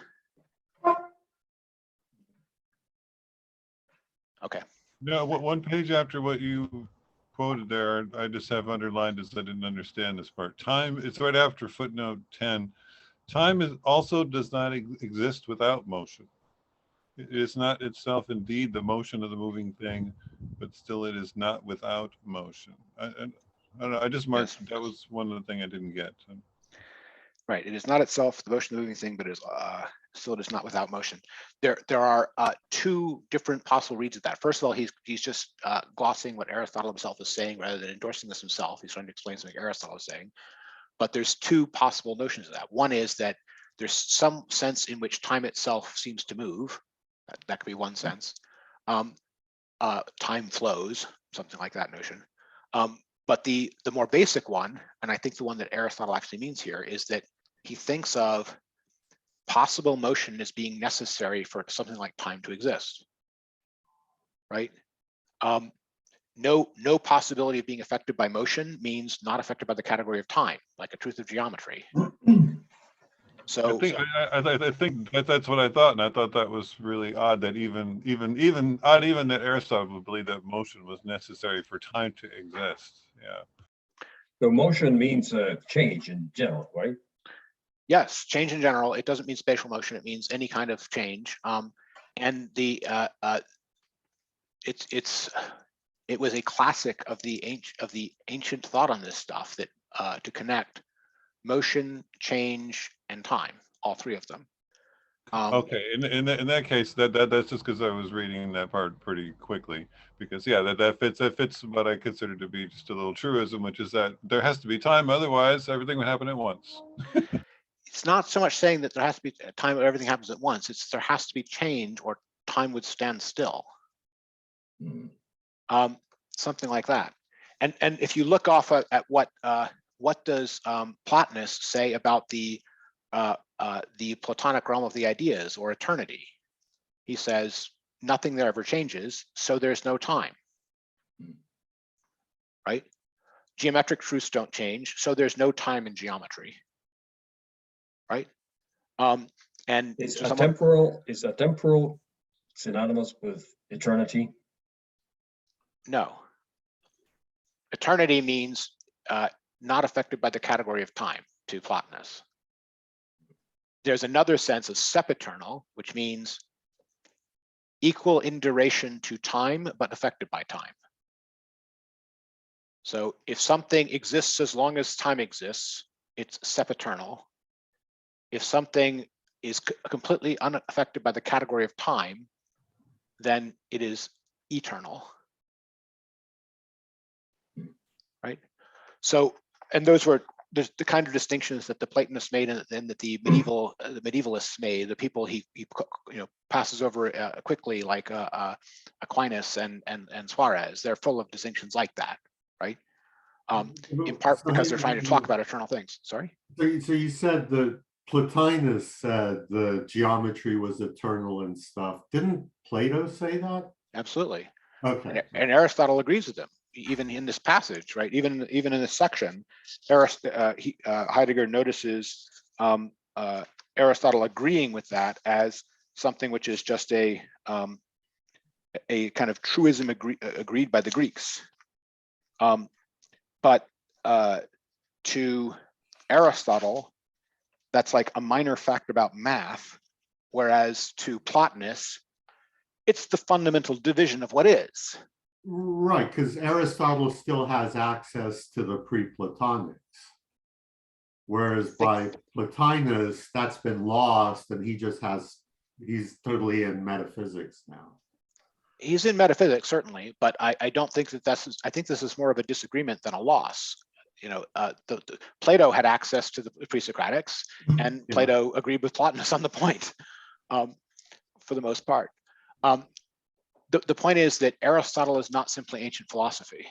Okay. No, one page after what you quoted there, I just have underlined as I didn't understand this part. Time, it's right after footnote 10. Time also does not exist without motion. It is not itself indeed the motion of the moving thing, but still it is not without motion. I don't know, I just marked, Yes. that was one of the things I didn't get. Right. It is not itself the motion of the moving thing, but still it is not without motion. There are two different possible reads of that. First of all, he's just glossing what Aristotle himself is saying rather than endorsing this himself. He's trying to explain something Aristotle is saying. But there's two possible notions of that. One is that there's some sense in which time itself seems to move. That could be one sense. Time flows, something like that notion. But the more basic one, and I think the one that Aristotle actually means here, is that he thinks of possible motion as being necessary for something like time to exist, right? No possibility of being affected by motion means not affected by the category of time, like a truth of geometry. So I think that's what I thought, and I thought that was really odd that even that Aristotle would believe that motion was necessary for time to exist. Yeah. So motion means change in general, right? yes, change in general. It doesn't mean spatial motion. It means any kind of change. And it was a classic of the ancient thought on this stuff that to connect motion, change, and time, all three of them. Okay, in that case, that's just because I was reading that part pretty quickly, because yeah, that fits what I consider to be just a little truism, which is that there has to be time, otherwise everything would happen at once. It's not so much saying that there has to be a time where everything happens at once. It's there has to be change or time would stand still. Something like that. And if you look off at what does Plotinus say about the Platonic realm of the ideas or eternity? He says nothing there ever changes, so there's no time. Right? Geometric truths don't change, so there's no time in geometry. Right? And is a temporal synonymous with eternity? No. Eternity means not affected by the category of time to Plotinus. There's another sense of sempiternal, which means equal in duration to time, but affected by time. So if something exists as long as time exists, it's sempiternal. If something is completely unaffected by the category of time, then it is eternal. Right? So, and those were the kind of distinctions that the Platonists made and that the medievalists made. The people he passes over quickly, like Aquinas and Suarez. They're full of distinctions like that, right? In part because they're trying to talk about eternal things. Sorry. So you said that Plotinus said the geometry was eternal and stuff. Didn't Plato say that? Absolutely. Okay. And Aristotle agrees with them, even in this passage, right? Even in this section, Heidegger notices Aristotle agreeing with that as something which is just a a kind of truism agreed by the Greeks. But to Aristotle, that's like a minor fact about math, whereas to Plotinus, it's the fundamental division of what is. Right, because Aristotle still has access to the pre-Platonics. Whereas by Plotinus, that's been lost and he's totally in metaphysics now. He's in metaphysics, certainly, but I don't think that I think this is more of a disagreement than a loss. You know, Plato had access to the pre-Socratics, and Yeah. Plato agreed with Plotinus on the point, for the most part. The point is that Aristotle is not simply ancient philosophy.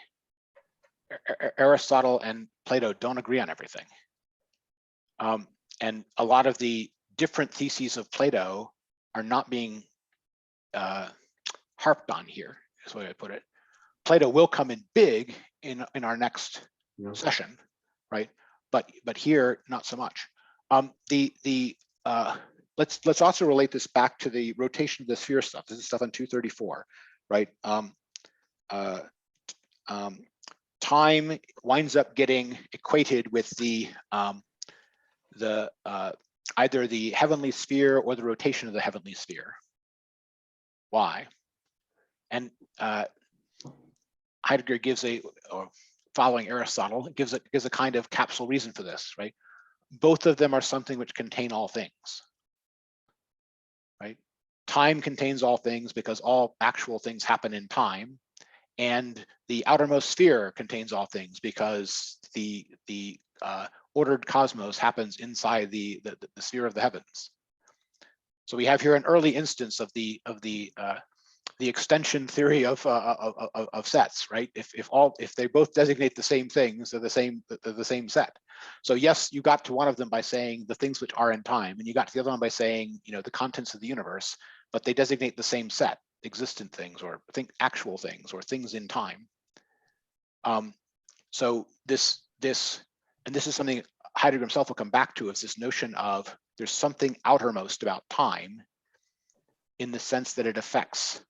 Aristotle and Plato don't agree on everything. And a lot of the different theses of Plato are not being harped on here, is the way I put it. Plato will come in big in our next session, right? But here, not so much. Let's also relate this back to the rotation of the sphere stuff. This is stuff on 234, right? Time winds up getting equated with either the heavenly sphere or the rotation of the heavenly sphere. Why? And Heidegger gives or following Aristotle, gives a kind of capsule reason for this, right? Both of them are something which contain all things, right? Time contains all things because all actual things happen in time, and the outermost sphere contains all things because the ordered cosmos happens inside the sphere of the heavens. So we have here an early instance of the extension theory of sets, right? If they both designate the same things, they're the same set. So yes, you got to one of them by saying the things which are in time, and you got to the other one by saying, you know, the contents of the universe, but they designate the same set, existent things, or actual things, or things in time. So this is something Heidegger himself will come back to, is this notion of there's something outermost about time, in the sense that it affects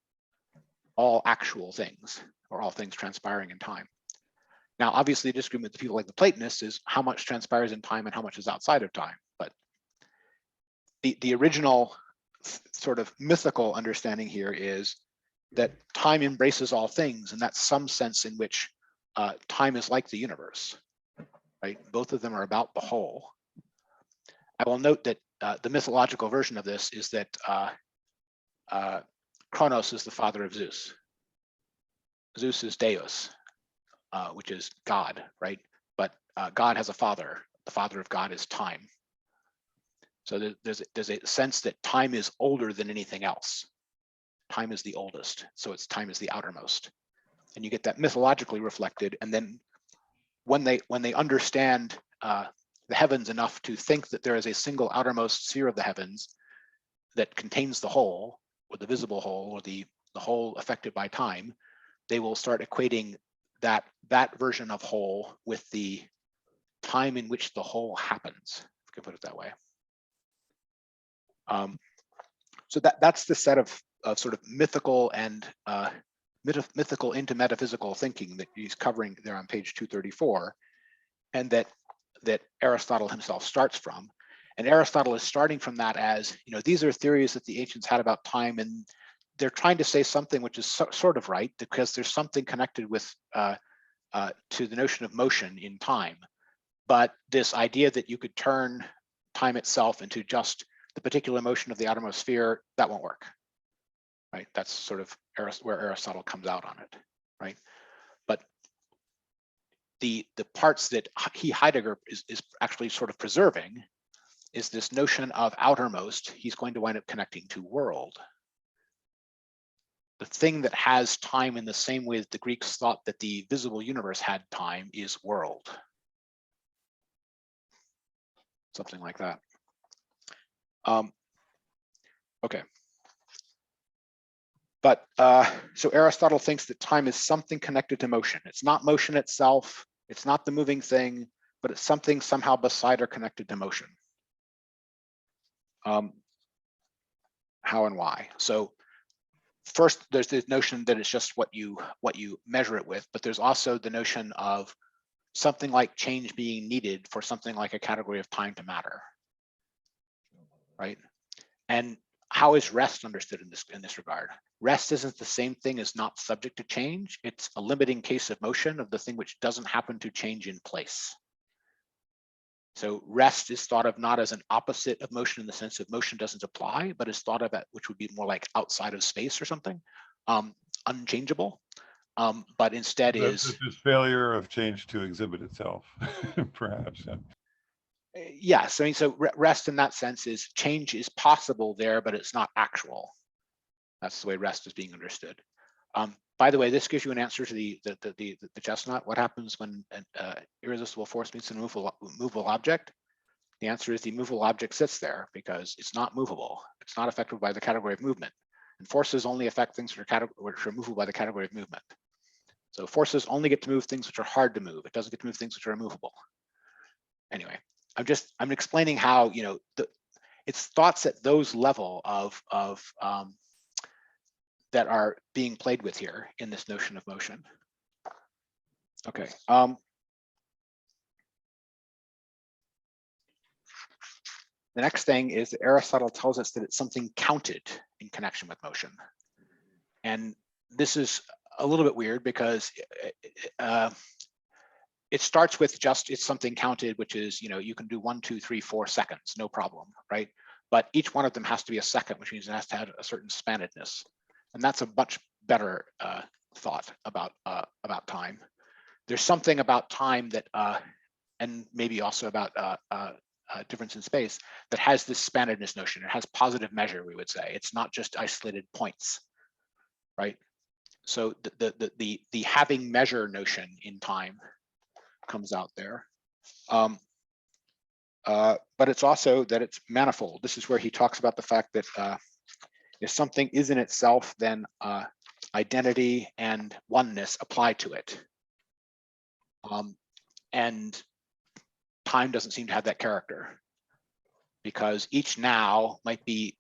all actual things, or all things transpiring in time. Now, obviously, the disagreement with people like the Platonists is how much transpires in time and how much is outside of time. But the original sort of mythical understanding here is that time embraces all things, and that's some sense in which time is like the universe, right? Both of them are about the whole. I will note that the mythological version of this is that Kronos is the father of Zeus. Zeus is Deus, which is God, right? But God has a father. The father of God is time. So there's a sense that time is older than anything else. Time is the oldest, so time is the outermost, and you get that mythologically reflected. And then when they understand the heavens enough to think that there is a single outermost sphere of the heavens that contains the whole, or the visible whole, or the whole affected by time, they will start equating that version of whole with the time in which the whole happens, if we can put it that way. So that's the set of sort of mythical and mythical into metaphysical thinking that he's covering there on page 234, and that Aristotle himself starts from. And Aristotle is starting from that as, you know, these are theories that the ancients had about time, and they're trying to say something which is sort of right, because there's something connected with to the notion of motion in time. But this idea that you could turn time itself into just the particular motion of the outermost sphere, that won't work, right? That's sort of where Aristotle comes out on it, right? But the parts that Heidegger is actually sort of preserving is this notion of outermost. He's going to wind up connecting to world. The thing that has time in the same way that the Greeks thought that the visible universe had time is world. Something like that. Okay. But so Aristotle thinks that time is something connected to motion. It's not motion itself. It's not the moving thing, but it's something somehow beside or connected to motion. How and why? So first, there's the notion that it's just what you measure it with, but there's also the notion of something like change being needed for something like a category of time to matter, right? And how is rest understood in this regard? Rest isn't the same thing as not subject to change. It's a limiting case of motion of the thing which doesn't happen to change in place. So rest is thought of not as an opposite of motion in the sense of motion doesn't apply, but is thought of at which would be more like outside of space or something, unchangeable. But instead That's is just failure of change to exhibit itself, perhaps. Yeah. yes. I mean, so rest in that sense is change is possible there, but it's not actual. That's the way rest is being understood. By the way, this gives you an answer to the chestnut. What happens when an irresistible force meets an movable object? The answer is the movable object sits there because it's not movable. It's not affected by the category of movement. And forces only affect things which are movable by the category of movement. So forces only get to move things which are hard to move. It doesn't get to move things which are immovable. Anyway, I'm explaining how, you know, it's thoughts at those level of that are being played with here in this notion of motion. Okay. The next thing is that Aristotle tells us that it's something counted in connection with motion. And this is a little bit weird because it starts with just it's something counted, which is, you know, you can do 1, 2, 3, 4 seconds, no problem, right? But each one of them has to be a second, which means it has to have a certain spannedness. And that's a much better thought about time. There's something about time that, and maybe also about difference in space, that has this spannedness notion. It has positive measure, we would say. It's not just isolated points, right? So the having measure notion in time comes out there. But it's also that it's manifold. This is where he talks about the fact that if something is in itself, then identity and oneness apply to it. And time doesn't seem to have that character because each now might be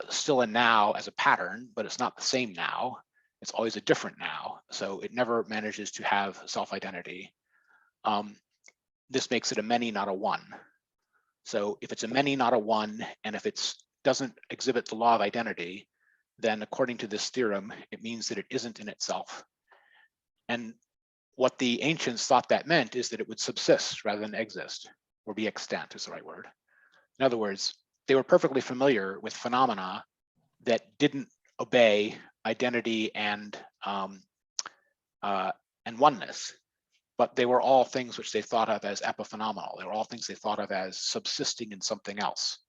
still a now as a pattern, but it's not the same now. It's always a different now. So it never manages to have self-identity. This makes it a many, not a one. So if it's a many, not a one, and if it doesn't exhibit the law of identity, then according to this theorem, it means that it isn't in itself. And what the ancients thought that meant is that it would subsist rather than exist, or be extant is the right word. In other words, they were perfectly familiar with phenomena that didn't obey identity and oneness, but they were all things which they thought of as epiphenomenal. They were all things they thought of as subsisting in something else.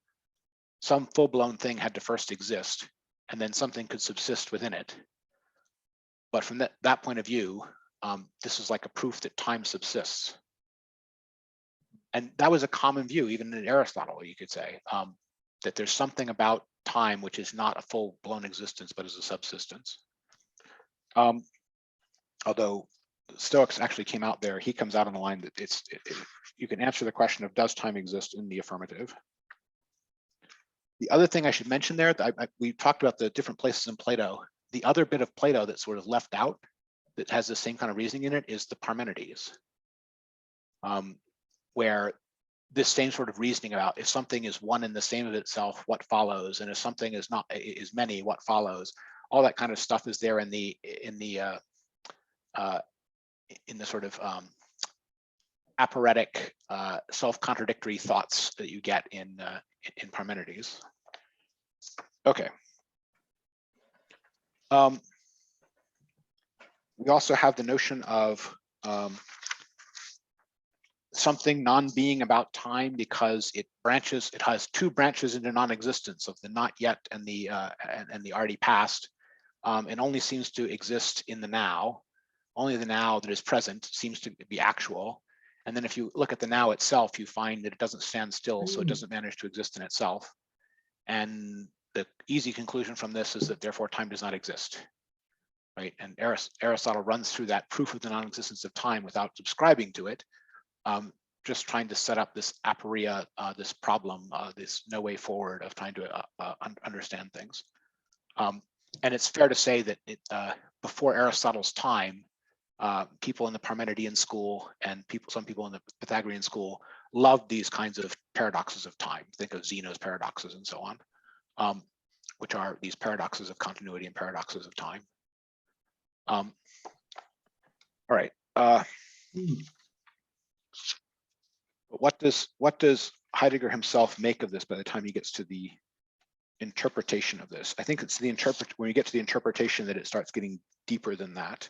Some full-blown thing had to first exist, and then something could subsist within it. But from that point of view, this is like a proof that time subsists. And that was a common view, even in Aristotle, you could say, that there's something about time which is not a full-blown existence, but is a subsistence. Although Stoics actually came out there, he comes out on the line that you can answer the question of does time exist in the affirmative. The other thing I should mention there, we talked about the different places in Plato. The other bit of Plato that's sort of left out that has the same kind of reasoning in it is the Parmenides, where this same sort of reasoning about if something is one and the same of itself, what follows, and if something is not is many, what follows, all that kind of stuff is there in the sort of aporetic, self-contradictory thoughts that you get in Parmenides. Okay. We also have the notion of something non-being about time because it has two branches into non-existence of the not yet and the already past, and only seems to exist in the now. Only the now that is present seems to be actual. And then if you look at the now itself, you find that it doesn't stand still, so it doesn't manage to exist in itself. And the easy conclusion from this is that therefore time does not exist, right? And Aristotle runs through that proof of the non-existence of time without subscribing to it, just trying to set up this aporia, this problem, this no way forward of trying to understand things. And it's fair to say that before Aristotle's time, people in the Parmenidean school and some people in the Pythagorean school loved these kinds of paradoxes of time. Think of Zeno's paradoxes and so on, which are these paradoxes of continuity and paradoxes of time. All right. What does Heidegger himself make of this by the time he gets to the interpretation of this? I think it's when you get to the interpretation that it starts getting deeper than that.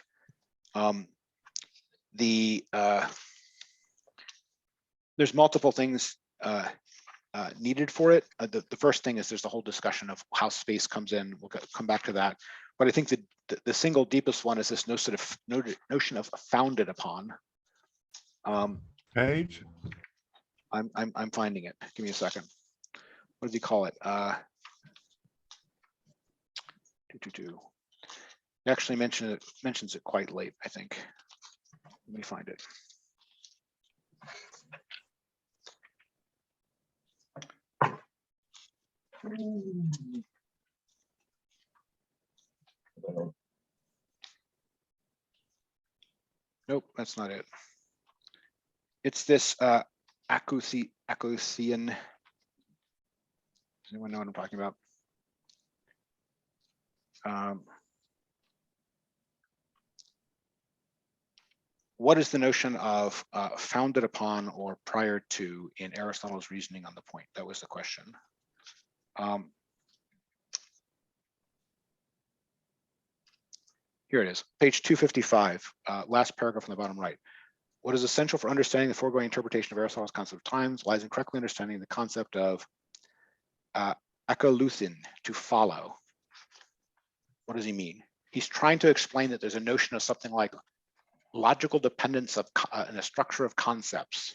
There's multiple things needed for it. The first thing is there's the whole discussion of how space comes in. We'll come back to that. But I think that the single deepest one is this notion of founded upon. Page? I'm finding it. Give me a second. What does he call it? He actually mentions it quite late, I think. Let me find it. Nope, that's not it. It's this Acusian. Does anyone know what I'm talking about? What is the notion of founded upon or prior to in Aristotle's reasoning on the point? That was the question. Here it is, page 255, last paragraph on the bottom right. What is essential for understanding the foregoing interpretation of Aristotle's concept of times lies in correctly understanding the concept of akolusin, to follow. What does he mean? He's trying to explain that there's a notion of something like logical dependence of in a structure of concepts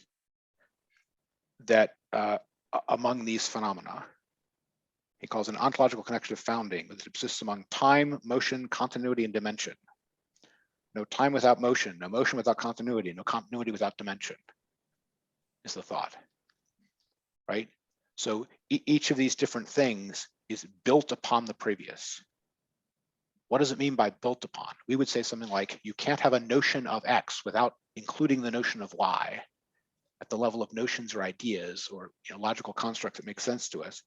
that among these phenomena. He calls an ontological connection of founding that subsists among time, motion, continuity, and dimension. No time without motion, no motion without continuity, no continuity without dimension is the thought, right? So each of these different things is built upon the previous. What does it mean by built upon? We would say something like, you can't have a notion of X without including the notion of Y at the level of notions or ideas or logical constructs that make sense to us.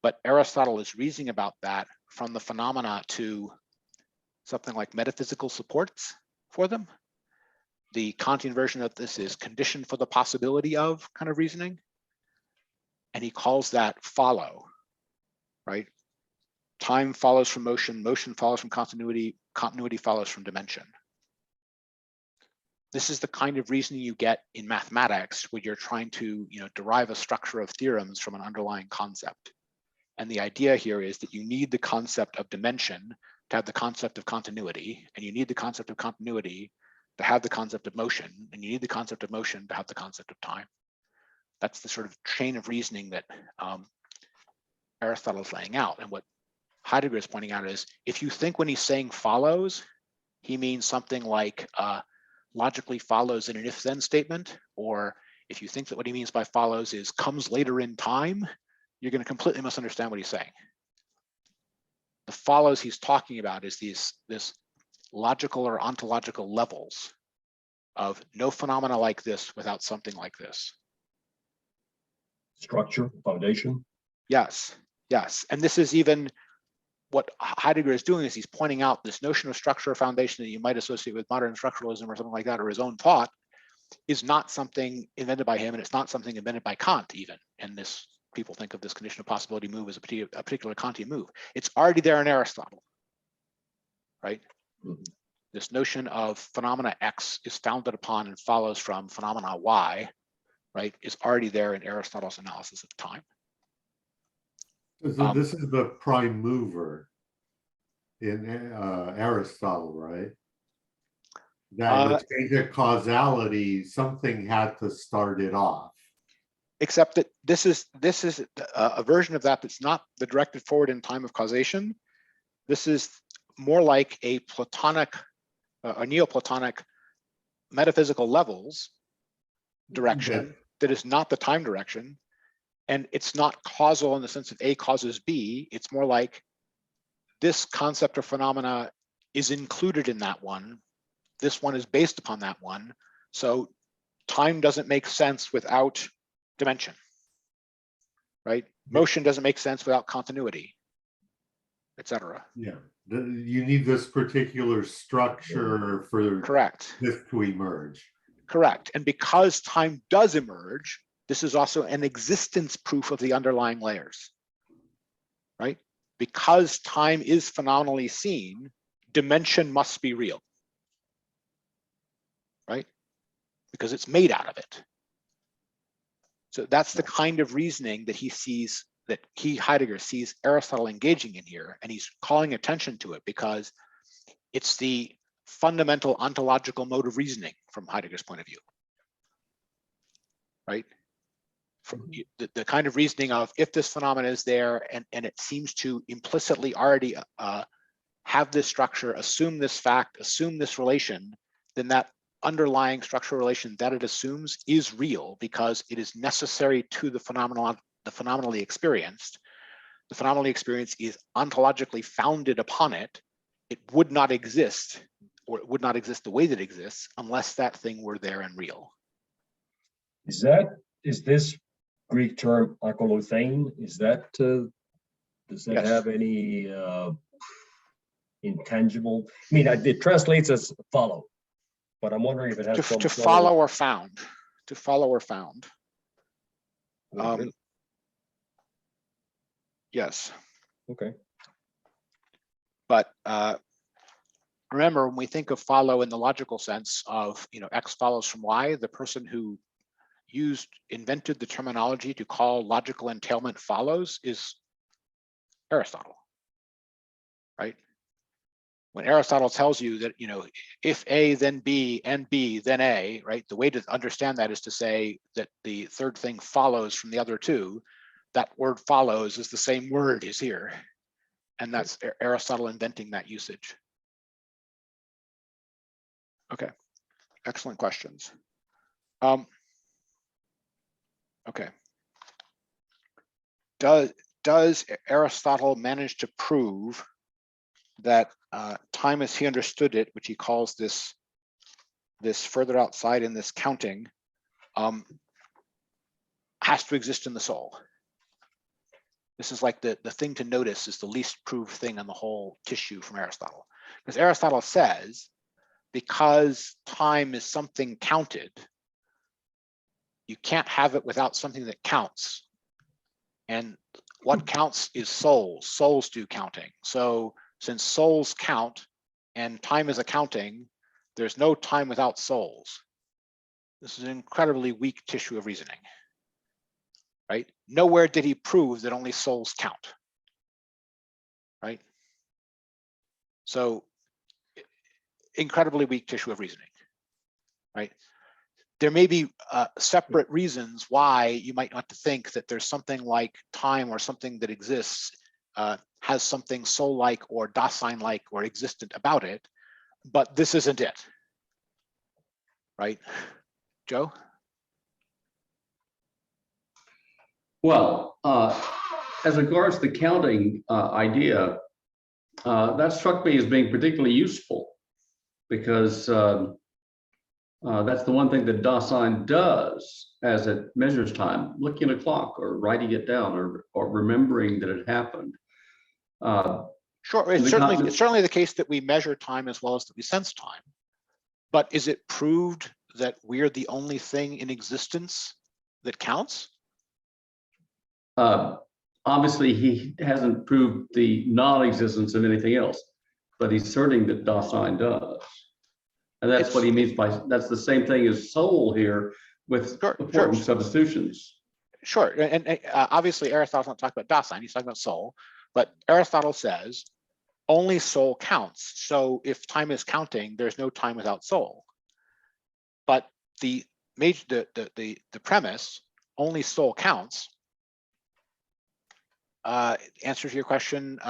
But Aristotle is reasoning about that from the phenomena to something like metaphysical supports for them. The Kantian version of this is conditioned for the possibility of kind of reasoning. And he calls that follow, right? Time follows from motion, motion follows from continuity, continuity follows from dimension. This is the kind of reasoning you get in mathematics when you're trying to derive a structure of theorems from an underlying concept. And the idea here is that you need the concept of dimension to have the concept of continuity, and you need the concept of continuity to have the concept of motion, and you need the concept of motion to have the concept of time. That's the sort of chain of reasoning that Aristotle is laying out. And what Heidegger is pointing out is, if you think when he's saying follows, he means something like logically follows in an if-then statement, or if you think that what he means by follows is comes later in time, you're going to completely misunderstand what he's saying. The follows he's talking about is this logical or ontological levels of no phenomena like this without something like this. Structure, foundation. Yes, yes. And this is even what Heidegger is doing, is he's pointing out this notion of structure or foundation that you might associate with modern structuralism or something like that, or his own thought, is not something invented by him, and it's not something invented by Kant even. And this, people think of this condition of possibility move as a particular Kantian move. It's already there in Aristotle, right? Mm-hmm. This notion of phenomena X is founded upon and follows from phenomena Y, right, is already there in Aristotle's analysis of time. So this is the prime mover in Aristotle, right? That the change of causality, something had to start it off. Except that this is a version of that that's not the directed forward in time of causation. This is more like a Platonic, a Neoplatonic metaphysical levels direction that is not the time direction. And it's not causal in the sense of A causes B. It's more like this concept of phenomena is included in that one. This one is based upon that one. So time doesn't make sense without dimension, right? Motion doesn't make sense without continuity, etc. Yeah, you need this particular structure for Correct. this to emerge. Correct. And because time does emerge, this is also an existence proof of the underlying layers, right? Because time is phenomenally seen, dimension must be real, right? Because it's made out of it. So that's the kind of reasoning that he sees, that Heidegger sees Aristotle engaging in here, and he's calling attention to it because it's the fundamental ontological mode of reasoning from Heidegger's point of view, right? From the kind of reasoning of, if this phenomenon is there and it seems to implicitly already have this structure, assume this fact, assume this relation, then that underlying structural relation that it assumes is real because it is necessary to the phenomenally experienced. The phenomenally experienced is ontologically founded upon it. It would not exist, or it would not exist the way that it exists unless that thing were there and real. Is this Greek term akoluthein? Is that does that Yes. have any intangible? I mean, it translates as follow, but I'm wondering if it has To follow or found. To follow or found. Yes. Okay. But remember, when we think of follow in the logical sense of, X follows from Y, the person who invented the terminology to call logical entailment follows is Aristotle, right? When Aristotle tells you that, if A then B and B then A, right? The way to understand that is to say that the third thing follows from the other two. That word follows is the same word is here. And that's Aristotle inventing that usage. Okay, excellent questions. Okay. Does Aristotle manage to prove that time as he understood it, which he calls this further outside in this counting, has to exist in the soul? This is like the thing to notice is the least proved thing on the whole tissue from Aristotle. Because Aristotle says, because time is something counted, you can't have it without something that counts. And what counts is souls. Souls do counting. So since souls count and time is accounting, there's no time without souls. This is an incredibly weak tissue of reasoning, right? Nowhere did he prove that only souls count, right? So incredibly weak tissue of reasoning, right? There may be separate reasons why you might want to think that there's something like time or something that exists, has something soul-like or Dasein-like or existent about it, but this isn't it, right? Joe? Well, as regards the counting idea, that struck me as being particularly useful because that's the one thing that Dasein does as it measures time, looking at a clock or writing it down or remembering that it happened. Sure, it's certainly the case that we measure time as well as that we sense time. But is it proved that we're the only thing in existence that counts? Obviously, he hasn't proved the non-existence of anything else, but he's asserting that Dasein does. And that's what he means by, that's the same thing as soul here with important substitutions. Sure, and obviously Aristotle's not talking about Dasein, he's talking about soul, but Aristotle says only soul counts. So if time is counting, there's no time without soul. But the premise, only soul counts, answer to your question,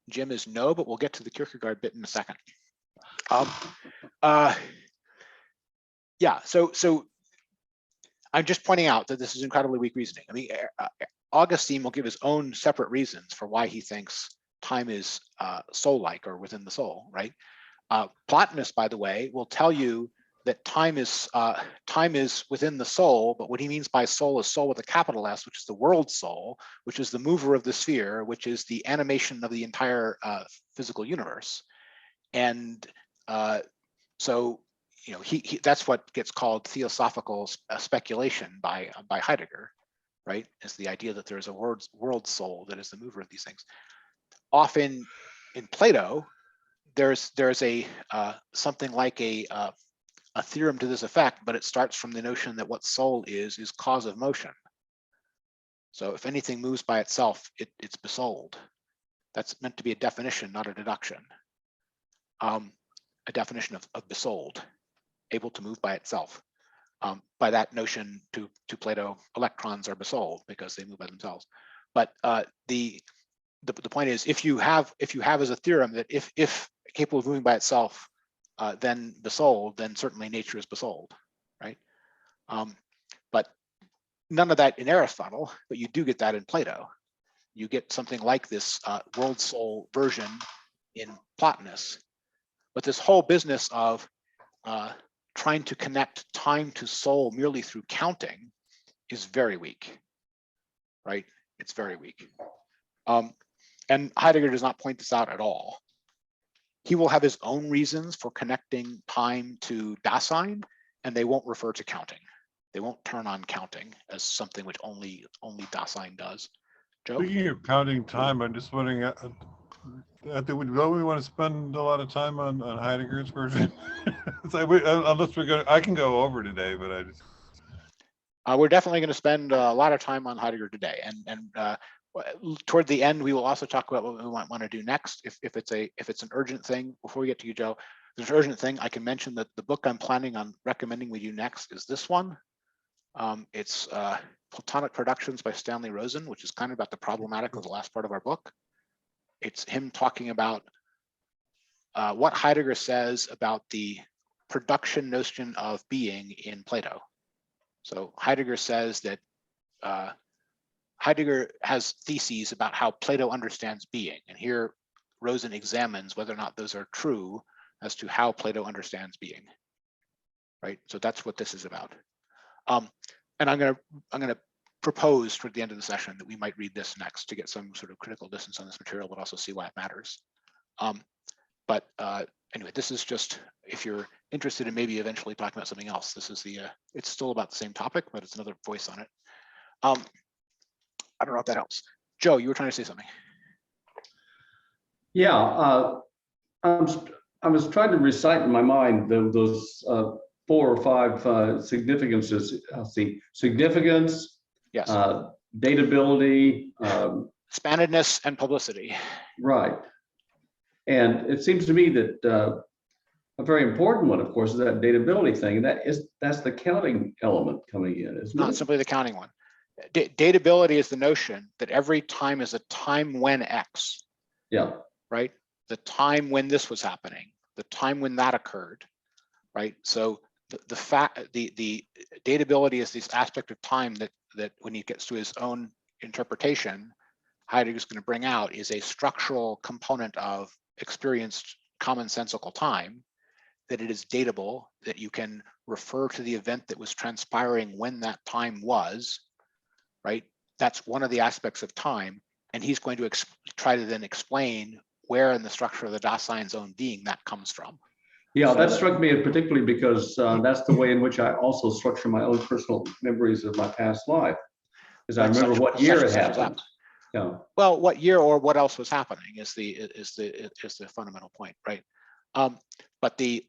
Jim, is no, but we'll get to the Kierkegaard bit in a second. Yeah, so I'm just pointing out that this is incredibly weak reasoning. I mean, Augustine will give his own separate reasons for why he thinks time is soul-like or within the soul, right? Plotinus, by the way, will tell you that time is within the soul, but what he means by soul is soul with a capital S, which is the world soul, which is the mover of the sphere, which is the animation of the entire physical universe. And so, you know, he that's what gets called theosophical speculation by Heidegger, right? Is the idea that there is a world soul that is the mover of these things. Often in Plato, there's a something like a theorem to this effect, but it starts from the notion that what soul is cause of motion. So if anything moves by itself, it's besouled. That's meant to be a definition, not a deduction. A definition of besouled, able to move by itself. By that notion, to Plato, electrons are besouled because they move by themselves. But the point is, if you have as a theorem that if capable of moving by itself, then besouled, then certainly nature is besouled, right? But none of that in Aristotle, but you do get that in Plato. You get something like this world soul version in Plotinus. But this whole business of trying to connect time to soul merely through counting is very weak, right? It's very weak. And Heidegger does not point this out at all. He will have his own reasons for connecting time to Dasein, and they won't refer to counting. They won't turn on counting as something which only Dasein does. Joe? Speaking of counting time, I'm just wondering, don't we want to spend a lot of time on Heidegger's version? Unless we're going, I can go over today, but I just. We're definitely going to spend a lot of time on Heidegger today, and toward the end, we will also talk about what we might want to do next. If it's an urgent thing, before we get to you, Joe, if there's an urgent thing, I can mention that the book I'm planning on recommending we do next is this one. It's Platonic Productions by Stanley Rosen, which is kind of about the problematic of the last part of our book. It's him talking about what Heidegger says about the production notion of being in Plato. So Heidegger says that Heidegger has theses about how Plato understands being, and here Rosen examines whether or not those are true as to how Plato understands being. Right, so that's what this is about. And I'm gonna propose toward the end of the session that we might read this next to get some sort of critical distance on this material, but also see why it matters. But anyway, this is just, if you're interested in maybe eventually talking about something else, this is it's still about the same topic, but it's another voice on it. I don't know if that helps. Joe, you were trying to say something. Yeah, I was trying to recite in my mind those 4 or 5 significances. Significance, Yes. datability, Expandedness and publicity. right. And it seems to me that a very important one, of course, is that datability thing, and that's the counting element coming in. It's not simply the counting one. Datability is the notion that every time is a time when X. Yeah. Right. The time when this was happening, the time when that occurred. Right. So the datability is this aspect of time that when he gets to his own interpretation, Heidegger's going to bring out is a structural component of experienced commonsensical time, that it is datable, that you can refer to the event that was transpiring when that time was, right? That's one of the aspects of time. And he's going to try to then explain where in the structure of the Dasein's own being that comes from. Yeah, that struck me particularly because that's the way in which I also structure my own personal memories of my past life, because I remember what year it happened. Yeah. Well, what year or what else was happening is the fundamental point, right? But the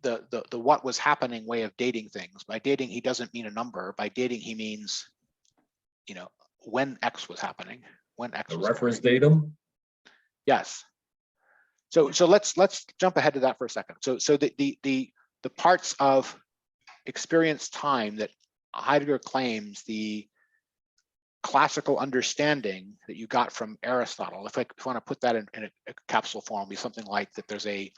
what was happening way of dating things. By dating, he doesn't mean a number. By dating, he means, you know, when X was happening, when X was reference occurring. datum. Yes. So let's jump ahead to that for a second. So the parts of experienced time that Heidegger claims the classical understanding that you got from Aristotle, if I want to put that in a capsule form, be something like that there's a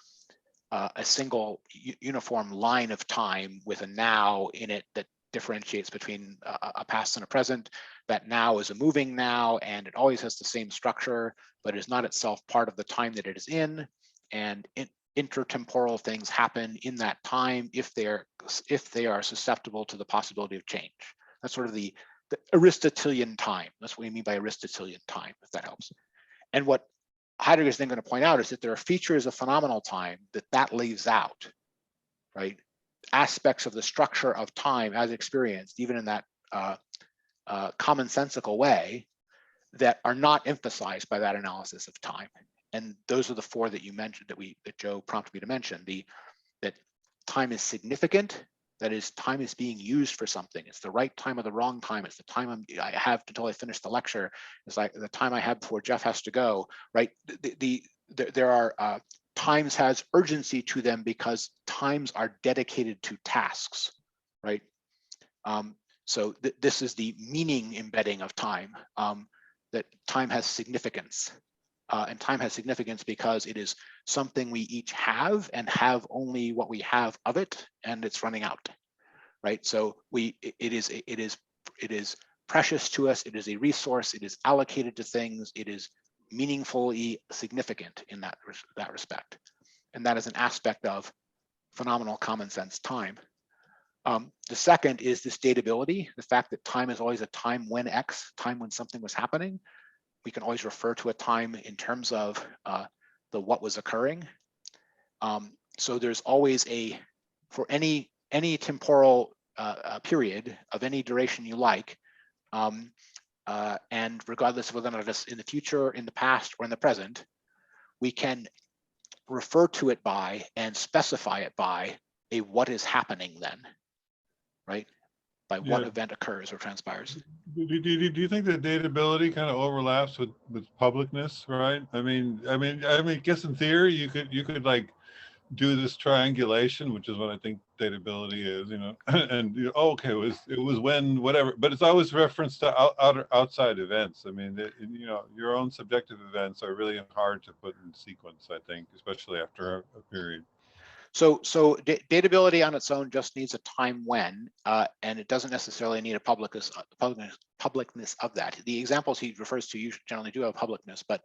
single uniform line of time with a now in it that differentiates between a past and a present, that now is a moving now, and it always has the same structure, but is not itself part of the time that it is in, and intertemporal things happen in that time if they are susceptible to the possibility of change. That's sort of the Aristotelian time. That's what we mean by Aristotelian time, if that helps. And what Heidegger is then going to point out is that there are features of phenomenal time that leaves out, right? Aspects of the structure of time as experienced, even in that commonsensical way, that are not emphasized by that analysis of time. And those are the four that you mentioned, that Joe prompted me to mention. That time is significant. That is, time is being used for something. It's the right time or the wrong time. It's the time I have until I finish the lecture. It's like the time I have before Jeff has to go, right? There are times has urgency to them because times are dedicated to tasks, right? So this is the meaning embedding of time, that time has significance. And time has significance because it is something we each have and have only what we have of it, and it's running out, right? So it is precious to us. It is a resource. It is allocated to things. It is meaningfully significant in that respect, and that is an aspect of phenomenal common sense time. The second is this datability, the fact that time is always a time when X, time when something was happening. We can always refer to a time in terms of the what was occurring. So there's always for any temporal period of any duration you like, and regardless of whether or not it's in the future, in the past, or in the present, we can refer to it by and specify it by a what is happening then, right? By what event occurs or transpires. Do you think that datability kind of overlaps with publicness, right? I mean, I guess in theory you could like do this triangulation, which is what I think datability is, you know, and okay, it was when whatever, but it's always reference to outside events. I mean, you know, your own subjective events are really hard to put in sequence, I think, especially after a period. So datability on its own just needs a time when, and it doesn't necessarily need a publicness of that. The examples he refers to usually generally do have publicness, but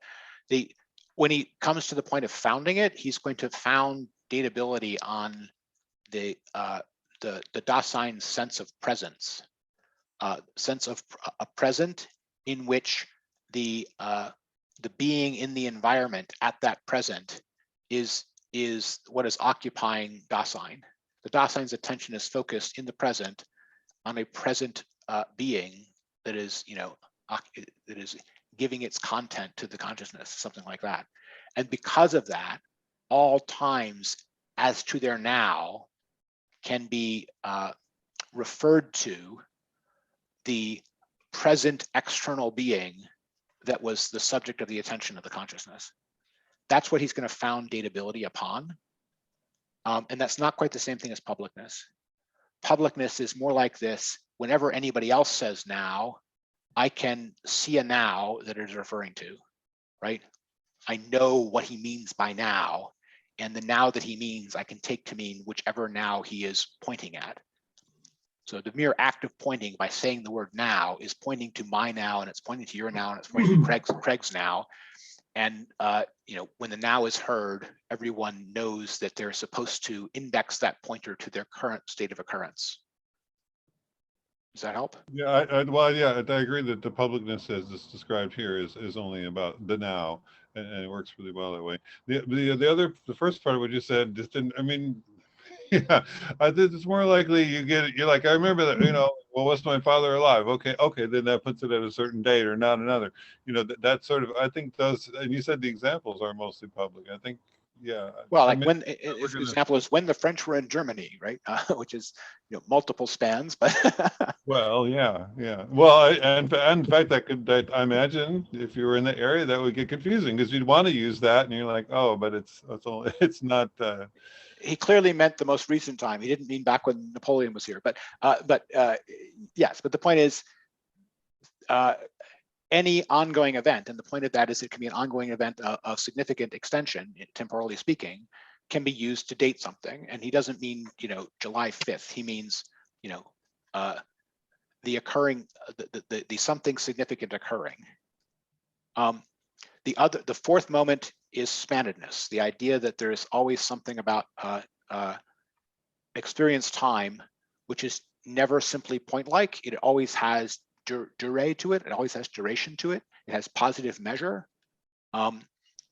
when he comes to the point of founding it, he's going to found datability on the Dasein sense of presence, sense of a present in which the being in the environment at that present is what is occupying Dasein. The Dasein's attention is focused in the present on a present being that is, you know, that is giving its content to the consciousness, something like that. And because of that, all times as to their now can be referred to the present external being that was the subject of the attention of the consciousness. That's what he's going to found datability upon. And that's not quite the same thing as publicness. Publicness is more like this: whenever anybody else says now, I can see a now that it is referring to, right? I know what he means by now, and the now that he means I can take to mean whichever now he is pointing at. So the mere act of pointing by saying the word now is pointing to my now, and it's pointing to your now, and it's pointing to Craig's now. And you know, when the now is heard, everyone knows that they're supposed to index that pointer to their current state of occurrence. Does that help? Yeah, I agree that the publicness as it's described here is only about the now, and it works really well that way. The first part of what you said just didn't. I mean, yeah, I think it's more likely you're like, I remember that, you know, well, was my father alive? Okay, then that puts it at a certain date or not another. You know, that sort of, I think those, and you said the examples are mostly public. I think, yeah. Well, like when example is when the French were in Germany, right? Which is, you know, multiple spans, but well, yeah. Well, and in fact, that I imagine if you were in the area, that would get confusing because you'd want to use that, and you're like, oh, but it's not. He clearly meant the most recent time. He didn't mean back when Napoleon was here. But yes. But the point is, any ongoing event, and the point of that is it can be an ongoing event of significant extension, temporally speaking, can be used to date something. And he doesn't mean, you know, July 5th. He means, you know, the occurring, the something significant occurring. The fourth moment is spannedness, the idea that there is always something about experience time, which is never simply point-like. It always has durée to it. It always has duration to it. It has positive measure.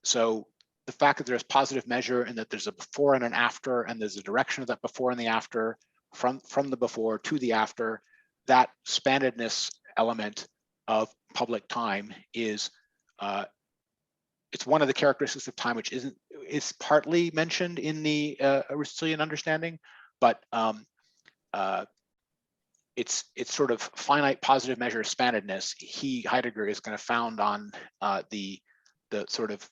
So the fact that there's positive measure and that there's a before and an after, and there's a direction of that before and the after, from the before to the after, that spannedness element of public time is it's one of the characteristics of time which is partly mentioned in the Aristotelian understanding, but it's sort of finite positive measure of spannedness. Heidegger is going to found on the sort of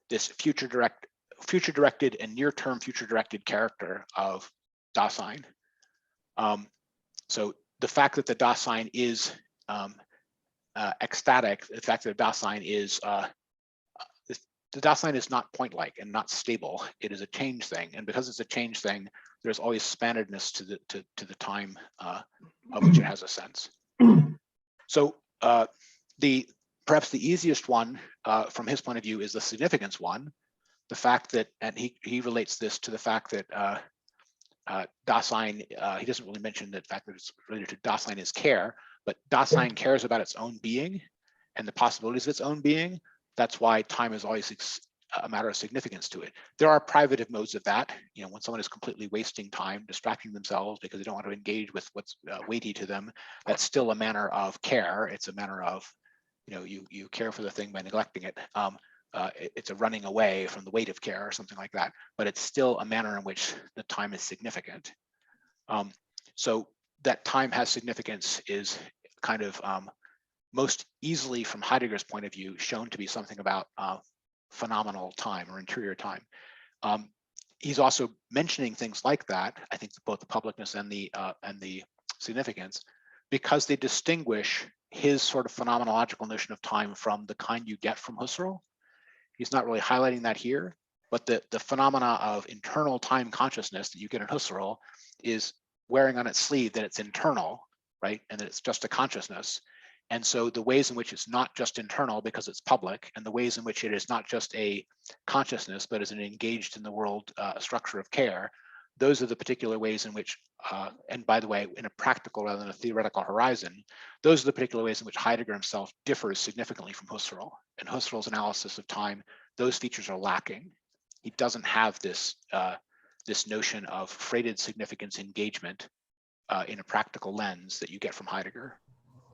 this future directed and near term future directed character of Dasein. So the fact that the Dasein is ecstatic, the fact that the Dasein is the Dasein is not point-like and not stable. It is a change thing, and because it's a change thing, there's always spannedness to the time of which it has a sense. So perhaps the easiest one from his point of view is the significance one. The fact that, and he relates this to the fact that Dasein, he doesn't really mention the fact that it's related to Dasein is care, but Dasein cares about its own being and the possibilities of its own being. That's why time is always a matter of significance to it. There are privative modes of that. You know, when someone is completely wasting time, distracting themselves because they don't want to engage with what's weighty to them, that's still a manner of care. It's a manner of, you know, you care for the thing by neglecting it. It's a running away from the weight of care or something like that, but it's still a manner in which the time is significant. So that time has significance is kind of most easily from Heidegger's point of view shown to be something about phenomenal time or interior time. He's also mentioning things like that, I think both the publicness and the significance, because they distinguish his sort of phenomenological notion of time from the kind you get from Husserl. He's not really highlighting that here, but the phenomena of internal time consciousness that you get in Husserl is wearing on its sleeve that it's internal, right? And that it's just a consciousness. And so the ways in which it's not just internal because it's public, and the ways in which it is not just a consciousness, but is an engaged in the world structure of care, those are the particular ways in which, and by the way, in a practical rather than a theoretical horizon, those are the particular ways in which Heidegger himself differs significantly from Husserl. In Husserl's analysis of time, those features are lacking. He doesn't have this, this notion of freighted significance engagement in a practical lens that you get from Heidegger.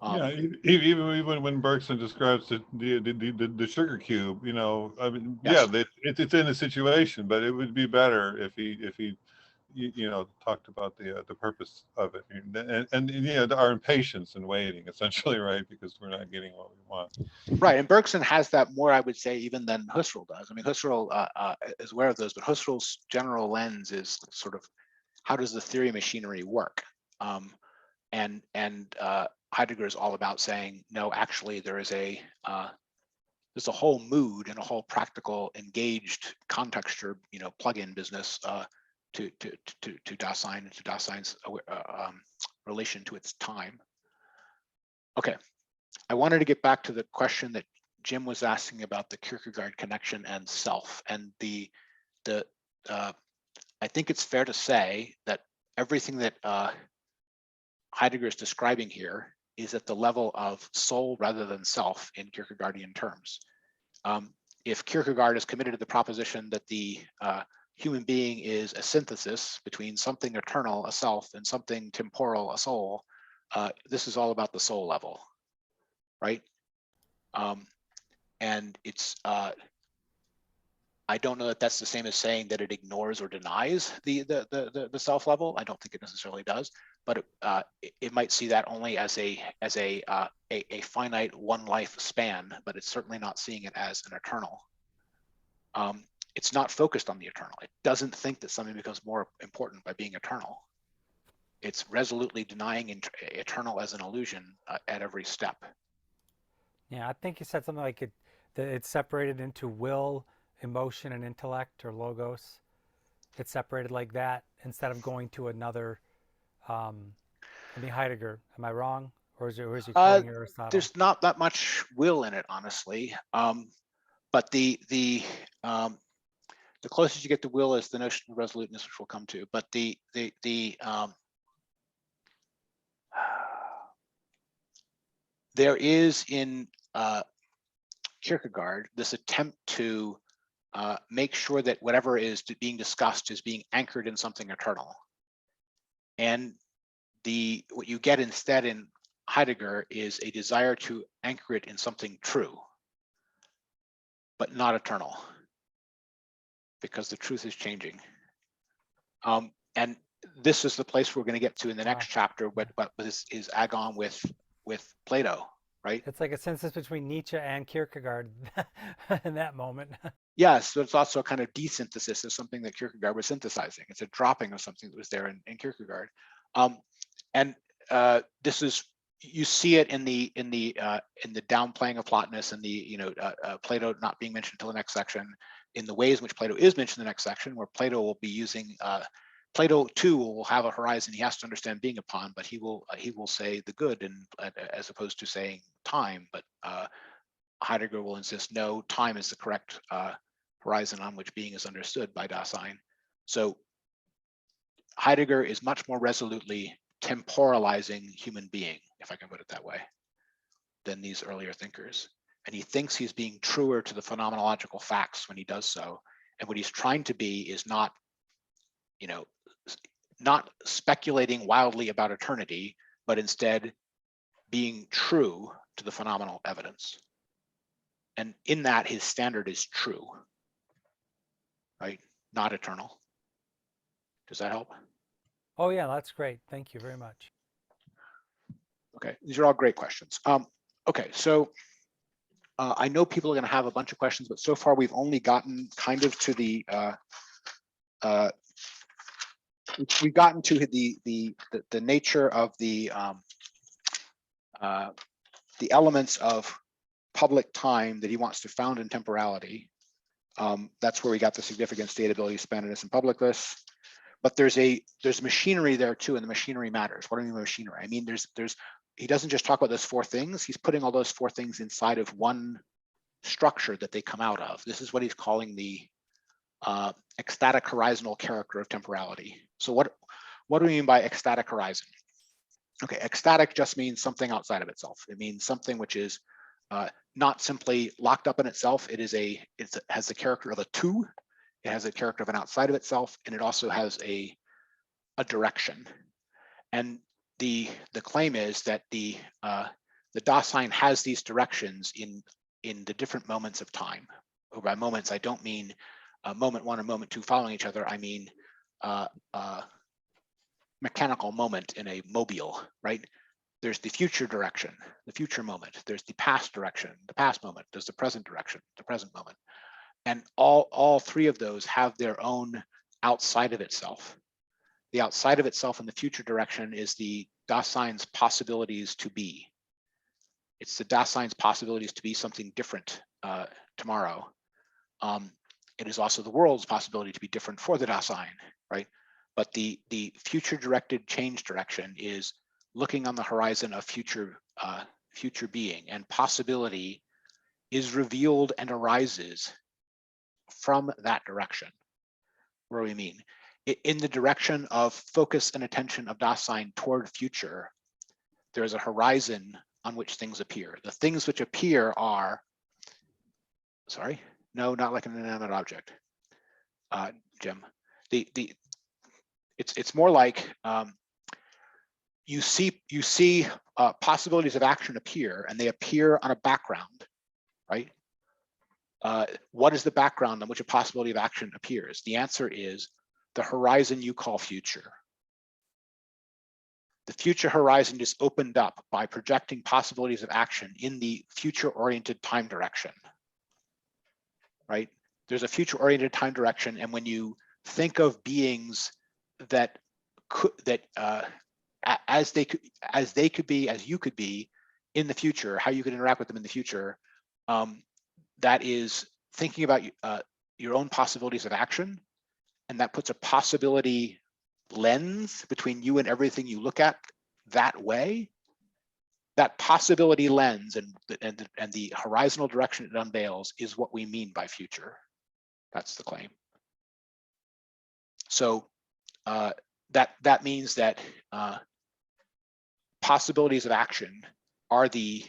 Yeah, even when Bergson describes the sugar cube, you know, I mean, Yes. yeah, it's in a situation, but it would be better if he you know, talked about the purpose of it, and you know, our impatience and waiting, essentially, right, because we're not getting what we want. Right, and Bergson has that more, I would say, even than Husserl does. I mean, Husserl is aware of those, but Husserl's general lens is sort of how does the theory machinery work, and Heidegger is all about saying, no, actually, there's a whole mood and a whole practical, engaged, contexture, you know, plug-in business to Dasein and to Dasein's relation to its time. Okay, I wanted to get back to the question that Jim was asking about the Kierkegaard connection and self, and I think it's fair to say that everything that Heidegger is describing here is at the level of soul rather than self in Kierkegaardian terms. If Kierkegaard is committed to the proposition that the human being is a synthesis between something eternal, a self, and something temporal, a soul, this is all about the soul level, right? And it's, I don't know that that's the same as saying that it ignores or denies the self level. I don't think it necessarily does, but it might see that only as a finite one life span, but it's certainly not seeing it as an eternal. It's not focused on the eternal. It doesn't think that something becomes more important by being eternal. It's resolutely denying eternal as an illusion at every step. Yeah, I think you said something like that it's separated into will, emotion, and intellect, or logos. It's separated like that instead of going to another I mean, Heidegger. Am I wrong? Or is he quoting Aristotle? There's not that much will in it, honestly. But the closest you get to will is the notion of resoluteness, which we'll come to. But there is in Kierkegaard this attempt to make sure that whatever is being discussed is being anchored in something eternal. And what you get instead in Heidegger is a desire to anchor it in something true, but not eternal, because the truth is changing. And this is the place we're going to get to in the next chapter, but this is agon with Plato, right? It's like a synthesis between Nietzsche and Kierkegaard in that moment. Yes, but it's also a kind of desynthesis of something that Kierkegaard was synthesizing. It's a dropping of something that was there in Kierkegaard. And this is, you see it in the downplaying of Plotinus and the Plato not being mentioned until the next section, in the ways in which Plato is mentioned in the next section, where Plato will be using Plato too will have a horizon he has to understand being upon, but he will say the good, and as opposed to saying time. But Heidegger will insist no, time is the correct horizon on which being is understood by Dasein. So Heidegger is much more resolutely temporalizing human being, if I can put it that way, than these earlier thinkers. And he thinks he's being truer to the phenomenological facts when he does so. And what he's trying to be is not, not speculating wildly about eternity, but instead being true to the phenomenal evidence. And in that, his standard is true, right? Not eternal. Does that help? Oh yeah, that's great. Thank you very much. Okay, these are all great questions. Okay, so I know people are going to have a bunch of questions, but so far we've only gotten kind of to the we've gotten to the nature of the elements of public time that he wants to found in temporality. That's where we got the significance, datability, Fallenness, and publicness. But there's machinery there too, and the machinery matters. What do I mean by machinery? I mean he doesn't just talk about those four things. He's putting all those four things inside of one structure that they come out of. This is what he's calling the ecstatic horizonal character of temporality. So what do we mean by ecstatic horizon? Okay, ecstatic just means something outside of itself. It means something which is not simply locked up in itself. It has the character of a two. It has a character of an outside of itself, and it also has a direction. And the claim is that the Dasein has these directions in the different moments of time. Or by moments, I don't mean moment one and moment two following each other. I mean mechanical moment in a mobile, right? There's the future direction, the future moment. There's the past direction, the past moment. There's the present direction, the present moment. And all three of those have their own outside of itself. The outside of itself in the future direction is the Dasein's possibilities to be. It's the Dasein's possibilities to be something different tomorrow. It is also the world's possibility to be different for the Dasein, right? But the future directed change direction is looking on the horizon of future being, and possibility is revealed and arises from that direction. What do we mean? In the direction of focus and attention of Dasein toward future, there is a horizon on which things appear. The things which appear are, no, not like an inanimate object, Jim. It's more like you see possibilities of action appear, and they appear on a background, right? What is the background on which a possibility of action appears? The answer is the horizon you call future. The future horizon is opened up by projecting possibilities of action in the future-oriented time direction, right? There's a future-oriented time direction, and when you think of beings that as you could be in the future, how you could interact with them in the future, that is thinking about your own possibilities of action, and that puts a possibility lens between you and everything you look at that way, that possibility lens and the horizontal direction it unveils is what we mean by future. That's the claim. So that means that possibilities of action are the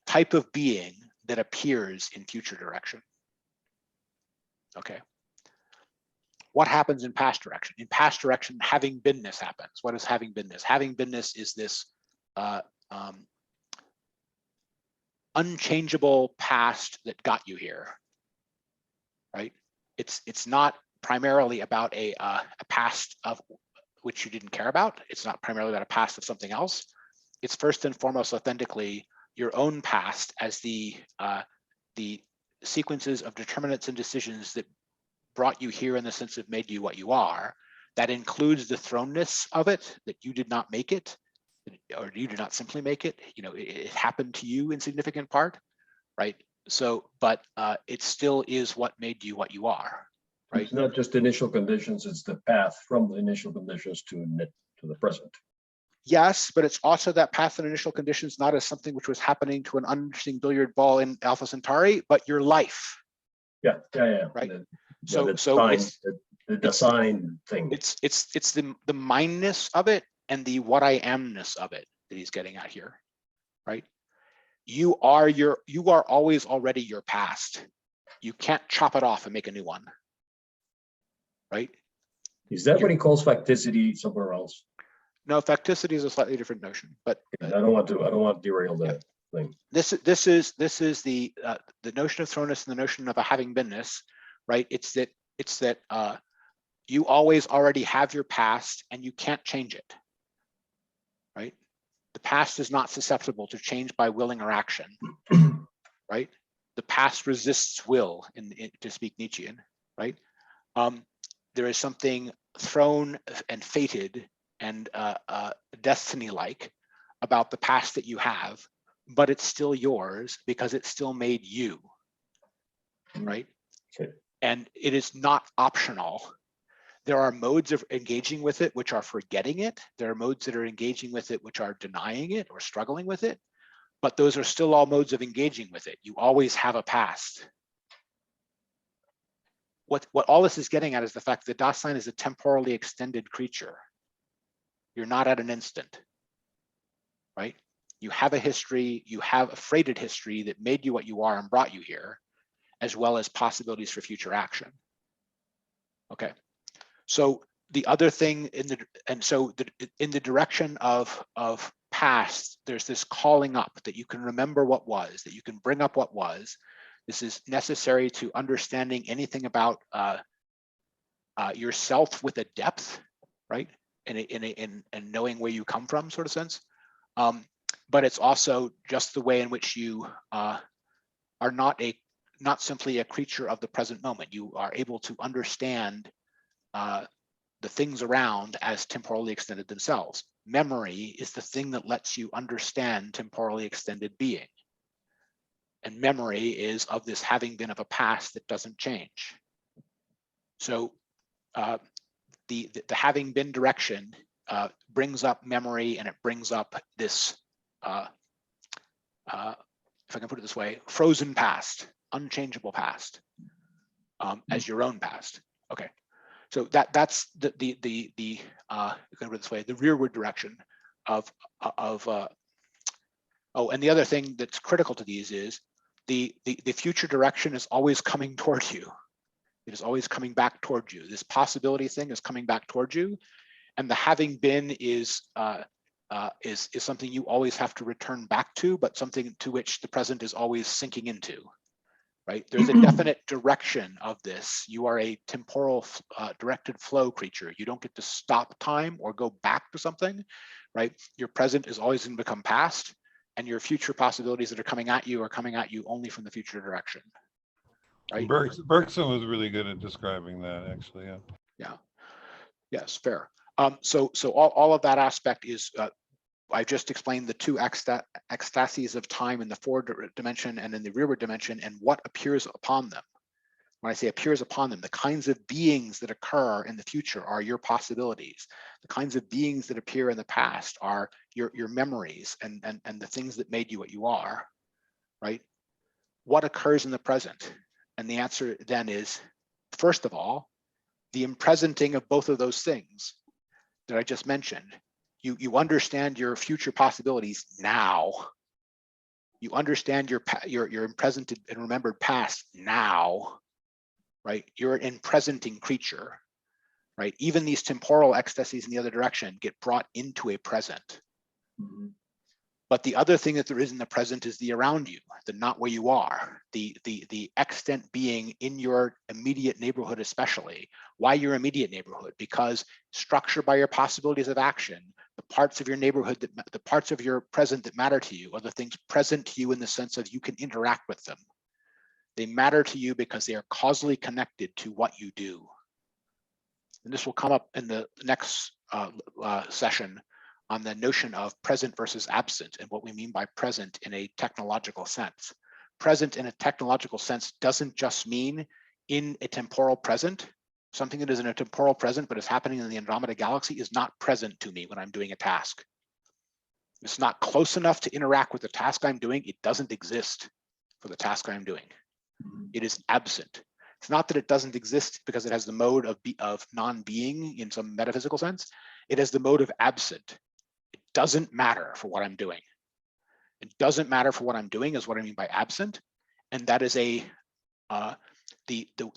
type of being that appears in future direction. Okay. What happens in past direction? In past direction, having beenness happens. What is having beenness? Having beenness is this unchangeable past that got you here, right? It's not primarily about a past of which you didn't care about. It's not primarily about a past of something else. It's first and foremost authentically your own past as the sequences of determinants and decisions that brought you here in the sense of made you what you are. That includes the thrownness of it, that you did not make it, or you did not simply make it. You know, it happened to you in significant part, right? So, but it still is what made you what you are, right? It's not just initial conditions, it's the path from the initial conditions to the present. Yes, but it's also that path and initial conditions, not as something which was happening to an uninteresting billiard ball in Alpha Centauri, but your life. Yeah. Right. The design thing. It's the mindness of it and the what I amness of it that he's getting at here, right? You are always already your past. You can't chop it off and make a new one, right? Is that what he calls facticity somewhere else? No, facticity is a slightly different notion, but I don't want to derail that thing. This is the notion of thrownness and the notion of a having beenness, right? It's that you always already have your past and you can't change it, right? The past is not susceptible to change by willing or action, right? The past resists will, to speak Nietzschean, right? There is something thrown and fated and destiny-like about the past that you have, but it's still yours because it still made you, right? Okay. And it is not optional. There are modes of engaging with it which are forgetting it. There are modes that are engaging with it which are denying it or struggling with it, but those are still all modes of engaging with it. You always have a past. What all this is getting at is the fact that Dasein is a temporally extended creature. You're not at an instant, right? You have a history, you have a freighted history that made you what you are and brought you here, as well as possibilities for future action. Okay, so the other thing in the direction of past, there's this calling up that you can remember what was, that you can bring up what was. This is necessary to understanding anything about yourself with a depth, right? And knowing where you come from, sort of sense. But it's also just the way in which you are not simply a creature of the present moment. You are able to understand the things around as temporally extended themselves. Memory is the thing that lets you understand temporally extended being. And memory is of this having been of a past that doesn't change. So the having been direction brings up memory, and it brings up this, if I can put it this way, frozen past, unchangeable past, as your own past. Okay, so that's the you can put it this way, the rearward direction of oh, and the other thing that's critical to these is the future direction is always coming towards you. It is always coming back towards you. This possibility thing is coming back towards you, and the having been is something you always have to return back to, but something to which the present is always sinking into, right? There's a definite direction of this. You are a temporal directed flow creature. You don't get to stop time or go back to something, right? Your present is always going to become past, and your future possibilities that are coming at you only from the future direction. Right. Bergson was really good at describing that, actually. Yeah. Yeah. Yes, fair. So all of that aspect is I just explained the two ecstasies of time in the forward dimension and in the rearward dimension and what appears upon them. When I say appears upon them, the kinds of beings that occur in the future are your possibilities. The kinds of beings that appear in the past are your memories and the things that made you what you are, right? What occurs in the present? And the answer then is, first of all, the impresenting of both of those things that I just mentioned. You understand your future possibilities now. You understand your present and remembered past now, right? You're an presenting creature, right? Even these temporal ecstasies in the other direction get brought into a present. But the other thing that there is in the present is the around you, the not where you are, the extant being in your immediate neighborhood, especially. Why your immediate neighborhood? Because structured by your possibilities of action, the parts of your neighborhood, the parts of your present that matter to you are the things present to you in the sense of you can interact with them. They matter to you because they are causally connected to what you do. And this will come up in the next session on the notion of present versus absent and what we mean by present in a technological sense. Present in a technological sense doesn't just mean in a temporal present. Something that is in a temporal present but is happening in the Andromeda galaxy is not present to me when I'm doing a task. It's not close enough to interact with the task I'm doing. It doesn't exist for the task I'm doing. It is absent. It's not that it doesn't exist because it has the mode of non-being in some metaphysical sense. It has the mode of absent. It doesn't matter for what I'm doing. It doesn't matter for what I'm doing is what I mean by absent. And that is the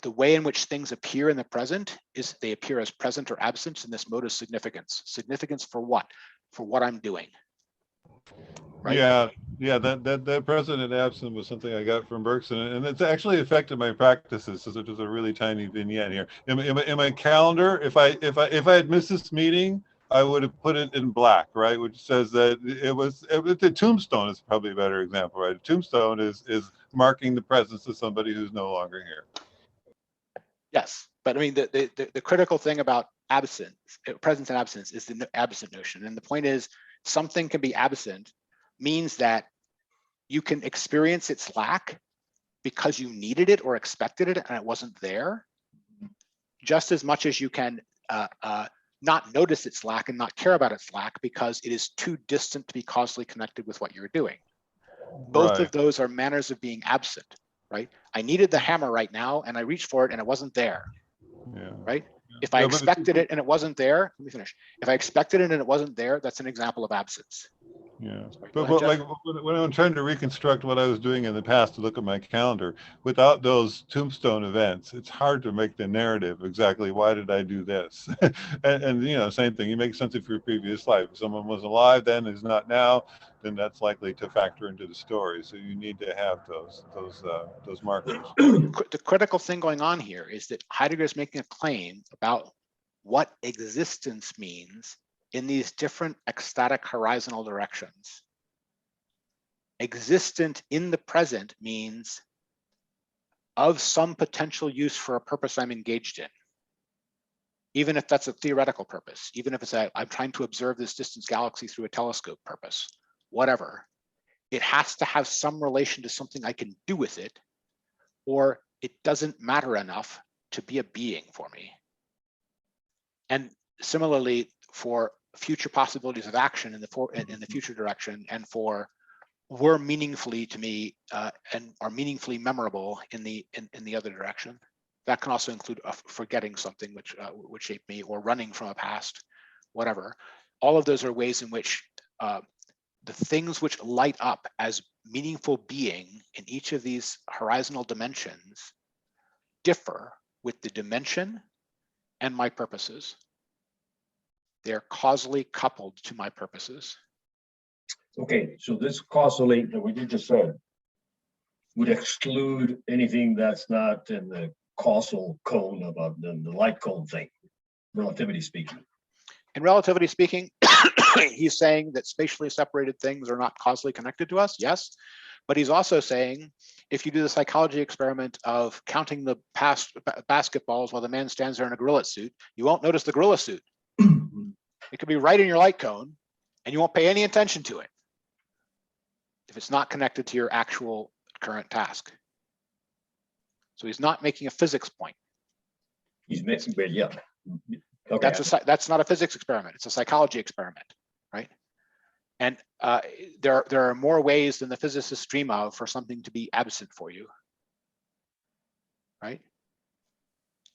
way in which things appear in the present is they appear as present or absent in this mode of significance. Significance for what? For what I'm doing. Right? Yeah, that present and absent was something I got from Bergson, and it's actually affected my practices. So there's a really tiny vignette here. In my calendar, if I had missed this meeting, I would have put it in black, right? Which says that the tombstone is probably a better example, right? A tombstone is marking the presence of somebody who's no longer here. Yes, but I mean the critical thing about absence, presence and absence, is the absent notion, and the point is something can be absent means that you can experience its lack because you needed it or expected it and it wasn't there, just as much as you can not notice its lack and not care about its lack because it is too distant to be causally connected with what you're doing. Both of those are manners of being absent, right? I needed the hammer right now and I reached for it and it wasn't there, right? If I expected it and it wasn't there, let me finish. If I expected it and it wasn't there, that's an example of absence. Yeah, Sorry, but ahead, like when I'm trying to reconstruct what I was doing in the past to look at my calendar, without those tombstone events, it's hard to make the narrative exactly why did I do this, and you know, same thing. You make sense of your previous life. If someone was alive then, is not now, then that's likely to factor into the story. So you need to have those markers. The critical thing going on here is that Heidegger is making a claim about what existence means in these different ecstatic horizontal directions. Existent in the present means of some potential use for a purpose I'm engaged in. Even if that's a theoretical purpose, even if it's I'm trying to observe this distant galaxy through a telescope purpose, whatever, it has to have some relation to something I can do with it, or it doesn't matter enough to be a being for me. And similarly, for future possibilities of action in the future direction, and for were meaningfully to me and are meaningfully memorable in the other direction. That can also include forgetting something which would shape me, or running from a past, whatever. All of those are ways in which the things which light up as meaningful being in each of these horizontal dimensions differ with the dimension and my purposes. They're causally coupled to my purposes. Okay, so this causally that we just said would exclude anything that's not in the causal cone about the light cone thing, relativity speaking. In relativity speaking, he's saying that spatially separated things are not causally connected to us, yes. But he's also saying, if you do the psychology experiment of counting the past basketballs while the man stands there in a gorilla suit, you won't notice the gorilla suit. It could be right in your light cone and you won't pay any attention to it if it's not connected to your actual current task. So he's not making a physics point. He's mixing, but yeah. Okay. That's not a physics experiment. It's a psychology experiment, right? And there are more ways than the physicists dream of for something to be absent for you, right?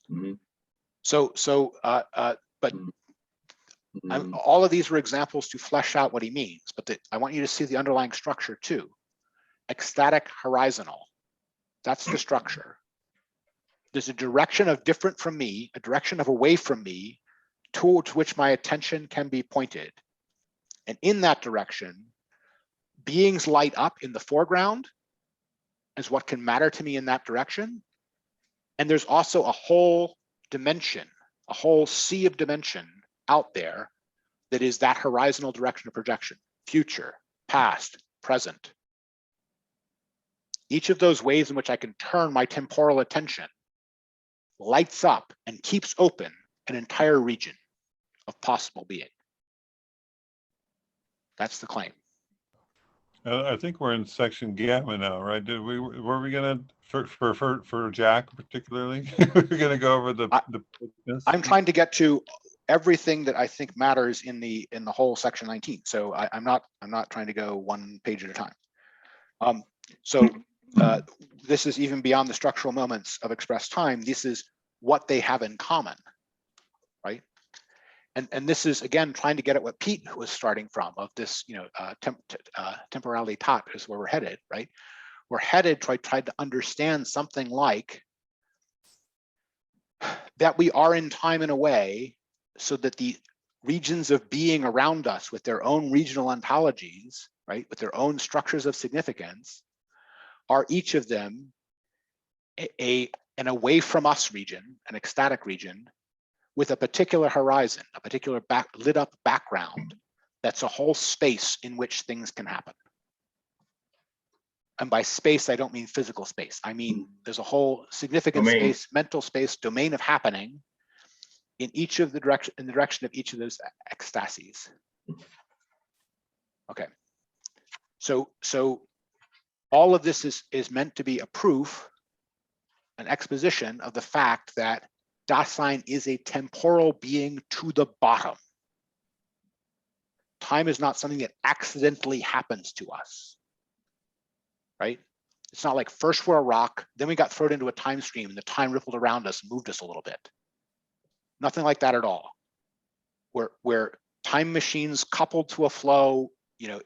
Mhm. But Mhm. all of these were examples to flesh out what he means. But I want you to see the underlying structure too. Ecstatic, horizontal. That's the structure. There's a direction of different from me, a direction of away from me, towards which my attention can be pointed. And in that direction, beings light up in the foreground as what can matter to me in that direction. And there's also a whole dimension, a whole sea of dimension out there that is that horizontal direction of projection, future, past, present. Each of those ways in which I can turn my temporal attention lights up and keeps open an entire region of possible being. That's the claim. I think we're in section gamma now, right? Were we gonna for Jack particularly? We're gonna go over the I'm trying to get to everything that I think matters in the whole section 19. So I'm not trying to go one page at a time. This is even beyond the structural moments of expressed time. This is what they have in common, right? And this is again trying to get at what Pete was starting from of this, temporality is where we're headed, right? We're headed tried to understand something like that we are in time in a way so that the regions of being around us with their own regional ontologies, right, with their own structures of significance, are each of them an away from us region, an ecstatic region, with a particular horizon, a particular lit up background that's a whole space in which things can happen. And by space, I don't mean physical space. I mean, there's a whole significant Domain. space, mental space, domain of happening in each of the direction of each of those ecstasies. Okay. So all of this is meant to be a proof, an exposition of the fact that Dasein is a temporal being to the bottom. Time is not something that accidentally happens to us, right? It's not like first we're a rock, then we got thrown into a time stream and the time rippled around us and moved us a little bit. Nothing like that at all. We're time machines coupled to a flow,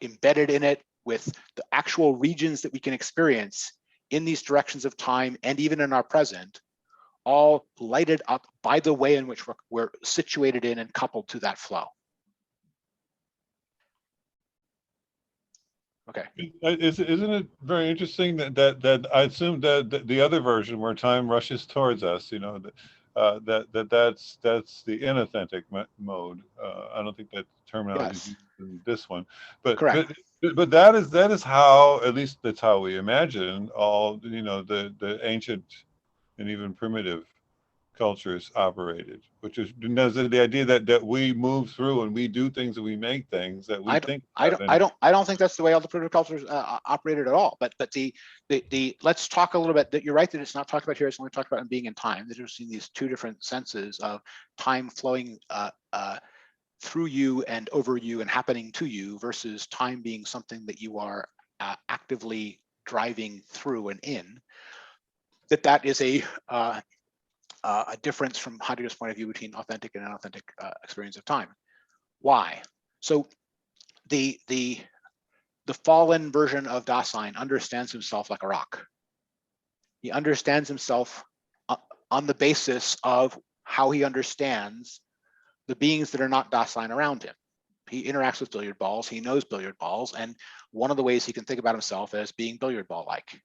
embedded in it with the actual regions that we can experience in these directions of time and even in our present, all lighted up by the way in which we're situated in and coupled to that flow. Okay. Isn't it very interesting that I assume that the other version where time rushes towards us, that's the inauthentic mode. I don't think that terminology is used in this one, but correct. But that is how, at least that's how we imagine all the ancient and even primitive cultures operated, which is the idea that we move through and we do things and we make things that we think. I don't think that's the way all the primitive cultures operated at all. But the let's talk a little bit. That you're right that it's not talked about here. It's only talked about in being in time. There's these two different senses of time flowing through you and over you and happening to you versus time being something that you are actively driving through and in. That is a difference from Heidegger's point of view between authentic and inauthentic experience of time. Why? So the fallen version of Dasein understands himself like a rock. He understands himself on the basis of how he understands the beings that are not Dasein around him. He interacts with billiard balls, he knows billiard balls, and one of the ways he can think about himself as being billiard ball-like.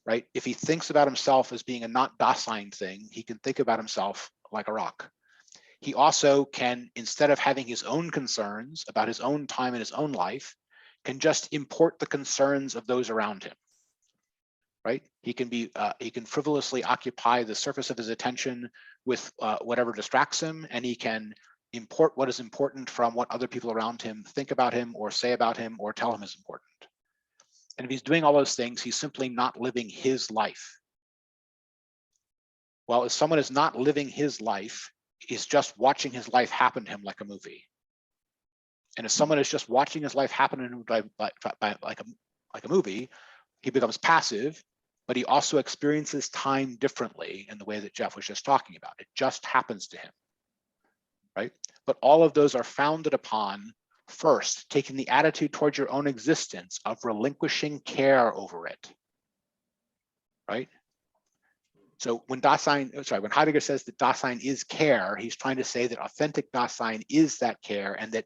Right? If he thinks about himself as being a not Dasein thing, he can think about himself like a rock. He also can, instead of having his own concerns about his own time and his own life, can just import the concerns of those around him. Right? He can frivolously occupy the surface of his attention with whatever distracts him, and he can import what is important from what other people around him think about him or say about him or tell him is important. And if he's doing all those things, he's simply not living his life. Well, if someone is not living his life, is just watching his life happen to him like a movie. And if someone is just watching his life happen to him like a movie, he becomes passive, but he also experiences time differently in the way that Jeff was just talking about. It just happens to him, right? But all of those are founded upon, first, taking the attitude towards your own existence of relinquishing care over it, right? So when Heidegger says that Dasein is care, he's trying to say that authentic Dasein is that care, and that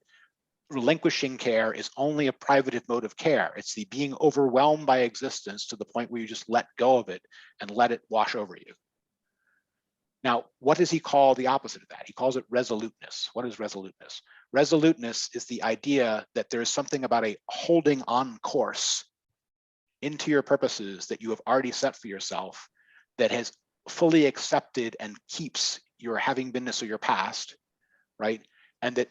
relinquishing care is only a privative mode of care. It's the being overwhelmed by existence to the point where you just let go of it and let it wash over you. Now, what does he call the opposite of that? He calls it resoluteness. What is resoluteness? Resoluteness is the idea that there is something about a holding on course into your purposes that you have already set for yourself that has fully accepted and keeps your having beenness of your past, right? And that,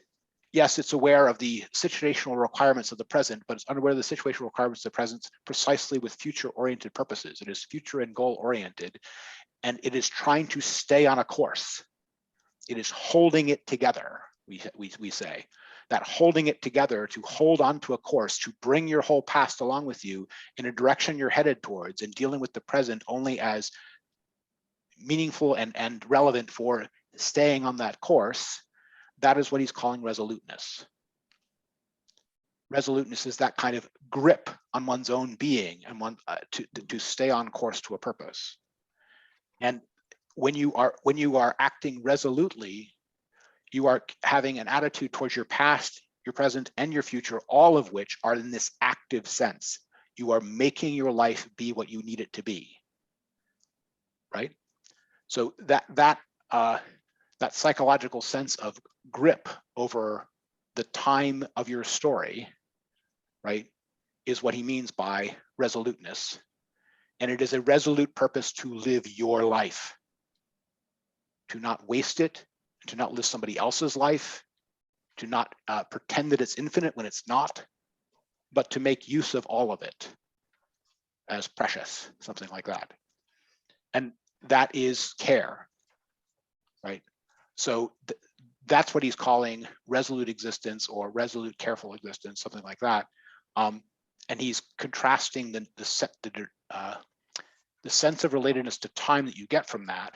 yes, it's aware of the situational requirements of the present, but it's unaware of the situational requirements of the present precisely with future-oriented purposes. It is future and goal-oriented, and it is trying to stay on a course. It is holding it together, we say. That holding it together, to hold on to a course, to bring your whole past along with you in a direction you're headed towards, and dealing with the present only as meaningful and relevant for staying on that course, that is what he's calling resoluteness. Resoluteness is that kind of grip on one's own being and to stay on course to a purpose. And when you are acting resolutely, you are having an attitude towards your past, your present, and your future, all of which are in this active sense. You are making your life be what you need it to be, right? So that psychological sense of grip over the time of your story, right, is what he means by resoluteness. And it is a resolute purpose to live your life, to not waste it, to not live somebody else's life, to not pretend that it's infinite when it's not, but to make use of all of it as precious, something like that. And that is care, right? So that's what he's calling resolute existence or resolute careful existence, something like that. And he's contrasting the sense of relatedness to time that you get from that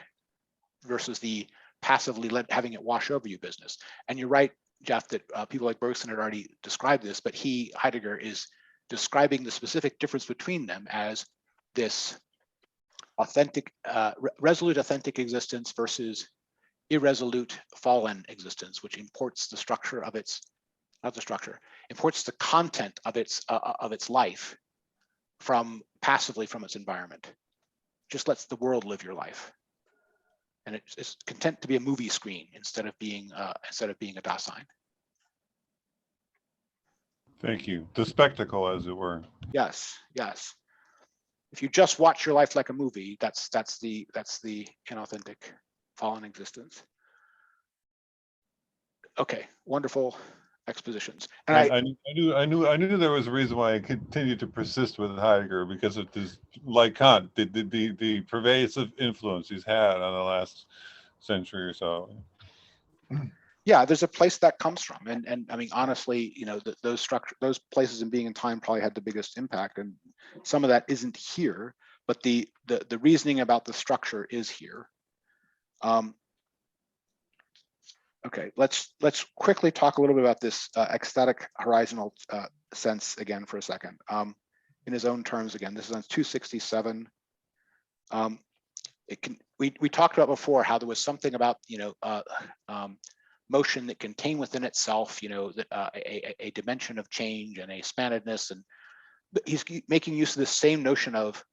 versus the passively having it wash over you business. And you're right, Jeff, that people like Bergson had already described this, but Heidegger is describing the specific difference between them as this authentic, resolute authentic existence versus irresolute fallen existence, which imports the structure of its, not the structure, imports the content of its life from passively from its environment. Just lets the world live your life. And it's content to be a movie screen instead of being a Dasein. Thank you. The spectacle, as it were. Yes, yes. If you just watch your life like a movie, that's the inauthentic fallen existence. Okay, wonderful expositions. And I knew there was a reason why I continued to persist with Heidegger, because of this, like Kant, the pervasive influence he's had on the last century or so. Yeah, there's a place that comes from, and I mean, honestly, you know, those places in being and time probably had the biggest impact, and some of that isn't here, but the reasoning about the structure is here. Okay, let's quickly talk a little bit about this ecstatic horizontal sense again for a second. In his own terms again, this is on 267. We talked about before how there was something about, you know, motion that contained within itself, you know, that a dimension of change and a spannedness, and he's making use of the same notion of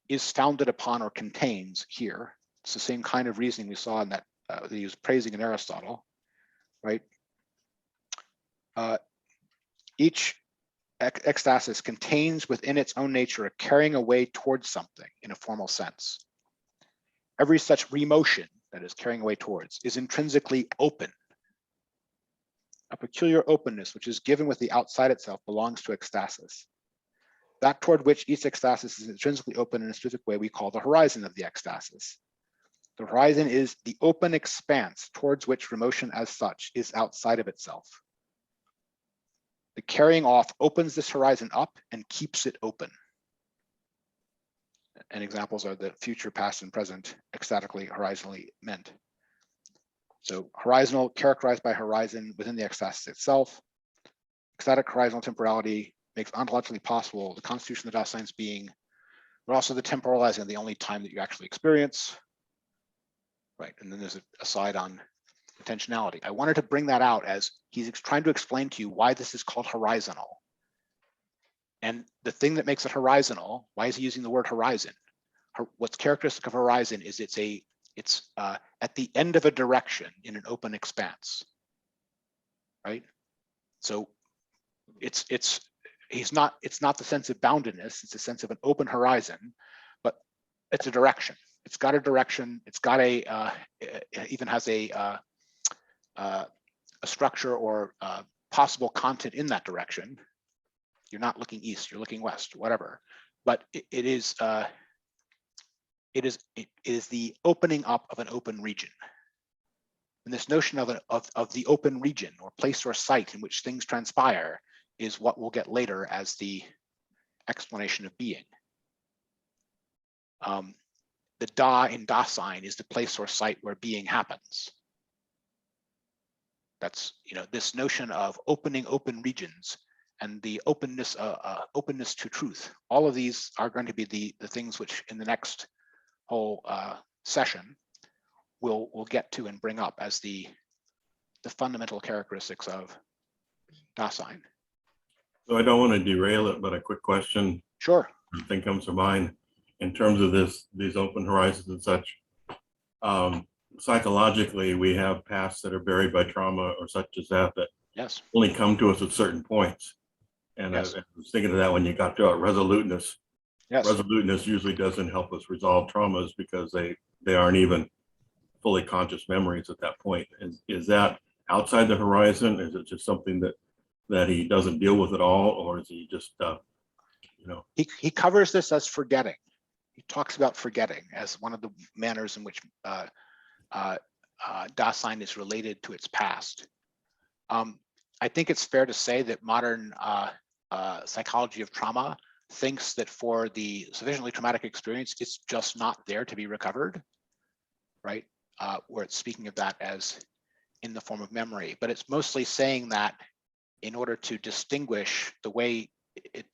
is founded upon or contains here. It's the same kind of reasoning we saw in that he was praising in Aristotle, right? Each ecstasis contains within its own nature a carrying away towards something in a formal sense. Every such remotion, that is carrying away towards, is intrinsically open. A peculiar openness which is given with the outside itself belongs to ecstasis. That toward which each ecstasis is intrinsically open in a specific way we call the horizon of the ecstasis. The horizon is the open expanse towards which remotion as such is outside of itself. The carrying off opens this horizon up and keeps it open. And examples are the future, past, and present, ecstatically, horizontally meant. So horizontal, characterized by horizon within the ecstasis itself. Ecstatic horizontal temporality makes ontologically possible the constitution of the Dasein's being, but also the temporalizing of the only time that you actually experience. Right, and then there's a aside on intentionality. I wanted to bring that out as he's trying to explain to you why this is called horizontal. And the thing that makes it horizontal, why is he using the word horizon? What's characteristic of horizon is it's at the end of a direction in an open expanse, right? So it's not the sense of boundedness, it's a sense of an open horizon, but it's a direction. It's got a direction. It's got a it even has a structure or possible content in that direction. You're not looking east. You're looking west. Whatever. But it is the opening up of an open region. And this notion of the open region or place or site in which things transpire is what we'll get later as the explanation of being. The Da in Dasein is the place or site where being happens. That's, this notion of opening open regions and the openness to truth. All of these are going to be the things which in the next whole session we'll get to and bring up as the fundamental characteristics of Dasein. So I don't want to derail it, but a quick question Sure. I think comes to mind in terms of these open horizons and such. Psychologically, we have pasts that are buried by trauma or such as that Yes. only come to us at certain points. And Yes. I was thinking of that when you got to resoluteness. Yes. Resoluteness usually doesn't help us resolve traumas because they aren't even fully conscious memories at that point. Is that outside the horizon? Is it just something that he doesn't deal with at all, or is he just He covers this as forgetting. He talks about forgetting as one of the manners in which Dasein is related to its past. I think it's fair to say that modern psychology of trauma thinks that for the sufficiently traumatic experience, it's just not there to be recovered, right? Where it's speaking of that as in the form of memory, but it's mostly saying that in order to distinguish the way it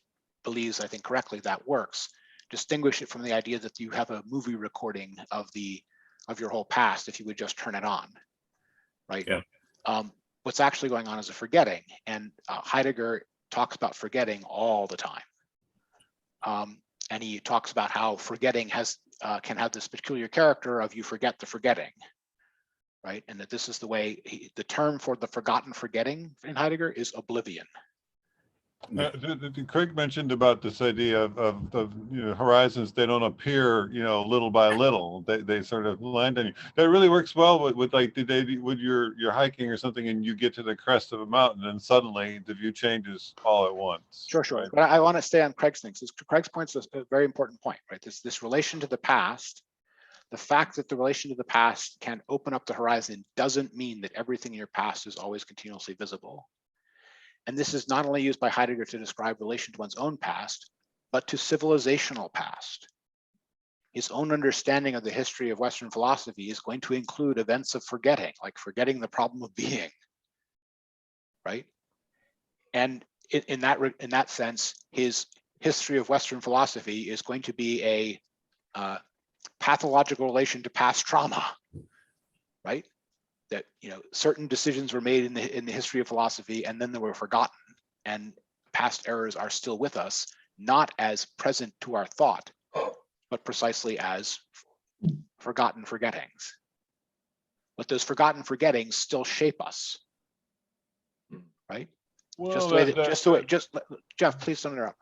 believes, I think correctly, that works, distinguish it from the idea that you have a movie recording of your whole past if you would just turn it on, right? Yeah. What's actually going on is a forgetting, and Heidegger talks about forgetting all the time, and he talks about how forgetting can have this peculiar character of you forget the forgetting, right? And that this is the way the term for the forgotten forgetting in Heidegger is oblivion. Craig mentioned about this idea of horizons. They don't appear little by little. They sort of land on you. That really works well with like when you're hiking or something and you get to the crest of a mountain and suddenly the view changes all at once. Sure. Right? But I want to stay on Craig's things. Craig's point's a very important point, right? This relation to the past. The fact that the relation to the past can open up the horizon doesn't mean that everything in your past is always continuously visible. And this is not only used by Heidegger to describe relation to one's own past, but to civilizational past. His own understanding of the history of Western philosophy is going to include events of forgetting, like forgetting the problem of being, right? And in that sense, his history of Western philosophy is going to be a pathological relation to past trauma, right? That certain decisions were made in the history of philosophy and then they were forgotten, and past errors are still with us, not as present to our thought, but precisely as forgotten forgettings. But those forgotten forgettings still shape us, right? Well, Jeff, please don't interrupt.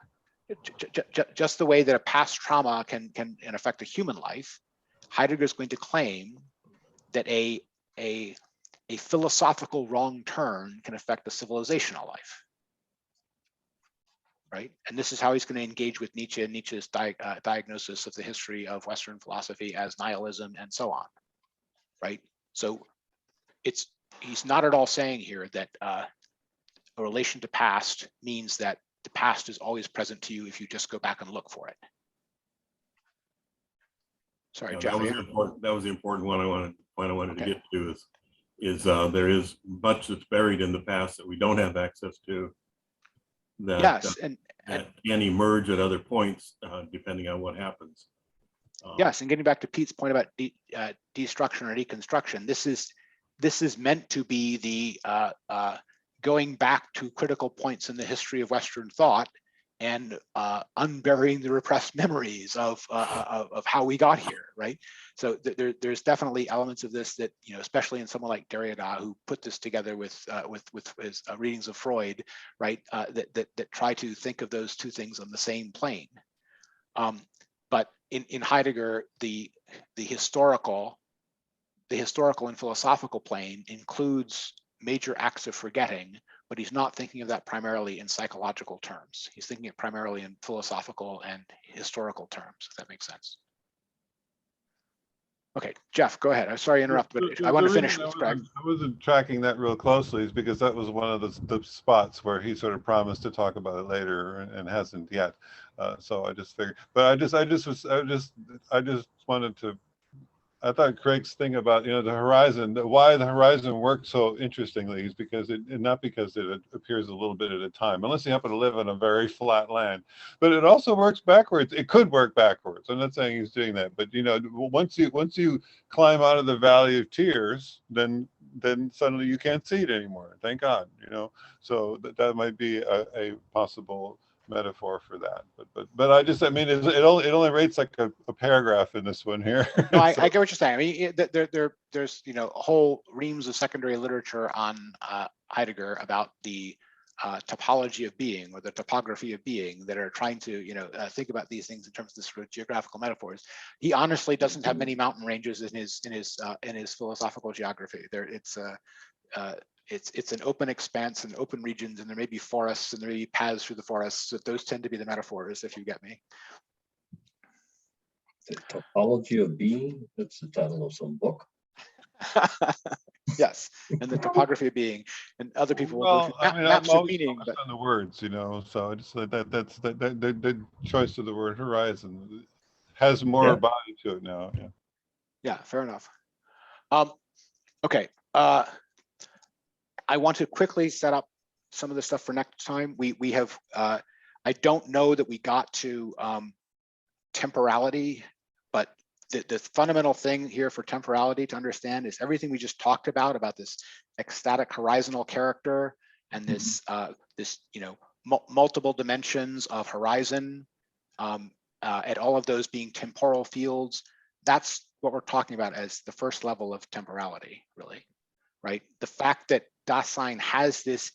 Just the way that a past trauma can affect a human life, Heidegger is going to claim that a philosophical wrong turn can affect a civilizational life, right? And this is how he's going to engage with Nietzsche and Nietzsche's diagnosis of the history of Western philosophy as nihilism and so on, right? So he's not at all saying here that a relation to past means that the past is always present to you if you just go back and look for it. Sorry, Yeah, Jeff. that was the important one I wanted Okay. to get to is there is much that's buried in the past that we don't have access to, that, yes, that can emerge at other points depending on what happens. Yes, and getting back to Pete's point about destruction or deconstruction, this is meant to be the going back to critical points in the history of Western thought and unburying the repressed memories of how we got here, right? So there's definitely elements of this that, you know, especially in someone like Derrida, who put this together with his readings of Freud, right? That try to think of those two things on the same plane. But in Heidegger, the historical and philosophical plane includes major acts of forgetting, but he's not thinking of that primarily in psychological terms. He's thinking it primarily in philosophical and historical terms, if that makes sense. Okay, Jeff, go ahead. I'm sorry to interrupt, but I want to finish with Craig. I wasn't tracking that real closely is because that was one of the spots where he sort of promised to talk about it later and hasn't yet. So I just figured, but I just wanted to. I thought Craig's thing about, you know, the horizon, why the horizon works so interestingly is because not because it appears a little bit at a time, unless you happen to live on a very flat land, but it also works backwards. It could work backwards. I'm not saying he's doing that, but you know, once you climb out of the Valley of Tears, then suddenly you can't see it anymore. Thank God, you know. So that might be a possible metaphor for that, but I mean it only rates like a paragraph in this one here. No, I get what you're saying. I mean, there's, you know, whole reams of secondary literature on Heidegger about the topology of being or the topography of being that are trying to, you know, think about these things in terms of sort of geographical metaphors. He honestly doesn't have many mountain ranges in his philosophical geography. It's an open expanse and open regions, and there may be forests and there may be paths through the forests. So those tend to be the metaphors, if you get me. The topology of being, that's the title of some book. Yes, and the topography of being, and other people will Well, go I through mean, maps I'm of always meaning, focused but on the words, you know. So I just that's the choice of the word horizon has more Yeah. body to it now. Yeah. yeah, fair enough. Okay, I want to quickly set up some of the stuff for next time. We have I don't know that we got to temporality, but the fundamental thing here for temporality to understand is everything we just talked about this ecstatic horizontal character and this this, you know, multiple dimensions of horizon, and all of those being temporal fields. That's what we're talking about as the first level of temporality, really, right? The fact that Dasein has this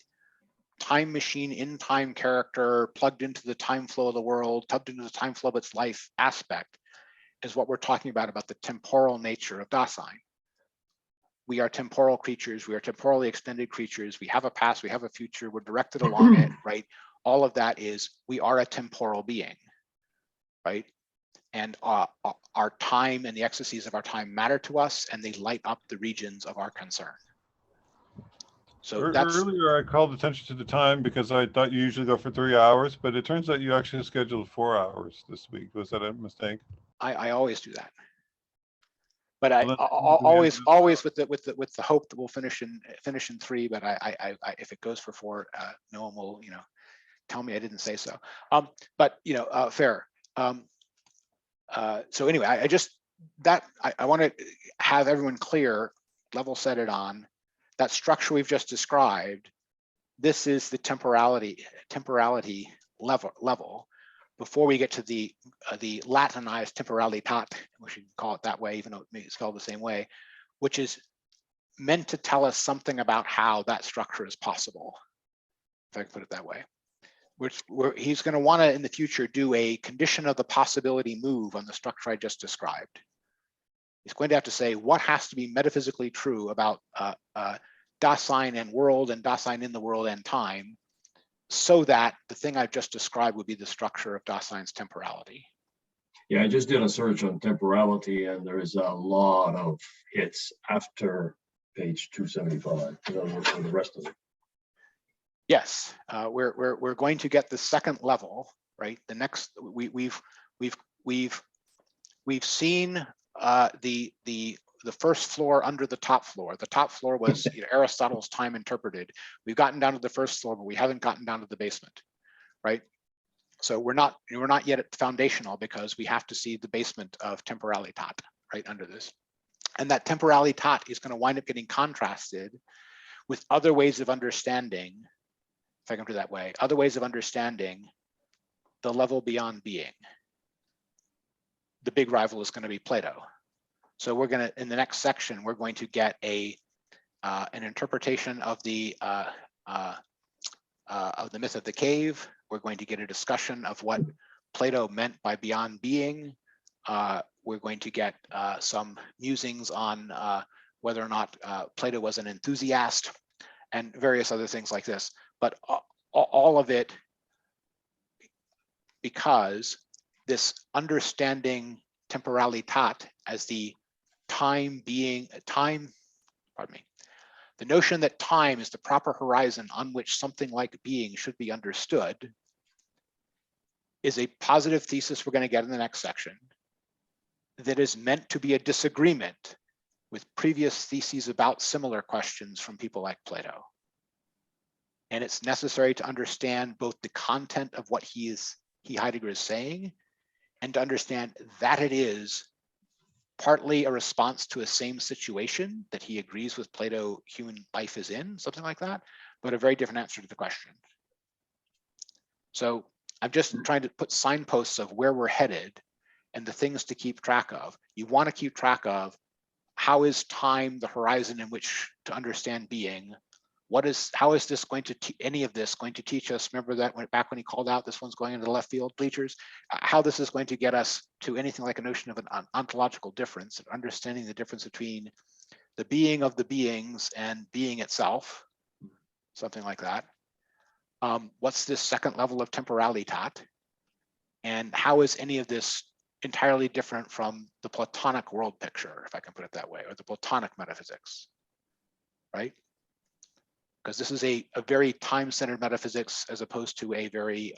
time machine in time character plugged into the time flow of the world, plugged into the time flow of its life aspect is what we're talking about the temporal nature of Dasein. We are temporal creatures. We are temporally extended creatures. We have a past, we have a future, we're directed along it, right? All of that is, we are a temporal being, right? And our time and the ecstasies of our time matter to us, and they light up the regions of our concern. So that's Earlier I called attention to the time because I thought you usually go for 3 hours, but it turns out you actually scheduled 4 hours this week. Was that a mistake? I always do that. But I Well, always with the hope that we'll finish in 3. But I if it goes for 4, no one will, you know, tell me I didn't say so. But you know, fair. So anyway, I want to have everyone clear, level set it on that structure we've just described. This is the temporality level. Before we get to the Latinized temporalitat, we should call it that way, even though it's spelled the same way, which is meant to tell us something about how that structure is possible, if I can put it that way. He's going to want to, in the future, do a condition of the possibility move on the structure I just described. He's going to have to say what has to be metaphysically true about Dasein and world and Dasein in the world and time, so that the thing I've just described would be the structure of Dasein's temporality. Yeah, I just did a search on temporality, and there is a lot of hits after page 275 for the rest of it. Yes, we're going to get the second level, right? The next we've seen the first floor under the top floor. The top floor was Aristotle's time interpreted. We've gotten down to the first floor, but we haven't gotten down to the basement, right? So we're not yet at foundational because we have to see the basement of temporalitat right under this, and that temporalitat is going to wind up getting contrasted with other ways of understanding. If I can put it that way, other ways of understanding the level beyond being. The big rival is going to be Plato. So we're going to, in the next section, we're going to get an interpretation of the myth of the cave. We're going to get a discussion of what Plato meant by beyond being. We're going to get some musings on whether or not Plato was an enthusiast and various other things like this. But all of it because this understanding temporalitat as the the notion that time is the proper horizon on which something like being should be understood is a positive thesis we're going to get in the next section that is meant to be a disagreement with previous theses about similar questions from people like Plato. And it's necessary to understand both the content of what Heidegger is saying, and to understand that it is partly a response to a same situation that he agrees with Plato human life is in, something like that, but a very different answer to the question. So I'm just trying to put signposts of where we're headed and the things to keep track of. You want to keep track of how is time the horizon in which to understand being? How is this going to any of this going to teach us? Remember that back when he called out this one's going into the left field bleachers, how this is going to get us to anything like a notion of an ontological difference, understanding the difference between the being of the beings and being itself, something like that. What's this second level of temporalitat? And how is any of this entirely different from the Platonic world picture, if I can put it that way, or the Platonic metaphysics, right? Because this is a very time-centered metaphysics as opposed to a very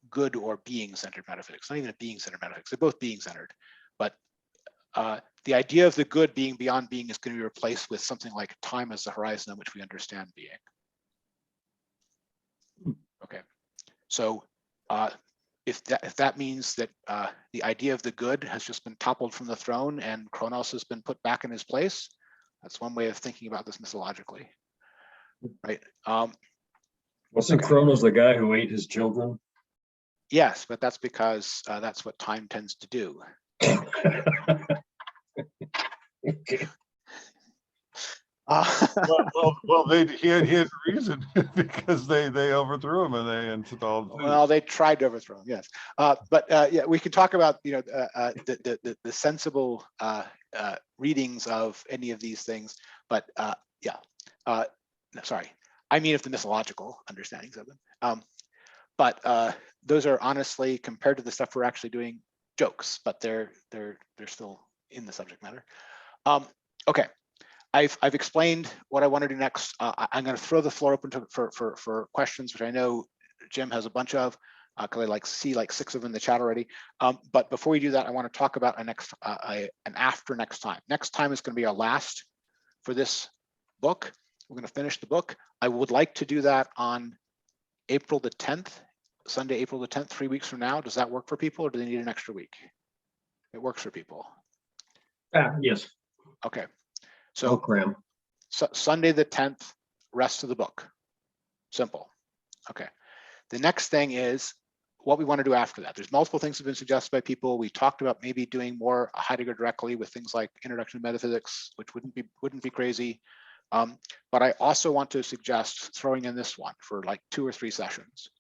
good or being-centered metaphysics. Not even a being-centered metaphysics, they're both being-centered. But the idea of the good being beyond being is going to be replaced with something like time as the horizon on which we understand being. Okay, so if that means that the idea of the good has just been toppled from the throne and Kronos has been put back in his place, that's one way of thinking about this mythologically, right? Wasn't Kronos the guy who ate his children? Yes, but that's because that's what time tends to do. Okay. He had reason because they overthrew him and they installed. Well, they tried to overthrow him, yes. Yeah, we can talk about the sensible readings of any of these things, but yeah, no, sorry, I mean of the mythological understandings of them. But those are honestly, compared to the stuff we're actually doing, jokes, but they're still in the subject matter. Okay. I've explained what I want to do next. I'm going to throw the floor open for questions, which I know Jim has a bunch of, because I see 6 of them in the chat already. But before we do that, I want to talk about an after next time. Next time is going to be our last for this book. We're going to finish the book. I would like to do that on April the 10th, Sunday, April the 10th, 3 weeks from now. Does that work for people, or do they need an extra week? It works for people. Yes. Okay. So cram. Sunday the 10th, rest of the book. Simple. Okay. The next thing is what we want to do after that. There's multiple things that have been suggested by people. We talked about maybe doing more Heidegger directly with things like Introduction to Metaphysics, which wouldn't be crazy. But I also want to suggest throwing in this one for 2 or 3 sessions.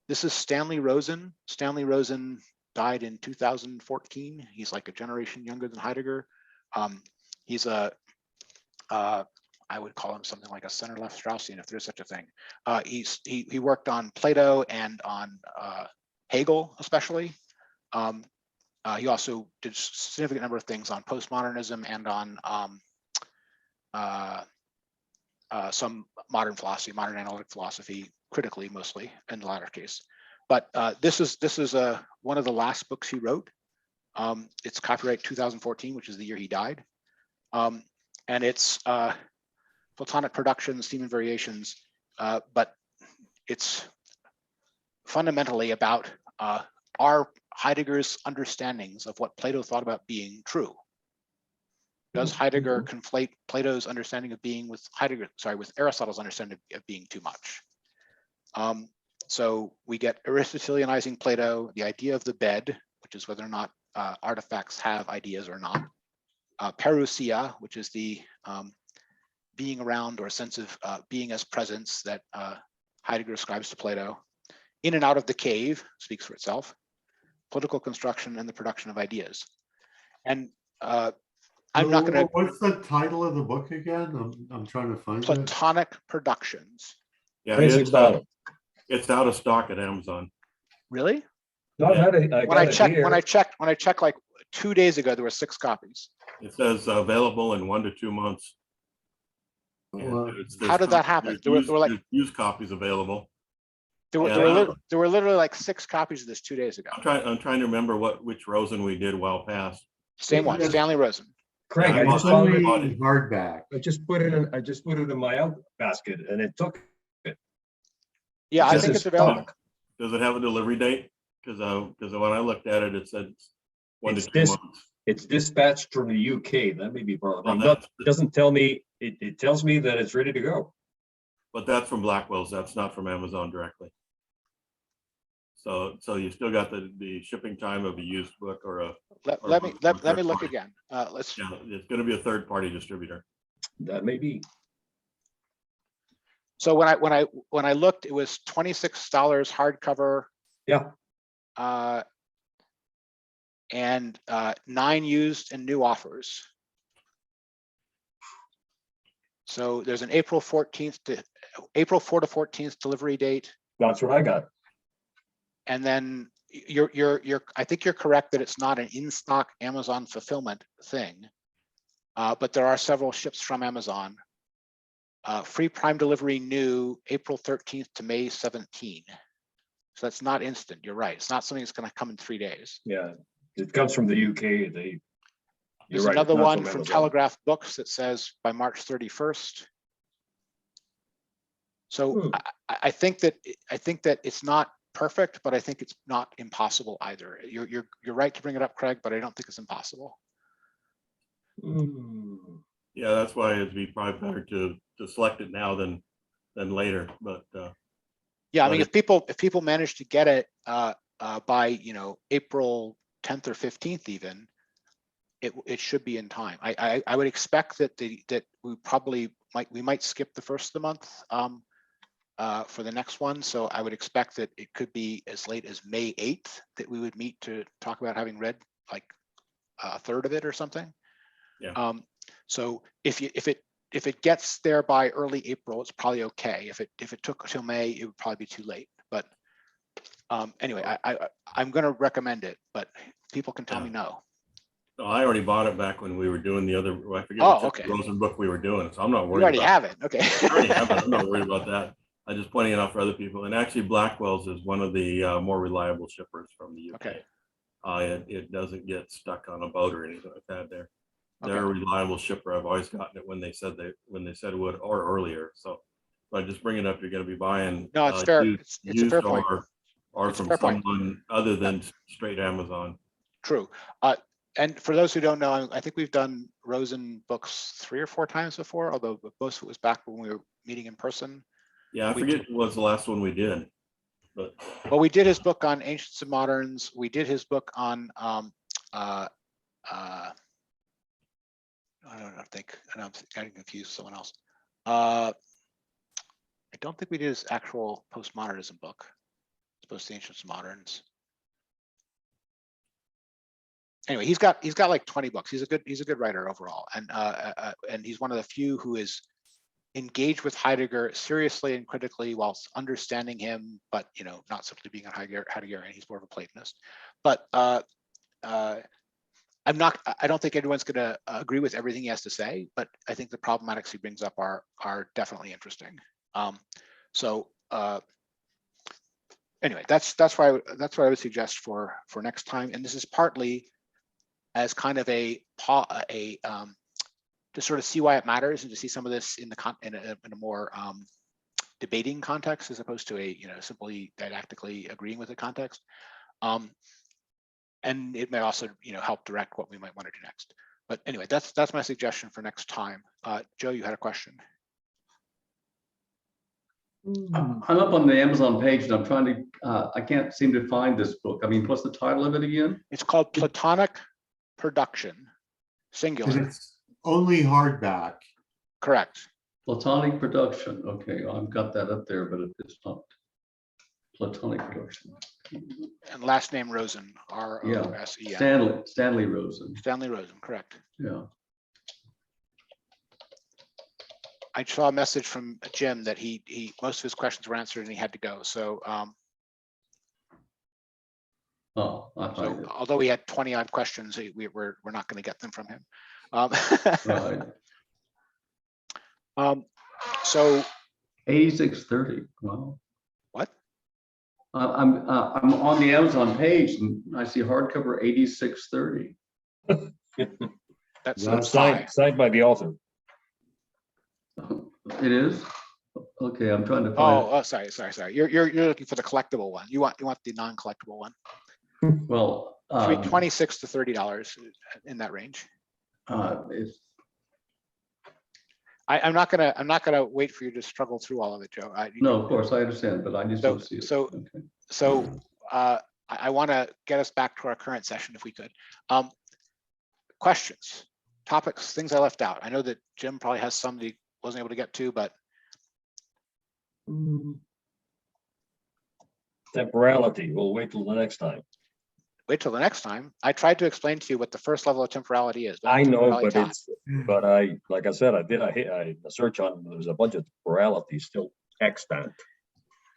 This is Stanley Rosen. Stanley Rosen died in 2014. He's like a generation younger than Heidegger. He's I would call him something like a center-left Straussian, if there's such a thing. He worked on Plato and on Hegel, especially. He also did a significant number of things on postmodernism and on some modern philosophy, modern analytic philosophy, critically mostly in the latter case. But this is one of the last books he wrote. It's copyright 2014, which is the year he died, and it's Platonic productions, theme and variations, but it's fundamentally about are Heidegger's understandings of what Plato thought about being true. Does Heidegger conflate Plato's understanding of being with with Aristotle's understanding of being too much? So we get Aristotelianizing Plato, the idea of the bed, which is whether or not artifacts have ideas or not. Parousia, which is the being around or a sense of being as presence that Heidegger ascribes to Plato. In and out of the cave speaks for itself. Political construction and the production of ideas. And I'm not going to. What's the title of the book again? I'm trying to find it. Platonic productions. Yeah, Basic Problems. it's out of stock at Amazon. Really? No, Yeah. When I checked like 2 days ago, there were 6 copies. It says available in 1 to 2 months. And Well, there's How did that happen? there's There were like there's used copies available. there Yeah. were literally like 6 copies of this 2 days ago. I'm trying to remember which Rosen we did well past. Same one, Yes. Stanley Rosen. Craig, Yeah, I just found it. Only hardback. I just put it in my out basket, and it took. Yeah, I Just think as it's available. stock. Does it have a delivery date? Because when I looked at it, it said 1 to It's 2 this- months. It's dispatched from the UK. That may be part Well, of it. that's- It doesn't tell me. It tells me that it's ready to go. But that's from Blackwell's. That's not from Amazon directly. So you still got the shipping time of a used book or a Let me look party. again. Let's. yeah. It's going to be a third party distributor. That may be. So when I looked, it was $26 hardcover. Yeah. And 9 used and new offers. So there's an April 4 to 14th delivery date. That's what I got. And then I think you're correct that it's not an in-stock Amazon fulfillment thing, but there are several ships from Amazon. Free Prime delivery new April 13th to May 17. So that's not instant. You're right. It's not something that's going to come in 3 days. Yeah, it comes from the UK. There's right, another it's not one from from Amazon. Telegraph Books that says by March 31st. So I think that it's not perfect, but I think it's not impossible either. You're right to bring it up, Craig, but I don't think it's impossible. Yeah, that's why it'd be probably better to select it now than later. But yeah, I but mean, if people manage to get it by April 10th or 15th even, it should be in time. I would expect that we might skip the first of the month for the next one. So I would expect that it could be as late as May 8th that we would meet to talk about having read like a third of it or something. Yeah. So if it gets there by early April, it's probably okay. If it took till May, it would probably be too late. But anyway, I'm going to recommend it, but people can tell me no. No, I already bought it back when we were doing the other. I forget Oh, which okay. Rosen book we were doing, so I'm not You worried. already have it. Okay. I already have it. I'm not worried about that. I'm just pointing it out for other people. And actually, Blackwell's is one of the more reliable shippers from the UK. Okay. It doesn't get stuck on a boat or anything like that. They're a Okay. reliable shipper. I've always gotten it when they said it would or earlier. So by just bringing it up, you're going to be buying No, it's fair. It's a used fair point. or It's a from fair point. someone other than straight Amazon. True. And for those who don't know, I think we've done Rosen books 3 or 4 times before, although most of it was back when we were meeting in person. Yeah, I forget what was the last one we did, but Well, we did his book on Ancients and Moderns. We did his book on I think I'm getting confused with someone else. I don't think we did his actual postmodernism book. It's supposed to Ancients and Moderns. Anyway, he's got like 20 books. He's a good writer overall, and he's one of the few who is engage with Heidegger seriously and critically whilst understanding him, but not simply being a Heideggerian. He's more of a Platonist. But I don't think everyone's going to agree with everything he has to say, but I think the problematics he brings up are definitely interesting. Anyway, that's why I would suggest for next time, and this is partly as kind of to sort of see why it matters and to see some of this in a more debating context as opposed to a simply didactically agreeing with the context. And it may also help direct what we might want to do next. But anyway, that's my suggestion for next time. Joe, you had a question. I'm up on the Amazon page and I'm trying to, I can't seem to find this book. I mean, what's the title of it again? It's called Platonic Production, singular. It's only hardback. Correct. Platonic Production. Okay, I've got that up there, but it's not Platonic Production. And last name Rosen, R-O-S-E-N. Stanley Rosen. Stanley Rosen, correct. Yeah. I saw a message from Jim that he most of his questions were answered and he had to go. So, although we had 20 odd questions, we're not going to get them from him. Right. So 8630. Wow. What? I'm on the Amazon page and I see hardcover 8630. That's signed by the author. It is? Okay, I'm trying to find. Oh, sorry. You're looking for the collectible one. You want the non-collectible one. Well, Between $26 to $30 in that range. I'm not gonna wait for you to struggle through all of it, Joe. No, of course I understand, but I just don't see it. So I want to get us back to our current session if we could. Questions, topics, things I left out. I know that Jim probably has some that he wasn't able to get to, but Temporality. We'll wait till the next time. wait till the next time. I tried to explain to you what the first level of temporality is. I know, but like I said, I did a search on. There's a bunch of temporality still extant.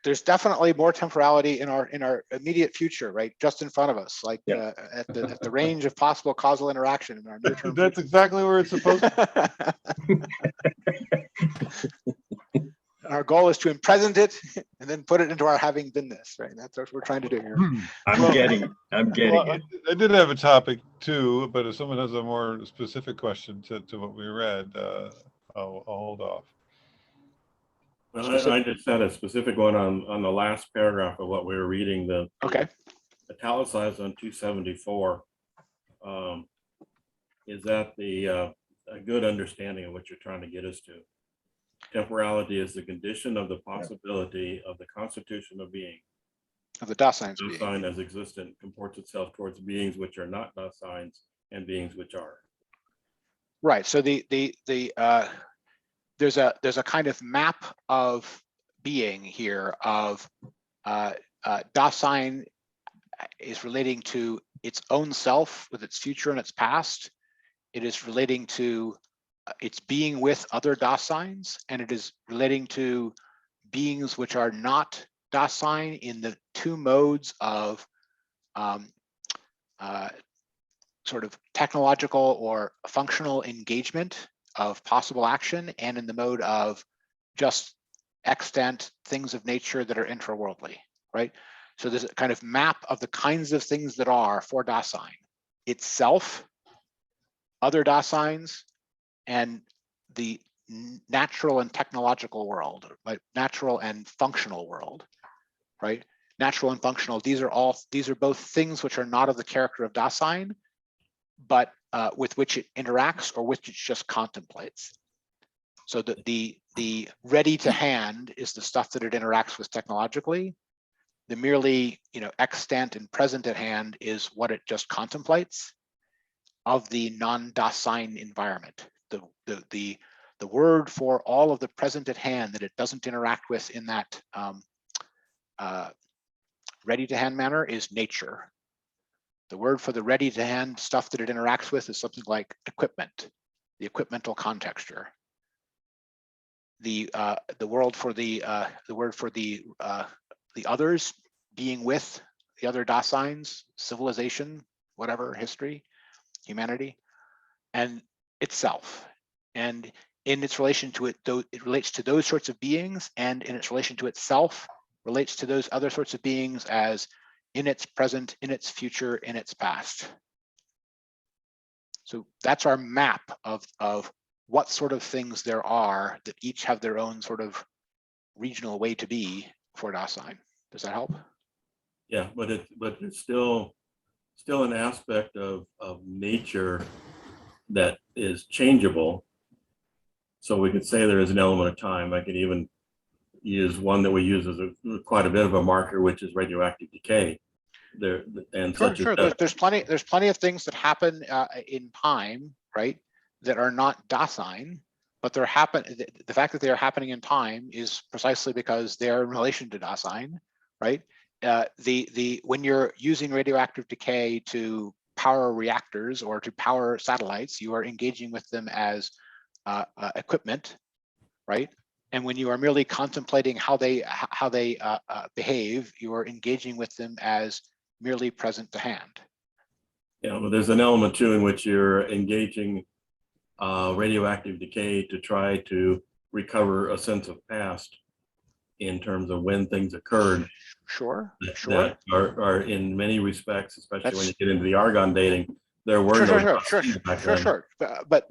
There's definitely more temporality in our immediate future, right, just in front of us, like at the range of possible causal interaction in our near-term. That's exactly where it's supposed to. Our goal is to impresent it and then put it into our having beenness, right? That's what we're trying to do here. I'm getting Well, it. I did have a topic too, but if someone has a more specific question to what we read, I'll hold off. Well, I just had a specific one on the last paragraph of what we were reading, the italicized on 274. Is that a good understanding of what you're trying to get us to? Temporality is the condition of the possibility of the constitution of being. Of the Daseins being. Dasein as existent comports itself towards beings which are not Daseins and beings which are. Right. So there's a kind of map of being here of Dasein is relating to its own self with its future and its past. It is relating to its being with other Daseins, and it is relating to beings which are not Dasein in the two modes of sort of technological or functional engagement of possible action, and in the mode of just extant things of nature that are intraworldly, right? So there's a kind of map of the kinds of things that are for Dasein: itself, other Daseins, and the natural and technological world, like natural and functional world, right? Natural and functional, these are both things which are not of the character of Dasein, but with which it interacts or which it just contemplates. So the ready to hand is the stuff that it interacts with technologically. The merely extant and present at hand is what it just contemplates of the non-Dasein environment. The word for all of the present at hand that it doesn't interact with in that ready to hand manner is nature. The word for the ready to hand stuff that it interacts with is something like equipment, the equipmental contexture. the word for the others, being with the other Daseins, civilization, whatever, history, humanity, and itself. And in its relation to it, though, it relates to those sorts of beings, and in its relation to itself, relates to those other sorts of beings as in its present, in its future, in its past. So that's our map of what sort of things there are that each have their own sort of regional way to be for Dasein. Does that help? Yeah, but it's still an aspect of nature that is changeable. So we could say there is an element of time. I could even use one that we use as quite a bit of a marker, which is radioactive decay. There and Sure, such sure. as There's plenty of things that happen in time, right, that are not Dasein, but they're the fact that they are happening in time is precisely because they are in relation to Dasein, right? When you're using radioactive decay to power reactors or to power satellites, you are engaging with them as equipment, right? And when you are merely contemplating how they behave, you are engaging with them as merely present to hand. Yeah, well, there's an element too in which you're engaging radioactive decay to try to recover a sense of past in terms of when things occurred. Sure, That are in many respects, especially when you get into the argon dating, there were no sure. But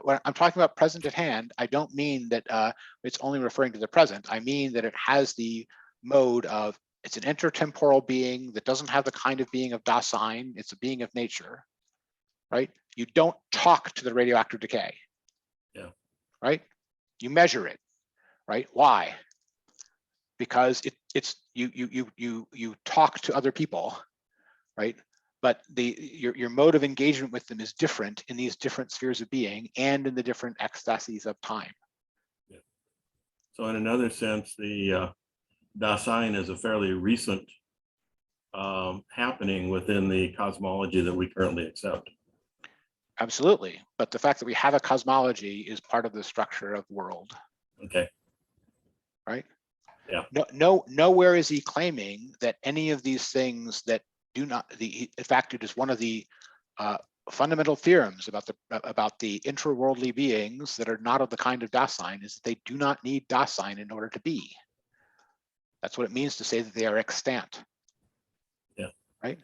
when I'm talking about present at hand, I don't mean that it's only referring to the present. I mean that it has the mode of, it's an intertemporal being that doesn't have the kind of being of Dasein. It's a being of nature, right? You don't talk to the radioactive decay. Yeah. Right? You measure it, right? Why? Because you talk to other people, right? But your mode of engagement with them is different in these different spheres of being and in the different ecstasies of time. Yeah. So in another sense, the Dasein is a fairly recent happening within the cosmology that we currently accept. Absolutely. But the fact that we have a cosmology is part of the structure of world. Okay. Right? Yeah. Nowhere is he claiming that any of these things that do not, in fact, it is one of the fundamental theorems about the intraworldly beings that are not of the kind of Dasein, is that they do not need Dasein in order to be. That's what it means to say that they are extant. Yeah. Right?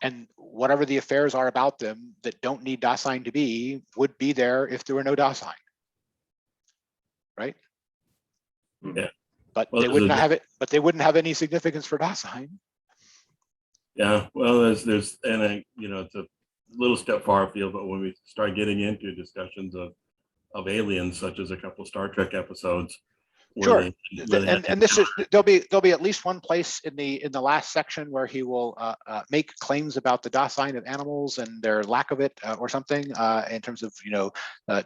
And whatever the affairs are about them that don't need Dasein to be would be there if there were no Dasein. Right? Yeah. But they would not have it. But they wouldn't have any significance for Dasein. Yeah. Well, there's it's a little step far afield, but when we start getting into discussions of aliens, such as a couple Star Trek episodes. Sure, and this is there'll be at least one place in the last section where he will make claims about the Dasein of animals and their lack of it or something in terms of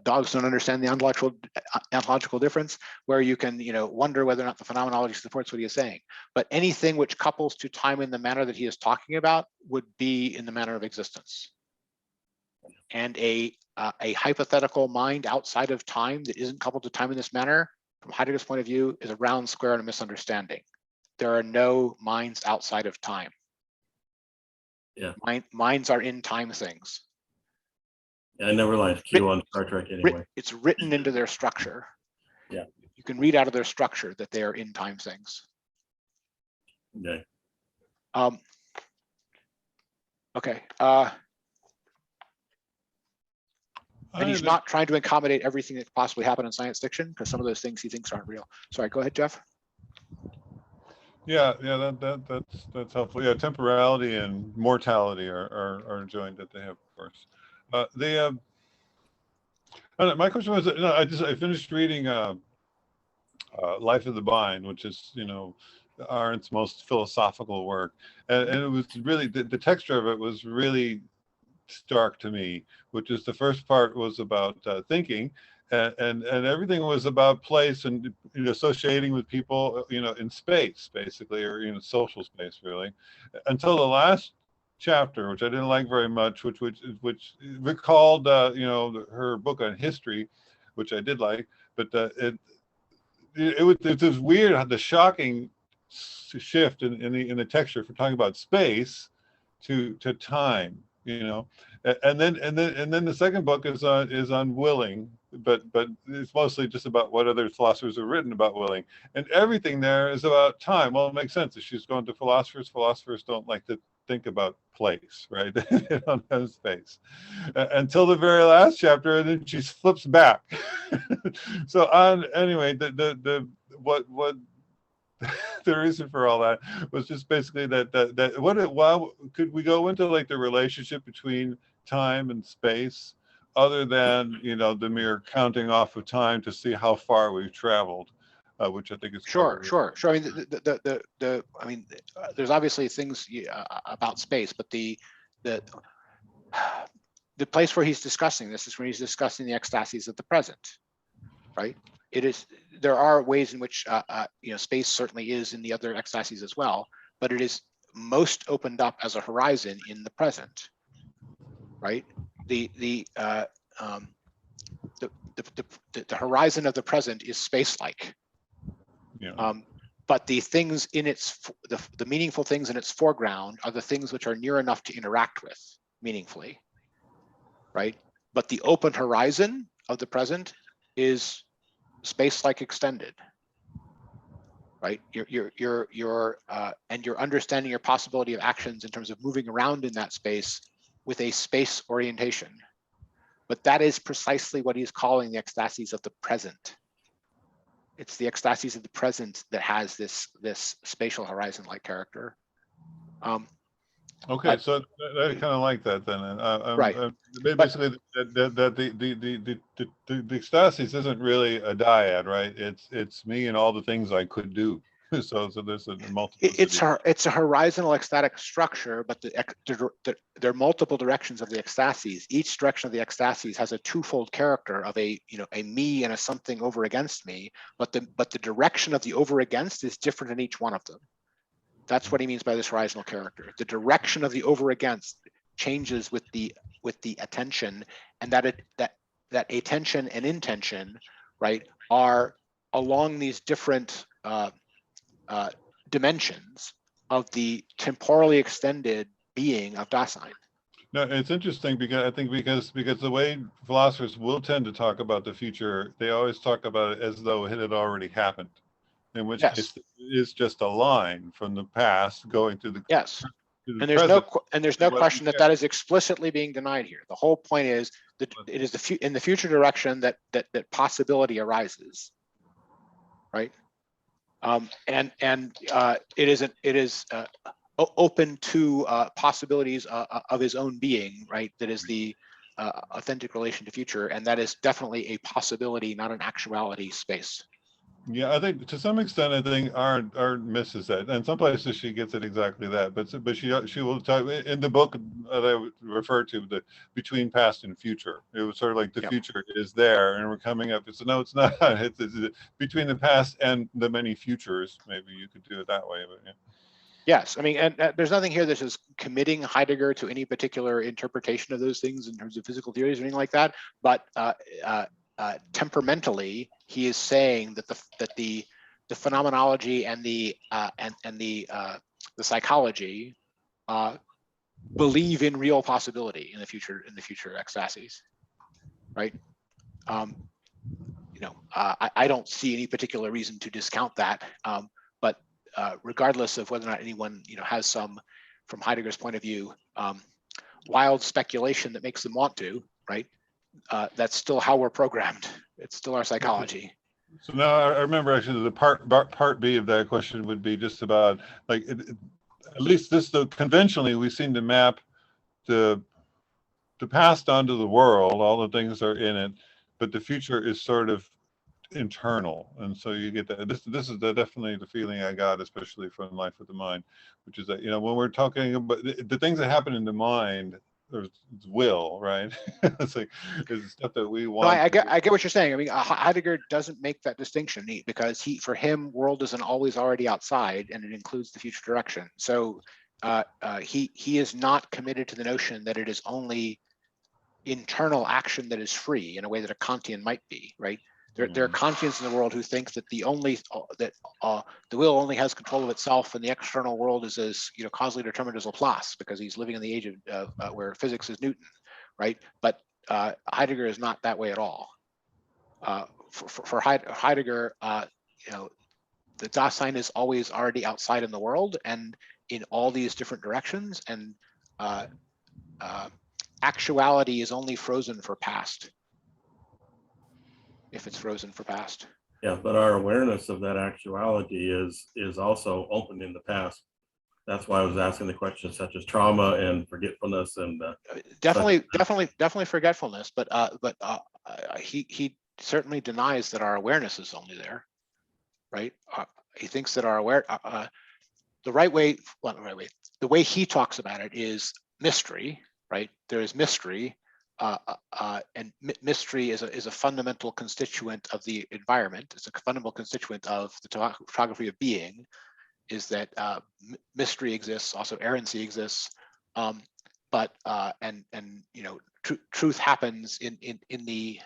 dogs don't understand the ontological difference, where you can wonder whether or not the phenomenology supports what he is saying. But anything which couples to time in the manner that he is talking about would be in the manner of existence. And a hypothetical mind outside of time that isn't coupled to time in this manner, from Heidegger's point of view, is a round square and a misunderstanding. There are no minds outside of time. Yeah. Minds are in time things. Yeah, I never liked Q on Star Trek anyway. It's written into their structure. Yeah. You can read out of their structure that they are in time things. Okay. Okay. And he's not trying to accommodate everything that could possibly happen in science fiction, because some of those things he thinks aren't real. Sorry, go ahead, Jeff. Yeah, that's helpful. Yeah, temporality and mortality are joined at the hip, of course. My question was, I finished reading Life of the Mind, which is Arendt's most philosophical work, and it was really the texture of it was really stark to me, which is the first part was about thinking, and everything was about place and associating with people in space basically, or social space really, until the last chapter, which I didn't like very much, which recalled her book on history, which I did like, but it's just weird how the shocking shift in the texture for talking about space to time, you know, and then the second book is on willing, but it's mostly just about what other philosophers have written about willing, and everything there is about time. Well, it makes sense if she's going to philosophers. Philosophers don't like to think about place, right? They don't have space until the very last chapter, and then she flips back. So on anyway, the what the reason for all that was just basically why could we go into like the relationship between time and space other than, you know, the mere counting off of time to see how far we've traveled, which I think is Sure. I mean, there's obviously things about space, but the place where he's discussing this is when he's discussing the ecstasies of the present, right? There are ways in which you know, space certainly is in the other ecstasies as well, but it is most opened up as a horizon in the present, right? The horizon of the present is space-like. Yeah. But the things in the meaningful things in its foreground are the things which are near enough to interact with meaningfully, right? But the open horizon of the present is space-like extended, right? And you're understanding your possibility of actions in terms of moving around in that space with a space orientation. But that is precisely what he's calling the ecstasies of the present. It's the ecstasies of the present that has this spatial horizon-like character. Okay, so I kind of like that then. Right. Basically, the ecstasies isn't really a dyad, right? It's me and all the things I could do. So there's a multiplicity. It's a horizontal ecstatic structure, but there are multiple directions of the ecstasies. Each direction of the ecstasies has a twofold character of a me and a something over against me, but the direction of the over against is different in each one of them. That's what he means by this horizontal character. The direction of the over against changes with the attention, and that attention and intention, right, are along these different dimensions of the temporally extended being of Dasein. No, it's interesting because because the way philosophers will tend to talk about the future, they always talk about it as though it had already happened. In which case, it is just a line from the past going to the and there's no question that is explicitly being denied here. The whole point is that it is in the future direction that possibility arises, right? And it is open to possibilities of his own being, right? That is the authentic relation to future, and that is definitely a possibility, not an actuality space. Yeah, I think to some extent, I think Art misses that, and some places she gets it exactly that. But she will talk in the book that I referred to, the between past and future. It was sort of like the future is there, and we're coming up. It's no, it's not. It's between the past and the many futures. Maybe you could do it that way, but yeah. Yes, I mean, and there's nothing here that is committing Heidegger to any particular interpretation of those things in terms of physical theories or anything like that. But temperamentally, he is saying that the phenomenology and the psychology believe in real possibility in the future ecstasies, right? I don't see any particular reason to discount that, but regardless of whether or not anyone has some, from Heidegger's point of view, wild speculation that makes them want to, right? That's still how we're programmed. It's still our psychology. So now I remember actually the part B of that question would be just about like at least conventionally we seem to map the past onto the world. All the things are in it, but the future is sort of internal, and so you get that. This is definitely the feeling I got, especially from Life with the Mind, which is that when we're talking about the things that happen in the mind, there's will, right? It's like it's stuff that we want. No, I get what you're saying. I mean, Heidegger doesn't make that distinction because for him, world isn't always already outside, and it includes the future direction. So he is not committed to the notion that it is only internal action that is free in a way that a Kantian might be, right? There are Kantians in the world who think that the will only has control of itself, and the external world is as causally determined as Laplace, because he's living in the age of where physics is Newton, right? But Heidegger is not that way at all. For Heidegger, the Dasein is always already outside in the world and in all these different directions, and actuality is only frozen for past, if it's frozen for past. Yeah, but our awareness of that actuality is also open in the past. That's why I was asking the questions such as trauma and forgetfulness and definitely forgetfulness, but he certainly denies that our awareness is only there, right? He thinks that our the way he talks about it is mystery, right? There is mystery, and mystery is a fundamental constituent of the environment. It's a fundamental constituent of the topography of being. Is that mystery exists, also errancy exists, but truth happens in the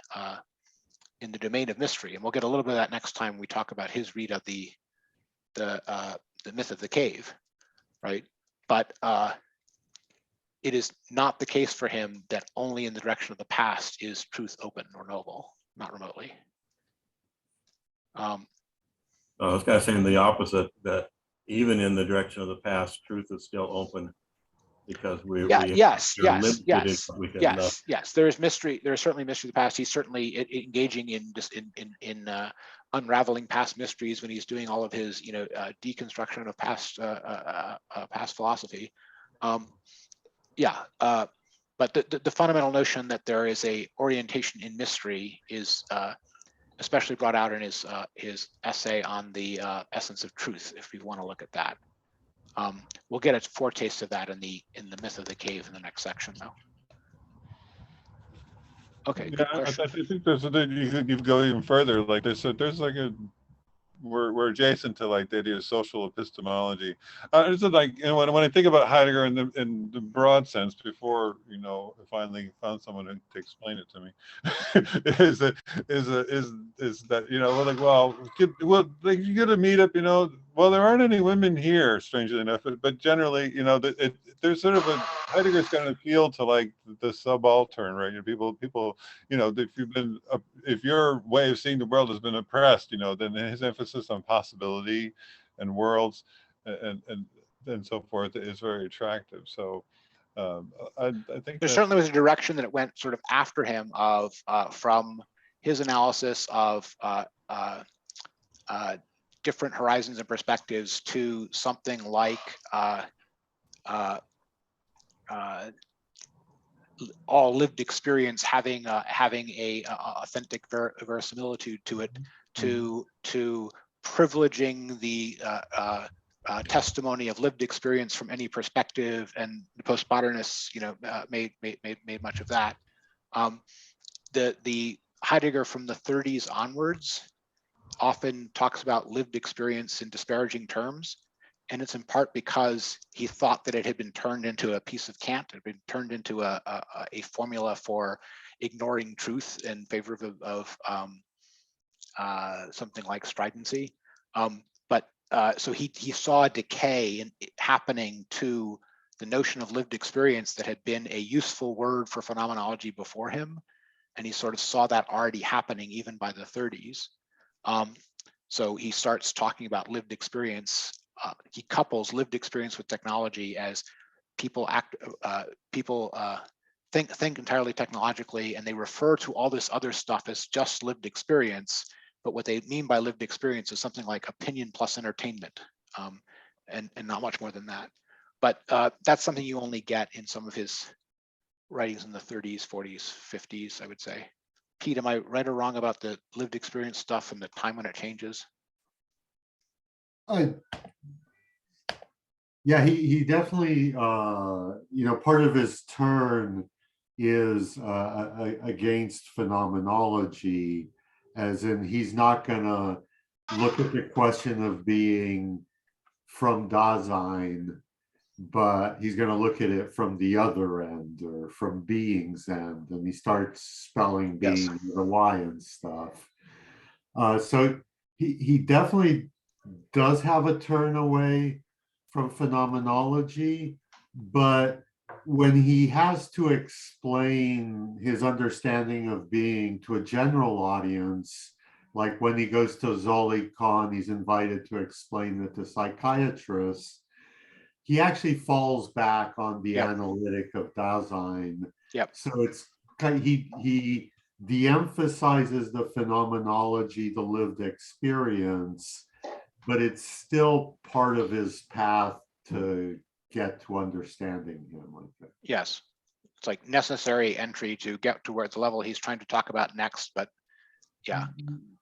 domain of mystery, and we'll get a little bit of that next time we talk about his read of the myth of the cave, right? But it is not the case for him that only in the direction of the past is truth open or novel, not remotely. I was kind of saying the opposite, that even in the direction of the past, truth is still open, because yes. There is mystery. There is certainly mystery of the past. He's certainly engaging in just in unraveling past mysteries when he's doing all of his deconstruction of past philosophy. But the fundamental notion that there is a orientation in mystery is especially brought out in his essay on the essence of truth, if we want to look at that. We'll get a foretaste of that in the myth of the cave in the next section, though. Okay. Yeah, I think there's you could go even further. Like there's like we're adjacent to like the idea of social epistemology. It's like, when I think about Heidegger in the broad sense, before I finally found someone to explain it to me, is that you get a meetup, well, there aren't any women here, strangely enough, but generally there's sort of Heidegger's got an appeal to like the subaltern, right? People if your way of seeing the world has been oppressed, then his emphasis on possibility and worlds and so forth is very attractive. So I think there certainly was a direction that it went sort of after him of from his analysis of different horizons and perspectives to something like all lived experience having a authentic verisimilitude to it, to privileging the testimony of lived experience from any perspective, and the postmodernists made much of that. The Heidegger from the 30s onwards often talks about lived experience in disparaging terms, and it's in part because he thought that it had been turned into a piece of Kant, it had been turned into a formula for ignoring truth in favor of something like stridency. So he saw a decay happening to the notion of lived experience that had been a useful word for phenomenology before him, and he sort of saw that already happening even by the 30s. So he starts talking about lived experience. He couples lived experience with technology as people think entirely technologically, and they refer to all this other stuff as just lived experience. But what they mean by lived experience is something like opinion plus entertainment, and not much more than that. But that's something you only get in some of his writings in the 30s, 40s, 50s, I would say. Pete, am I right or wrong about the lived experience stuff and the time when it changes? Yeah, he definitely, part of his turn is against phenomenology, as in he's not going to look at the question of being from Dasein, but he's going to look at it from the other end, or from being's end, and he starts spelling being with a Y and stuff. So he definitely does have a turn away from phenomenology, but when he has to explain his understanding of being to a general audience, like when he goes to Zolikon, he's invited to explain it to psychiatrists, he actually falls back on the Yep. analytic of Dasein. Yep. So it's kind of, he de-emphasizes the phenomenology, the lived experience, but it's still part of his path to get to understanding him like that. Yes. It's like necessary entry to get to where the level he's trying to talk about next, but yeah.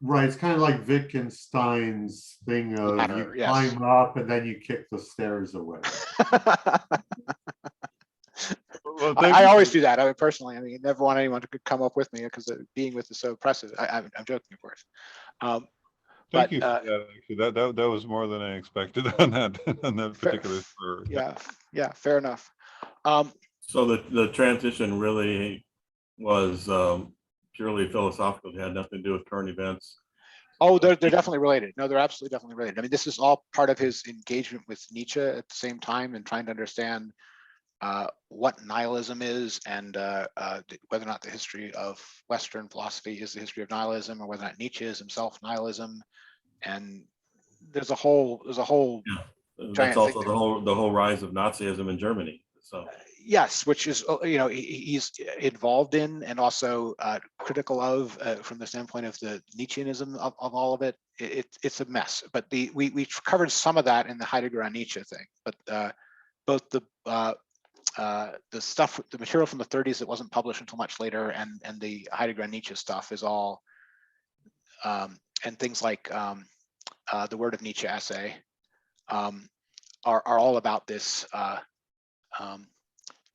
Right. It's kind of like Wittgenstein's thing of Ladder, you yes. climb up and then you kick the stairs away. Well, thank I you always for- do that. I mean, personally, I mean, never want anyone to come up with me because being with is so oppressive. I'm joking, of course. Thank But, you for that. Actually, that was more than I expected on that fair- particular story. yeah, fair enough. So the transition really was purely philosophical. It had nothing to do with current events. Oh, they're definitely related. No, they're absolutely definitely related. I mean, this is all part of his engagement with Nietzsche at the same time and trying to understand what nihilism is and whether or not the history of Western philosophy is the history of nihilism, or whether or not Nietzsche is himself nihilism. And there's a whole Yeah, that's giant also thing. the whole rise of Nazism in Germany. So Yes, which is, you know, he's involved in and also critical of from the standpoint of the Nietzscheanism of all of it. It's a mess. But we covered some of that in the Heidegger on Nietzsche thing. But both the stuff, the material from the 30s that wasn't published until much later, and the Heidegger on Nietzsche stuff is all, and things like the Word of Nietzsche essay are all about this.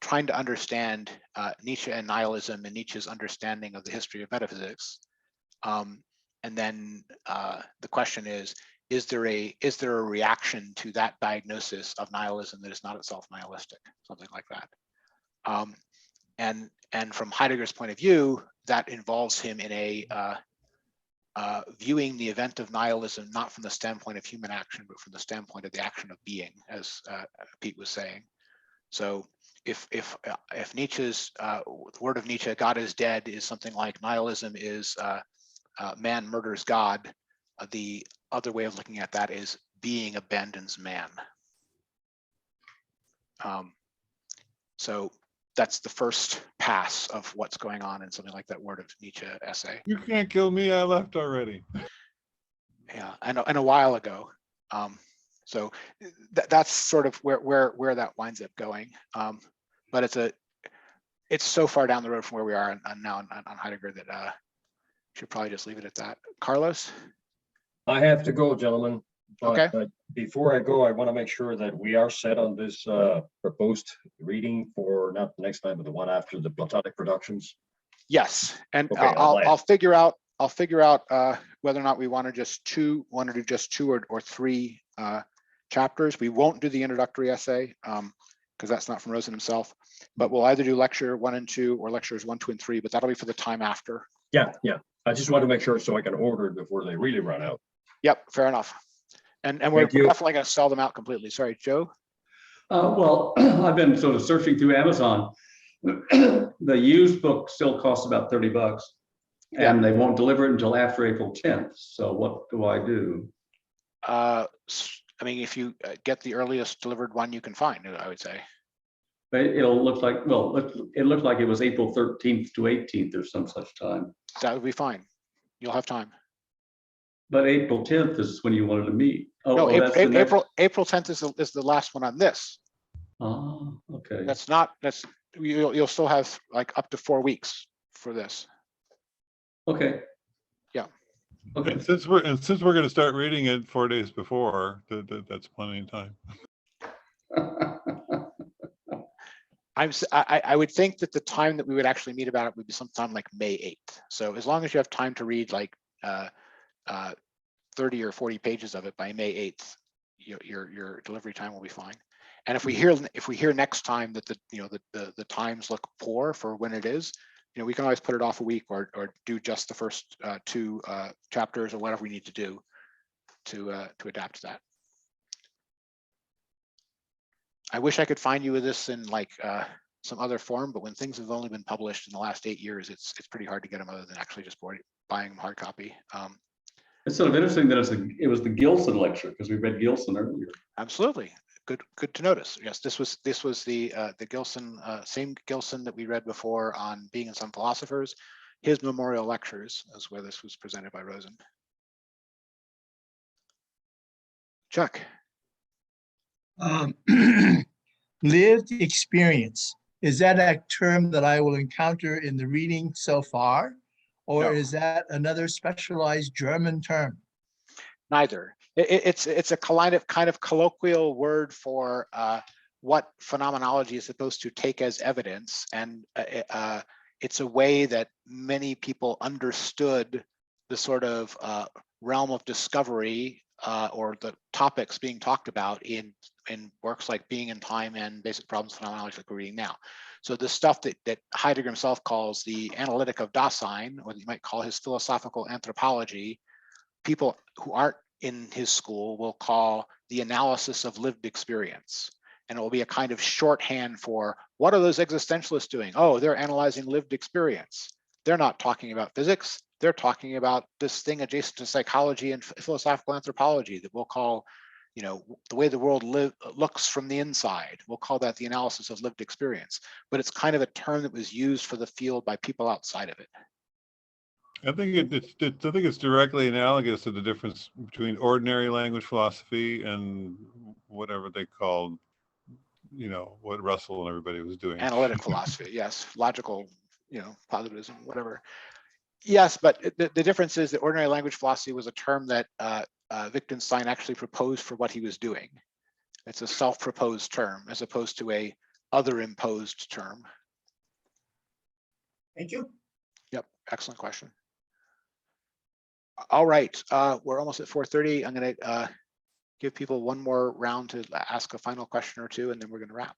Trying to understand Nietzsche and nihilism and Nietzsche's understanding of the history of metaphysics. And then the question is there a reaction to that diagnosis of nihilism that is not itself nihilistic, something like that. And from Heidegger's point of view, that involves him in a viewing the event of nihilism not from the standpoint of human action, but from the standpoint of the action of being, as Pete was saying. So if Nietzsche's the word of Nietzsche, God is dead, is something like nihilism is man murders God, the other way of looking at that is being abandons man. So that's the first pass of what's going on in something like that Word of Nietzsche essay. You can't kill me. I left already. Yeah, and a while ago. So that's sort of where that winds up going. But it's so far down the road from where we are now on Heidegger that should probably just leave it at that. Carlos? I have to go, gentlemen. Okay. But before I go, I want to make sure that we are set on this proposed reading for not the next time, but the one after the Platonic productions. Yes, and Okay, I'll figure out whether or not we want to do just two or three chapters. We won't do the introductory essay because that's not from Rosen himself, but we'll either do lecture 1 and 2 or lectures 1, 2, and 3, but that'll be for the time after. Yeah. I just want to make sure so I can order it before they really run out. Yep, fair enough. And we're Thank you. definitely going to sell them out completely. Sorry, Joe. Well, I've been sort of searching through Amazon. The used book still costs about $30, and they won't deliver it until after April 10th. So what do I do? I mean, if you get the earliest delivered one you can find, I would say. It'll look like, well, it looked like it was April 13th to 18th or some such time. That would be fine. You'll have time. But April 10th is when you wanted to meet. Oh, No, well, that's the next. April 10th is the last one on this. Oh, okay. You'll still have like up to 4 weeks for this. Okay. Yeah. Okay. And since we're going to start reading it 4 days before, that's plenty of time. I would think that the time that we would actually meet about it would be sometime like May 8th. So as long as you have time to read like 30 or 40 pages of it by May 8th, your delivery time will be fine. And if we hear next time that the times look poor for when it is, we can always put it off a week or do just the first two chapters or whatever we need to do to adapt to that. I wish I could find you with this in like some other form, but when things have only been published in the last 8 years, it's pretty hard to get them other than actually just buying them hard copy. It's sort of interesting that it was the Gilson lecture, because we read Gilson earlier. Absolutely, good to notice. Yes, this was the Gilson, same Gilson that we read before on Being and Some Philosophers. His memorial lectures is where this was presented by Rosen. Chuck. Lived experience. Is that a term that I will encounter in the reading so far? Or No. is that another specialized German term? Neither. It's a kind of colloquial word for what phenomenology is supposed to take as evidence, and it's a way that many people understood the sort of realm of discovery or the topics being talked about in works like Being in Time and Basic Problems of Phenomenology, like we're reading now. So the stuff that Heidegger himself calls the analytic of Dasein, or you might call his philosophical anthropology, people who aren't in his school will call the analysis of lived experience. And it will be a kind of shorthand for, what are those existentialists doing? Oh, they're analyzing lived experience. They're not talking about physics. They're talking about this thing adjacent to psychology and philosophical anthropology that we'll call, the way the world looks from the inside. We'll call that the analysis of lived experience. But it's kind of a term that was used for the field by people outside of it. I think it's directly analogous to the difference between ordinary language philosophy and whatever they called, what Russell and everybody was doing. Analytic philosophy, yes. Logical, positivism, whatever. Yes, but the difference is that ordinary language philosophy was a term that Wittgenstein actually proposed for what he was doing. It's a self-proposed term as opposed to a other-imposed term. Thank you. Yep, excellent question. All right, we're almost at 4:30. I'm going to give people one more round to ask a final question or two, and then we're going to wrap.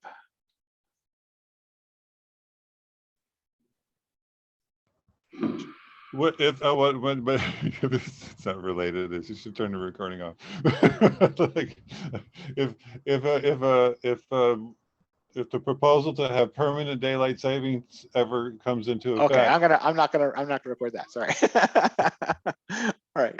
What if but it's not related? Is you should turn the recording off. Like, if the proposal to have permanent daylight savings ever comes into effect. Okay, I'm not gonna record that. Sorry. All right.